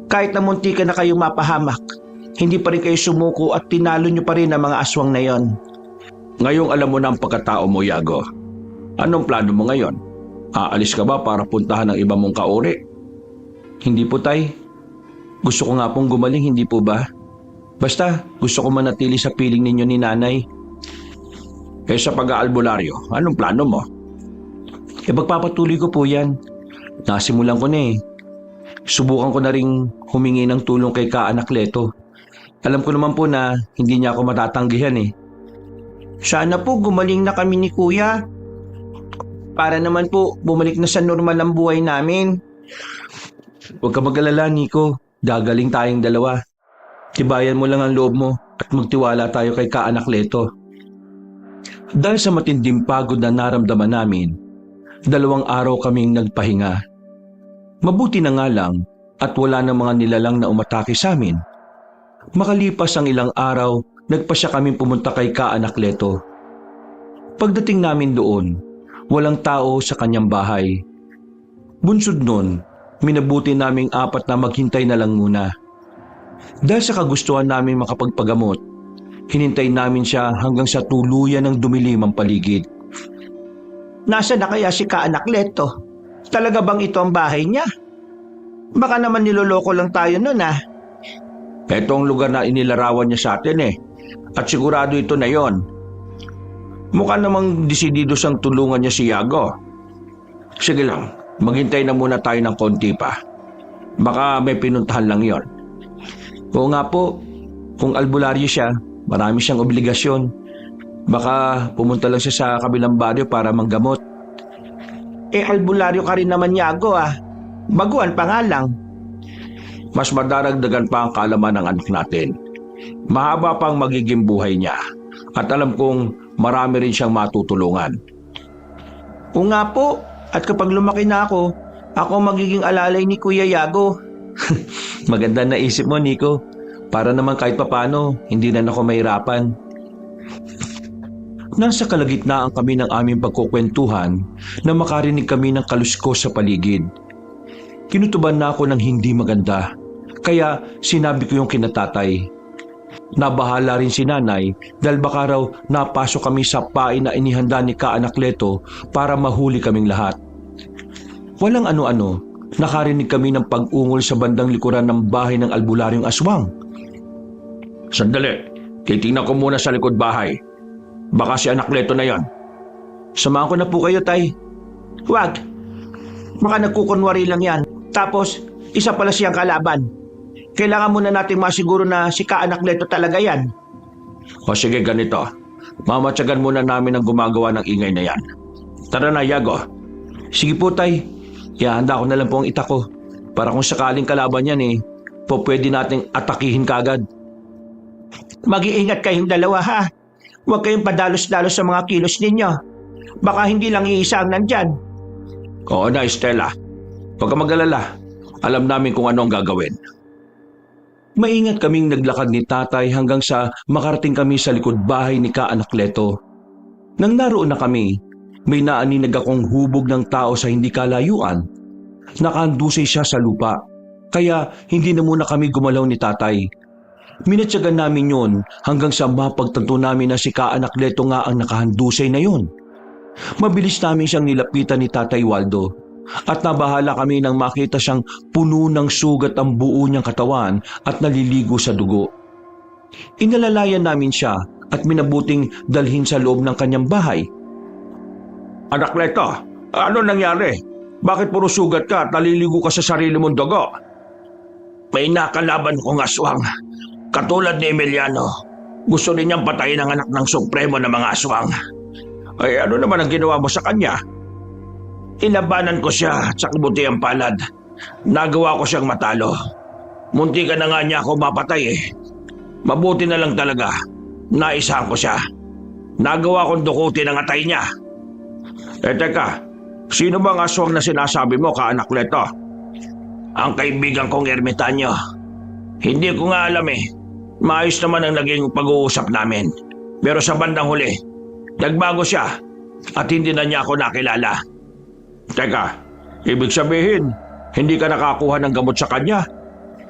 Kahit na munti ka na kayong mapahamak, hindi pa rin kayo sumuko at tinalo nyo pa rin ang mga aswang na yon. Ngayong alam mo na ang pagkatao mo, Yago. Anong plano mo ngayon? Aalis ka ba para puntahan ng iba mong kauri? Hindi po tay. Gusto ko nga pong gumaling, hindi po ba? Basta gusto ko manatili sa piling ninyo ni nanay. Sa pag-aalbularyo, anong plano mo? Pagpapatuloy ko po yan. Nasimulan ko na eh. Subukan ko na ring humingi ng tulong kay Kaanak Leto. Alam ko naman po na hindi niya ako matatanggihan eh. Sana po gumaling na kami ni Kuya. Para naman po bumalik na sa normal ang buhay namin. Huwag ka mag-alala, Nico. Gagaling tayong dalawa. Tibayan mo lang ang loob mo at magtiwala tayo kay Kaanakleto. Dahil sa matinding pagod na naramdaman namin, 2 araw kaming nagpahinga. Mabuti na nga lang at wala na mga nilalang na umatake sa amin. Makalipas ang ilang araw, nagpasya kaming pumunta kay Kaanakleto. Pagdating namin doon, walang tao sa kanyang bahay. Bunsod nun, minabuti naming 4 na maghintay na lang muna. Dahil sa kagustuhan namin makapagpagamot, hinintay namin siya hanggang sa tuluyan ng dumilim ang paligid. Nasaan na kaya si Kaanakleto? Talaga bang ito ang bahay niya? Baka naman niloloko lang tayo nun ah. Ito ang lugar na inilarawan niya sa atin eh. At sigurado ito na yon. Mukha namang desidido siyang tulungan niya si Yago. Sige lang, maghintay na muna tayo ng konti pa. Baka may pinuntahan lang yon. Oo nga po, kung albularyo siya, marami siyang obligasyon. Baka pumunta lang siya sa kabilang baryo para manggamot. Albularyo ka rin naman, Yago ah. Baguhan pa nga lang. Mas madaragdagan pa ang kaalaman ng anak natin. Mahaba pang magiging buhay niya. At alam kong marami rin siyang matutulungan. Oo nga po, at kapag lumaki na ako magiging alalay ni Kuya Yago. Maganda na isip mo, Nico. Para naman kahit papano, hindi na ako mahirapan. Nasa kalagitnaan kami ng aming pagkukwentuhan na makarinig kami ng kaluskos sa paligid. Kinutuban na ako ng hindi maganda, kaya sinabi ko yung kinatatay. Nabahala rin si nanay dahil baka raw napasok kami sa pain na inihanda ni Kaanakleto para mahuli kaming lahat. Walang ano-ano, nakarinig kami ng pag-ungol sa bandang likuran ng bahay ng albularyong aswang. Sandali, titingnan ko muna sa likod bahay. Baka si Anakleto na yon. Samahan ko na po kayo, tay. Huwag. Baka nagkukunwari lang yan. Tapos, isa pala siyang kalaban. Kailangan muna nating masiguro na si Kaanakleto talaga yan. O sige, ganito. Mamatyagan muna namin ang gumagawa ng ingay na yan. Tara na, Yago. Sige po, tay. Ihahanda ko na lang po ang ita ko. Para kung sakaling kalaban yan pwede nating atakihin kagad. Mag-iingat kayong dalawa ha. Huwag kayong padalos-dalos sa mga kilos ninyo. Baka hindi lang iisa ang nandyan. Oo na, Estela. Huwag ka mag-alala. Alam namin kung ano ang gagawin. Maingat kaming naglakad ni tatay hanggang sa makarating kami sa likod bahay ni Kaanakleto. Nang naroon na kami, may naaninag akong hubog ng tao sa hindi kalayuan. Nakahandusay siya sa lupa, kaya hindi na muna kami gumalaw ni tatay. Minatyagan namin yon hanggang sa mapagtanto namin na si Kaanakleto nga ang nakahandusay na yon. Mabilis namin siyang nilapitan ni Tatay Waldo at nabahala kami nang makita siyang puno ng sugat ang buo niyang katawan at naliligo sa dugo. Inalalayan namin siya at minabuting dalhin sa loob ng kanyang bahay. Anakleto, ano nangyari? Bakit puro sugat ka at naliligo ka sa sarili mong dugo? May nakalaban kong aswang. Katulad ni Emiliano, gusto rin niyang patayin ang anak ng supremo ng mga aswang. Ay ano naman ang ginawa mo sa kanya? Ilabanan ko siya at sa kabutiang palad. Nagawa ko siyang matalo. Munti ka na nga niya ako mapatay eh. Mabuti na lang talaga. Naisahan ko siya. Nagawa kong dukutin ang atay niya. Teka, sino bang aswang na sinasabi mo, Kaanakleto? Ang kaibigan kong ermitanyo. Hindi ko nga alam eh. Maayos naman ang naging pag-uusap namin. Pero sa bandang huli, nagbago siya at hindi na niya ako nakilala. Teka, ibig sabihin, hindi ka nakakuha ng gamot sa kanya?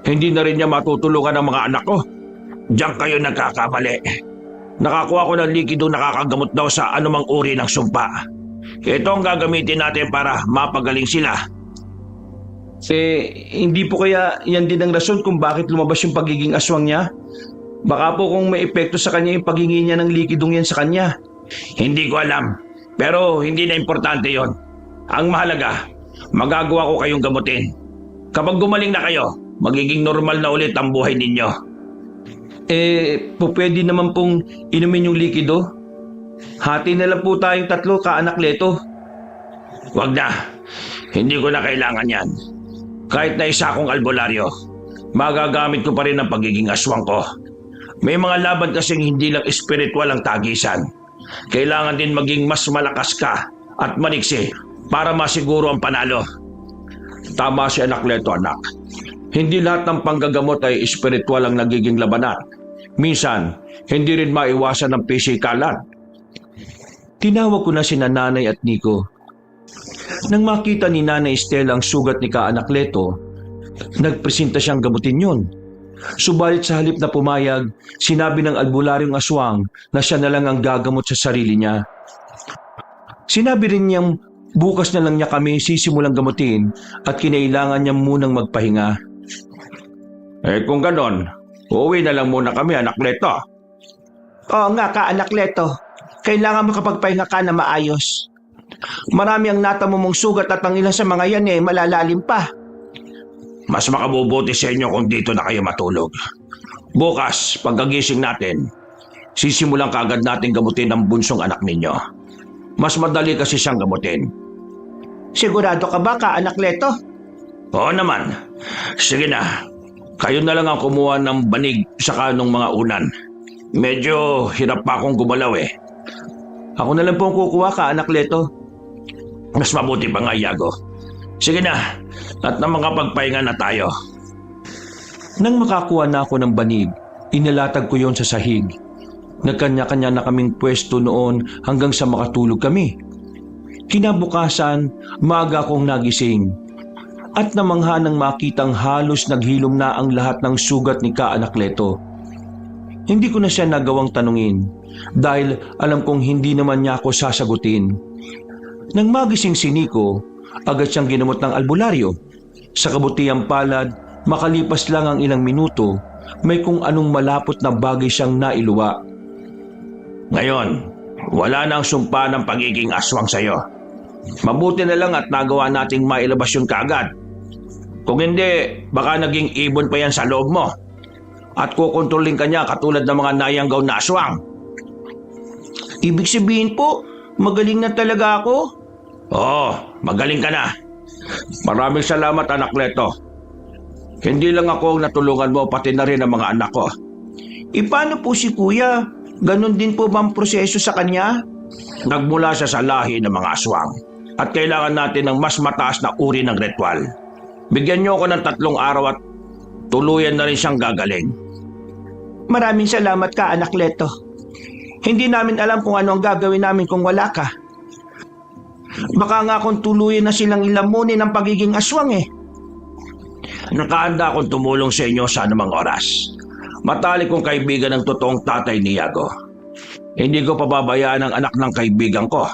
Hindi na rin niya matutulungan ang mga anak ko? Diyan kayo nagkakamali. Nakakuha ko ng likido nakakagamot daw sa anumang uri ng sumpa. Ito ang gagamitin natin para mapagaling sila. Hindi po kaya yan din ang rason kung bakit lumabas yung pagiging aswang niya? Baka po kung may epekto sa kanya yung paghingi niya ng likidong yan sa kanya. Hindi ko alam, pero hindi na importante yon. Ang mahalaga, magagawa ko kayong gamutin. Kapag gumaling na kayo, magiging normal na ulit ang buhay ninyo. Pwede naman pong inumin yung likido? Hati na lang po tayong 3, Kaanakleto. Wag na, hindi ko na kailangan yan. Kahit na isa akong albularyo, magagamit ko pa rin ang pagiging aswang ko. May mga laban kasing hindi lang espiritual ang tagisan. Kailangan din maging mas malakas ka at maniksi para masiguro ang panalo. Tama si Anakleto, anak. Hindi lahat ng panggagamot ay espiritual ang nagiging labanan. Minsan, hindi rin maiwasan ng pisikalan. Tinawag ko na si Nanay at Nico. Nang makita ni Nanay Estela ang sugat ni Anakleto, nagpresenta siyang gamutin yun. Subalit sa halip na pumayag, sinabi ng albularyong aswang na siya na lang ang gagamot sa sarili niya. Sinabi rin niyang bukas na lang niya kami sisimulang gamutin at kinailangan niya munang magpahinga. Kung ganon, uuwi na lang muna kami, Anakleto. Oo nga, Anakleto. Kailangan makapagpahinga ka na maayos. Marami ang natamo mong sugat at ang ilan sa mga yan malalalim pa. Mas makabubuti sa inyo kung dito na kayo matulog. Bukas, pagkagising natin, sisimulan kaagad natin gamutin ang bunsong anak ninyo. Mas madali kasi siyang gamutin. Sigurado ka ba, Anakleto? Oo naman. Sige na. Kayo na lang ang kumuha ng banig sa kanong mga unan. Medyo hirap pa akong gumalaw eh. Ako na lang po ang kukuha, Anakleto. Mas mabuti pa nga, Iago. Sige na. At na makapagpahinga na tayo. Nang makakuha na ako ng banig, inilatag ko yon sa sahig. Nagkanya-kanya na kaming pwesto noon hanggang sa makatulog kami. Kinabukasan, maaga akong nagising. At namangha nang makitang halos naghilom na ang lahat ng sugat ni Anakleto. Hindi ko na siya nagawang tanungin dahil alam kong hindi naman niya ako sasagutin. Nang magising si Nico, agad siyang ginamot ng albularyo. Sa kabutihang palad, makalipas lang ang ilang minuto, may kung anong malapot na bagay siyang nailuwa. Ngayon, wala na ang sumpa ng pagiging aswang sa'yo. Mabuti na lang at nagawa nating mailabas yun kaagad. Kung hindi, baka naging ibon pa yan sa loob mo. At kukontrolin ka niya katulad ng mga nayanggaw na aswang. Ibig sabihin po, magaling na talaga ako? Oo, magaling ka na. Maraming salamat, Anakleto. Hindi lang ako ang natulungan mo, pati na rin ang mga anak ko. Paano po si Kuya? Ganon din po ba ang proseso sa kanya? Nagmula siya sa lahi ng mga aswang. At kailangan natin ng mas mataas na uri ng ritual. Bigyan niyo ako ng 3 araw at tuluyan na rin siyang gagaling. Maraming salamat, Anakleto. Hindi namin alam kung ano ang gagawin namin kung wala ka. Baka nga kung tuluyan na silang ilamunin ng pagiging aswang eh. Nakahanda akong tumulong sa inyo sa anumang oras. Matalik kong kaibigan ng totoong tatay ni Iago. Hindi ko pababayaan ang anak ng kaibigan ko.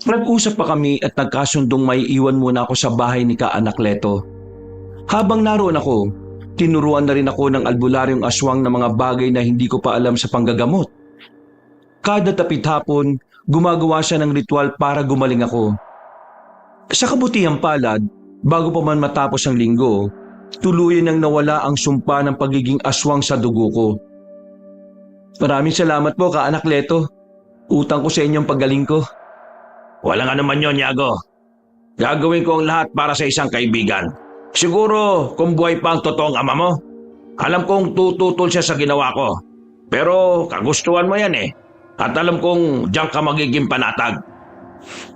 Nag-usap pa kami at nagkasundong may iwan muna ako sa bahay ni Anakleto. Habang naroon ako, tinuruan na rin ako ng albularyong aswang ng mga bagay na hindi ko pa alam sa panggagamot. Kada tapit hapon, gumagawa siya ng ritual para gumaling ako. Sa kabutihang palad, bago pa man matapos ang linggo, tuluyan nang nawala ang sumpa ng pagiging aswang sa dugo ko. Maraming salamat po, Anakleto. Utang ko sa inyong paggaling ko. Walang anuman yon, Iago. Gagawin ko ang lahat para sa isang kaibigan. Siguro kung buhay pa ang totoong ama mo, alam kong tututol siya sa ginawa ko. Pero kagustuhan mo yan eh. At alam kong diyan ka magiging panatag.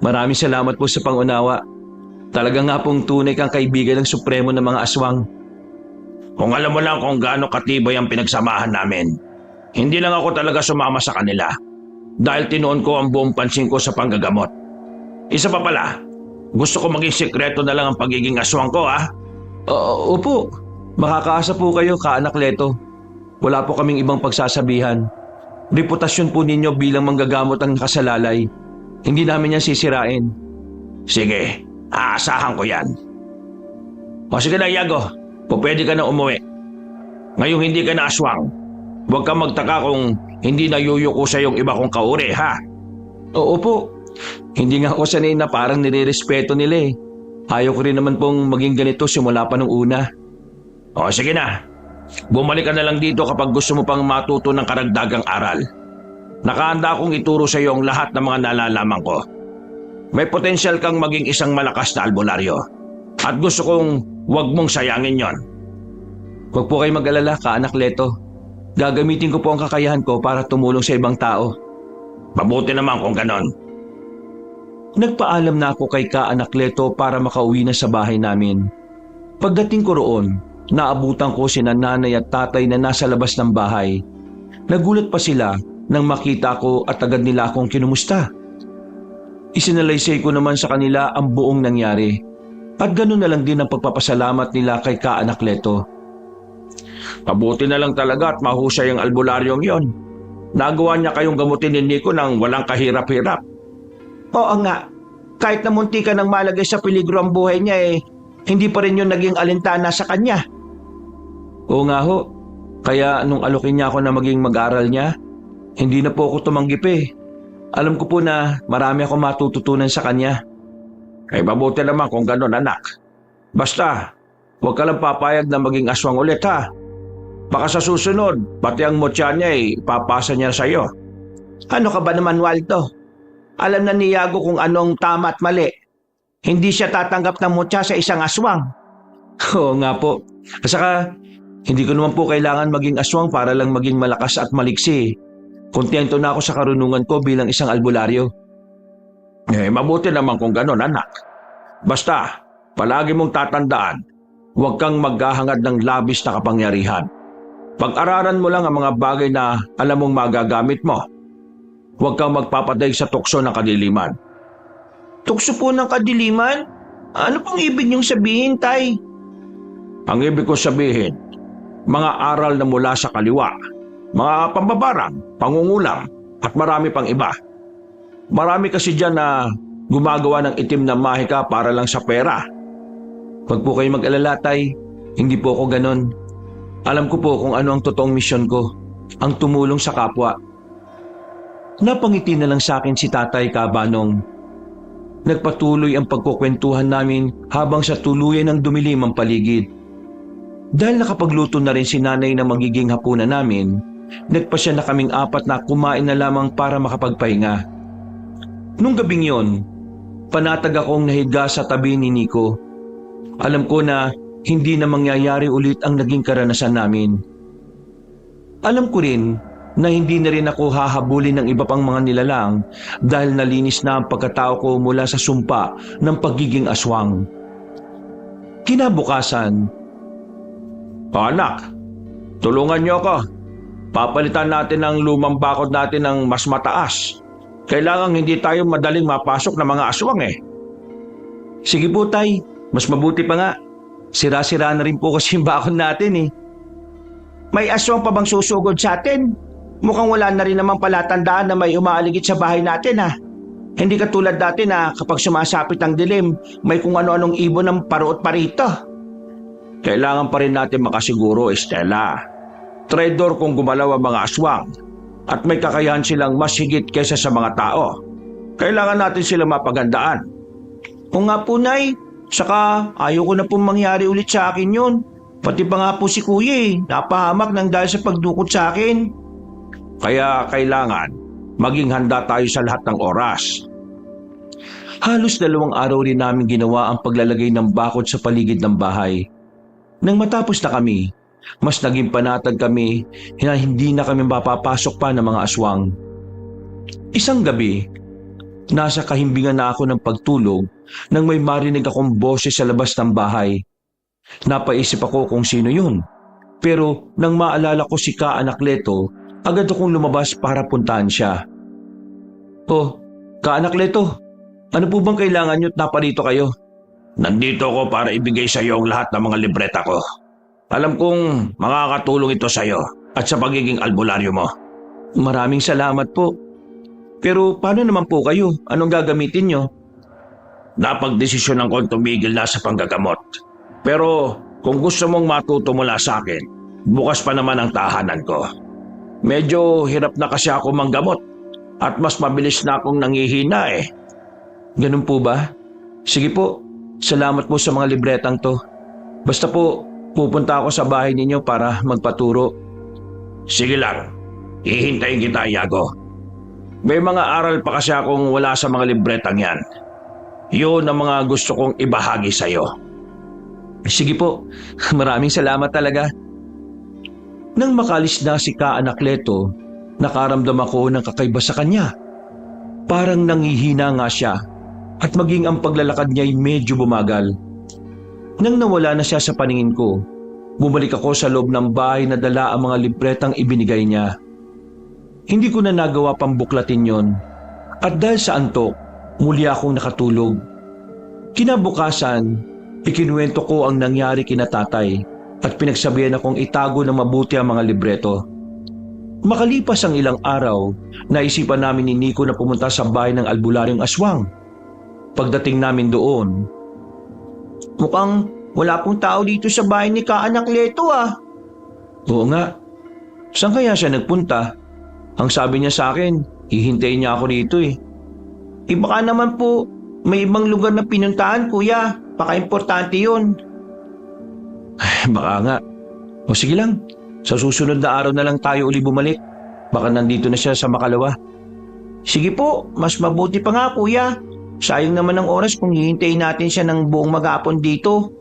Maraming salamat po sa pangunawa. Talaga nga pong tunay kang kaibigan ng supremo ng mga aswang. Kung alam mo lang kung gaano katibay ang pinagsamahan namin, hindi lang ako talaga sumama sa kanila dahil tinuon ko ang buong pansin ko sa panggagamot. Isa pa pala, gusto ko maging sikreto na lang ang pagiging aswang ko, ha? Opo, makakaasa po kayo, Anakleto. Wala po kaming ibang pagsasabihan. Reputasyon po ninyo bilang manggagamot ang nakasalalay. Hindi namin yan sisirain. Sige, aasahan ko yan. O sige na, Iago, pwede ka na umuwi. Ngayong hindi ka na aswang, huwag kang magtaka kung hindi nayuyuko sa yung iba kong kauri, ha? Opo, hindi nga ako sanay na parang nire-respeto nila eh. Ayaw ko rin naman pong maging ganito simula pa nung una. O sige na, bumalik ka na lang dito kapag gusto mo pang matuto ng karagdagang aral. Nakahanda akong ituro sa iyo ang lahat ng mga nalalaman ko. May potensyal kang maging isang malakas na albularyo. At gusto kong huwag mong sayangin yon. Huwag po kayo mag-alala, Ka-Anakleto. Gagamitin ko po ang kakayahan ko para tumulong sa ibang tao. Mabuti naman kung ganon. Nagpaalam na ako kay Ka-Anakleto para makauwi na sa bahay namin. Pagdating ko roon, naabutan ko sina nanay at tatay na nasa labas ng bahay. Nagulat pa sila nang makita ko at agad nila akong kinumusta. Isinalaysay ko naman sa kanila ang buong nangyari. At ganoon na lang din ang pagpapasalamat nila kay Ka-Anakleto. Mabuti na lang talaga at mahusay ang albularyong yon. Nagawa niya kayong gamutin ni Nico nang walang kahirap-hirap. Oo nga, kahit na munti ka nang malagay sa peligro ang buhay niya hindi pa rin yun naging alintana sa kanya. Oo nga ho, kaya nung alokin niya ako na maging mag-aral niya, hindi na po ako tumanggip Alam ko po na marami akong matututunan sa kanya. Ay mabuti naman kung ganon, anak. Basta, huwag ka lang papayag na maging aswang ulit, ha? Baka sa susunod, pati ang mutya niya ipapasa niya sa iyo. Ano ka ba naman, Waldo? Alam na ni Yago kung anong tama at mali. Hindi siya tatanggap ng mutya sa isang aswang. Oo nga po. At saka, hindi ko naman po kailangan maging aswang para lang maging malakas at maliksi. Kontento na ako sa karunungan ko bilang isang albularyo. Mabuti naman kung ganon, anak. Basta, palagi mong tatandaan, huwag kang maghahangad ng labis na kapangyarihan. Pag-aralan mo lang ang mga bagay na alam mong magagamit mo. Huwag kang magpapadaig sa tukso ng kadiliman. Tukso po ng kadiliman? Ano pong ibig niyong sabihin, Tay? Ang ibig ko sabihin, mga aral na mula sa kaliwa, mga pambabarang, pangungulam, at marami pang iba. Marami kasi dyan na gumagawa ng itim na mahika para lang sa pera. Huwag po kayo mag-alala, Tay. Hindi po ako ganon. Alam ko po kung ano ang totoong misyon ko, ang tumulong sa kapwa. Napangiti na lang sa akin si Tatay Kabanong. Nagpatuloy ang pagkukwentuhan namin habang sa tuluyan ng dumilim ang paligid. Dahil nakapagluto na rin si Nanay ng magiging hapunan namin, nagpasya na kaming apat na kumain na lamang para makapagpahinga. Nung gabing yon, panatag akong nahiga sa tabi ni Nico. Alam ko na hindi na mangyayari ulit ang naging karanasan namin. Alam ko rin na hindi na rin ako hahabulin ng iba pang mga nilalang dahil nalinis na ang pagkatao ko mula sa sumpa ng pagiging aswang. Kinabukasan, Anak, tulungan niyo ako. Papalitan natin ang lumang bakod natin ng mas mataas. Kailangan hindi tayo madaling mapasok ng mga aswang sige po, Tay, mas mabuti pa nga. Sira-sira na rin po kasi yung bakod natin May aswang pa bang susugod sa atin? Mukhang wala na rin naman pala tandaan na may umaaligid sa bahay natin, ha? Hindi katulad dati na kapag sumasapit ang dilim, may kung ano-anong ibon ng paruot pa rito. Kailangan pa rin natin makasiguro, Estela. Traidor kung gumalaw ang mga aswang at may kakayahan silang mas higit kaysa sa mga tao. Kailangan natin silang mapagandaan. Kung nga po, Nay, saka ayaw ko na pong mangyari ulit sa akin yun. Pati pa nga po si Kuya napahamak ng dahil sa pagdukot sa akin. Kaya kailangan maging handa tayo sa lahat ng oras. Halos 2 araw rin namin ginawa ang paglalagay ng bakod sa paligid ng bahay. Nang matapos na kami, mas naging panatag kami na hindi na kami mapapasok pa ng mga aswang. Isang gabi, nasa kahimbingan na ako ng pagtulog nang may marinig akong boses sa labas ng bahay. Napaisip ako kung sino yun. Pero nang maalala ko si Ka-Anakleto, agad akong lumabas para puntahan siya. Oh, Ka-Anakleto, ano po bang kailangan niyo at naparito kayo? Nandito ako para ibigay sa iyo ang lahat ng mga libreta ko. Alam kong makakatulong ito sa iyo at sa pagiging albularyo mo. Maraming salamat po. Pero paano naman po kayo? Anong gagamitin niyo? Napagdesisyonan kong tumigil na sa panggagamot. Pero kung gusto mong matuto mula sa akin, bukas pa naman ang tahanan ko. Medyo hirap na kasi ako manggamot at mas mabilis na akong nangihina Ganun po ba? Sige po, salamat po sa mga libretang to. Basta po, pupunta ako sa bahay ninyo para magpaturo. Sige lang, hihintayin kita, Yago. May mga aral pa kasi akong wala sa mga libretang yan. Yun ang mga gusto kong ibahagi sa iyo. Sige po, maraming salamat talaga. Nang makalis na si Ka Anakleto, nakaramdam ako ng kakaiba sa kanya. Parang nangihina nga siya at maging ang paglalakad niya ay medyo bumagal. Nang nawala na siya sa paningin ko, bumalik ako sa loob ng bahay na dala ang mga libretang ibinigay niya. Hindi ko na nagawa pang buklatin yon at dahil sa antok, muli akong nakatulog. Kinabukasan, ikinuwento ko ang nangyari kina tatay at pinagsabihan akong itago ng mabuti ang mga libreto. Makalipas ang ilang araw, naisipan namin ni Nico na pumunta sa bahay ng albularyong aswang. Pagdating namin doon, Mukhang wala pong tao dito sa bahay ni Ka Anakleto ah. oo nga, saan kaya siya nagpunta? Ang sabi niya sa akin, hihintayin niya ako dito eh. Baka naman po may ibang lugar na pinuntahan kuya. Baka importante yun. Baka nga. O sige lang, sa susunod na araw na lang tayo uli bumalik. Baka nandito na siya sa makalawa. Sige po, mas mabuti pa nga kuya. Sayang naman ang oras kung hihintayin natin siya ng buong maghapon dito.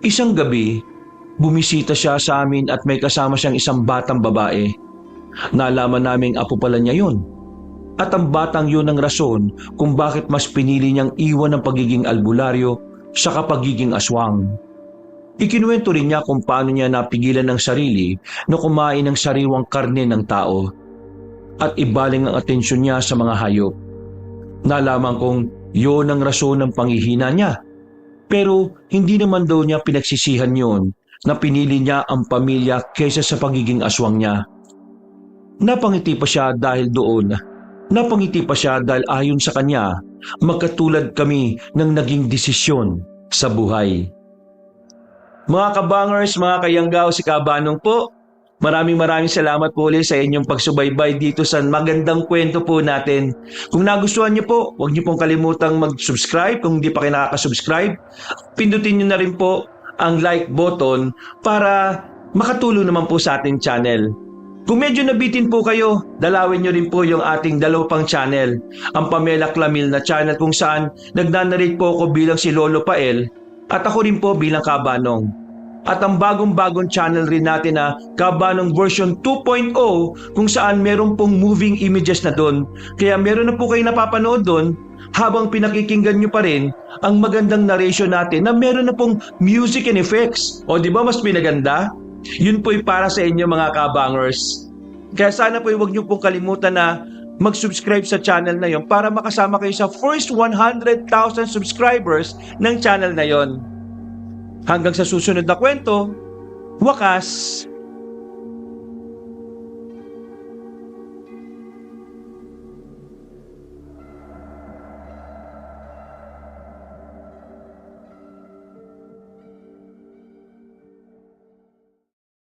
Isang gabi, bumisita siya sa amin at may kasama siyang isang batang babae. Nalaman naming apo pala niya yun. At ang batang yun ang rason kung bakit mas pinili niyang iwan ang pagiging albularyo sa kapagiging aswang. Ikinuwento rin niya kung paano niya napigilan ng sarili na kumain ng sariwang karne ng tao at ibaling ang atensyon niya sa mga hayop. Nalaman kong yun ang rason ng panghihina niya. Pero hindi naman daw niya pinagsisihan yun na pinili niya ang pamilya kaysa sa pagiging aswang niya. Napangiti pa siya dahil doon. Napangiti pa siya dahil ayon sa kanya, magkatulad kami ng naging desisyon sa buhay. Mga kabangers, mga kayanggaw, si Kabanong po. Maraming salamat po ulit sa inyong pagsubaybay dito sa magandang kwento po natin. Kung nagustuhan niyo po, huwag niyo pong kalimutang mag-subscribe kung hindi pa kayo nakaka-subscribe. Pindutin niyo na rin po ang like button para makatulong naman po sa ating channel. Kung medyo nabitin po kayo, dalawin nyo rin po yung ating dalawa pang channel, ang Pamela Clamil na channel kung saan nagnanarate po ako bilang si Lolo Pael at ako rin po bilang Kabanong. At ang bagong-bagong channel rin natin na Kabanong version 2.0 kung saan meron pong moving images na doon. Kaya meron na po kayo napapanood doon habang pinakikinggan nyo pa rin ang magandang narration natin na meron na pong music and effects. O di ba mas pinaganda? Yun po'y para sa inyo mga kabangers. Kaya sana po'y huwag niyo pong kalimutan na mag-subscribe sa channel na yon para makasama kayo sa first 100,000 subscribers ng channel na yon. Hanggang sa susunod na kwento, wakas!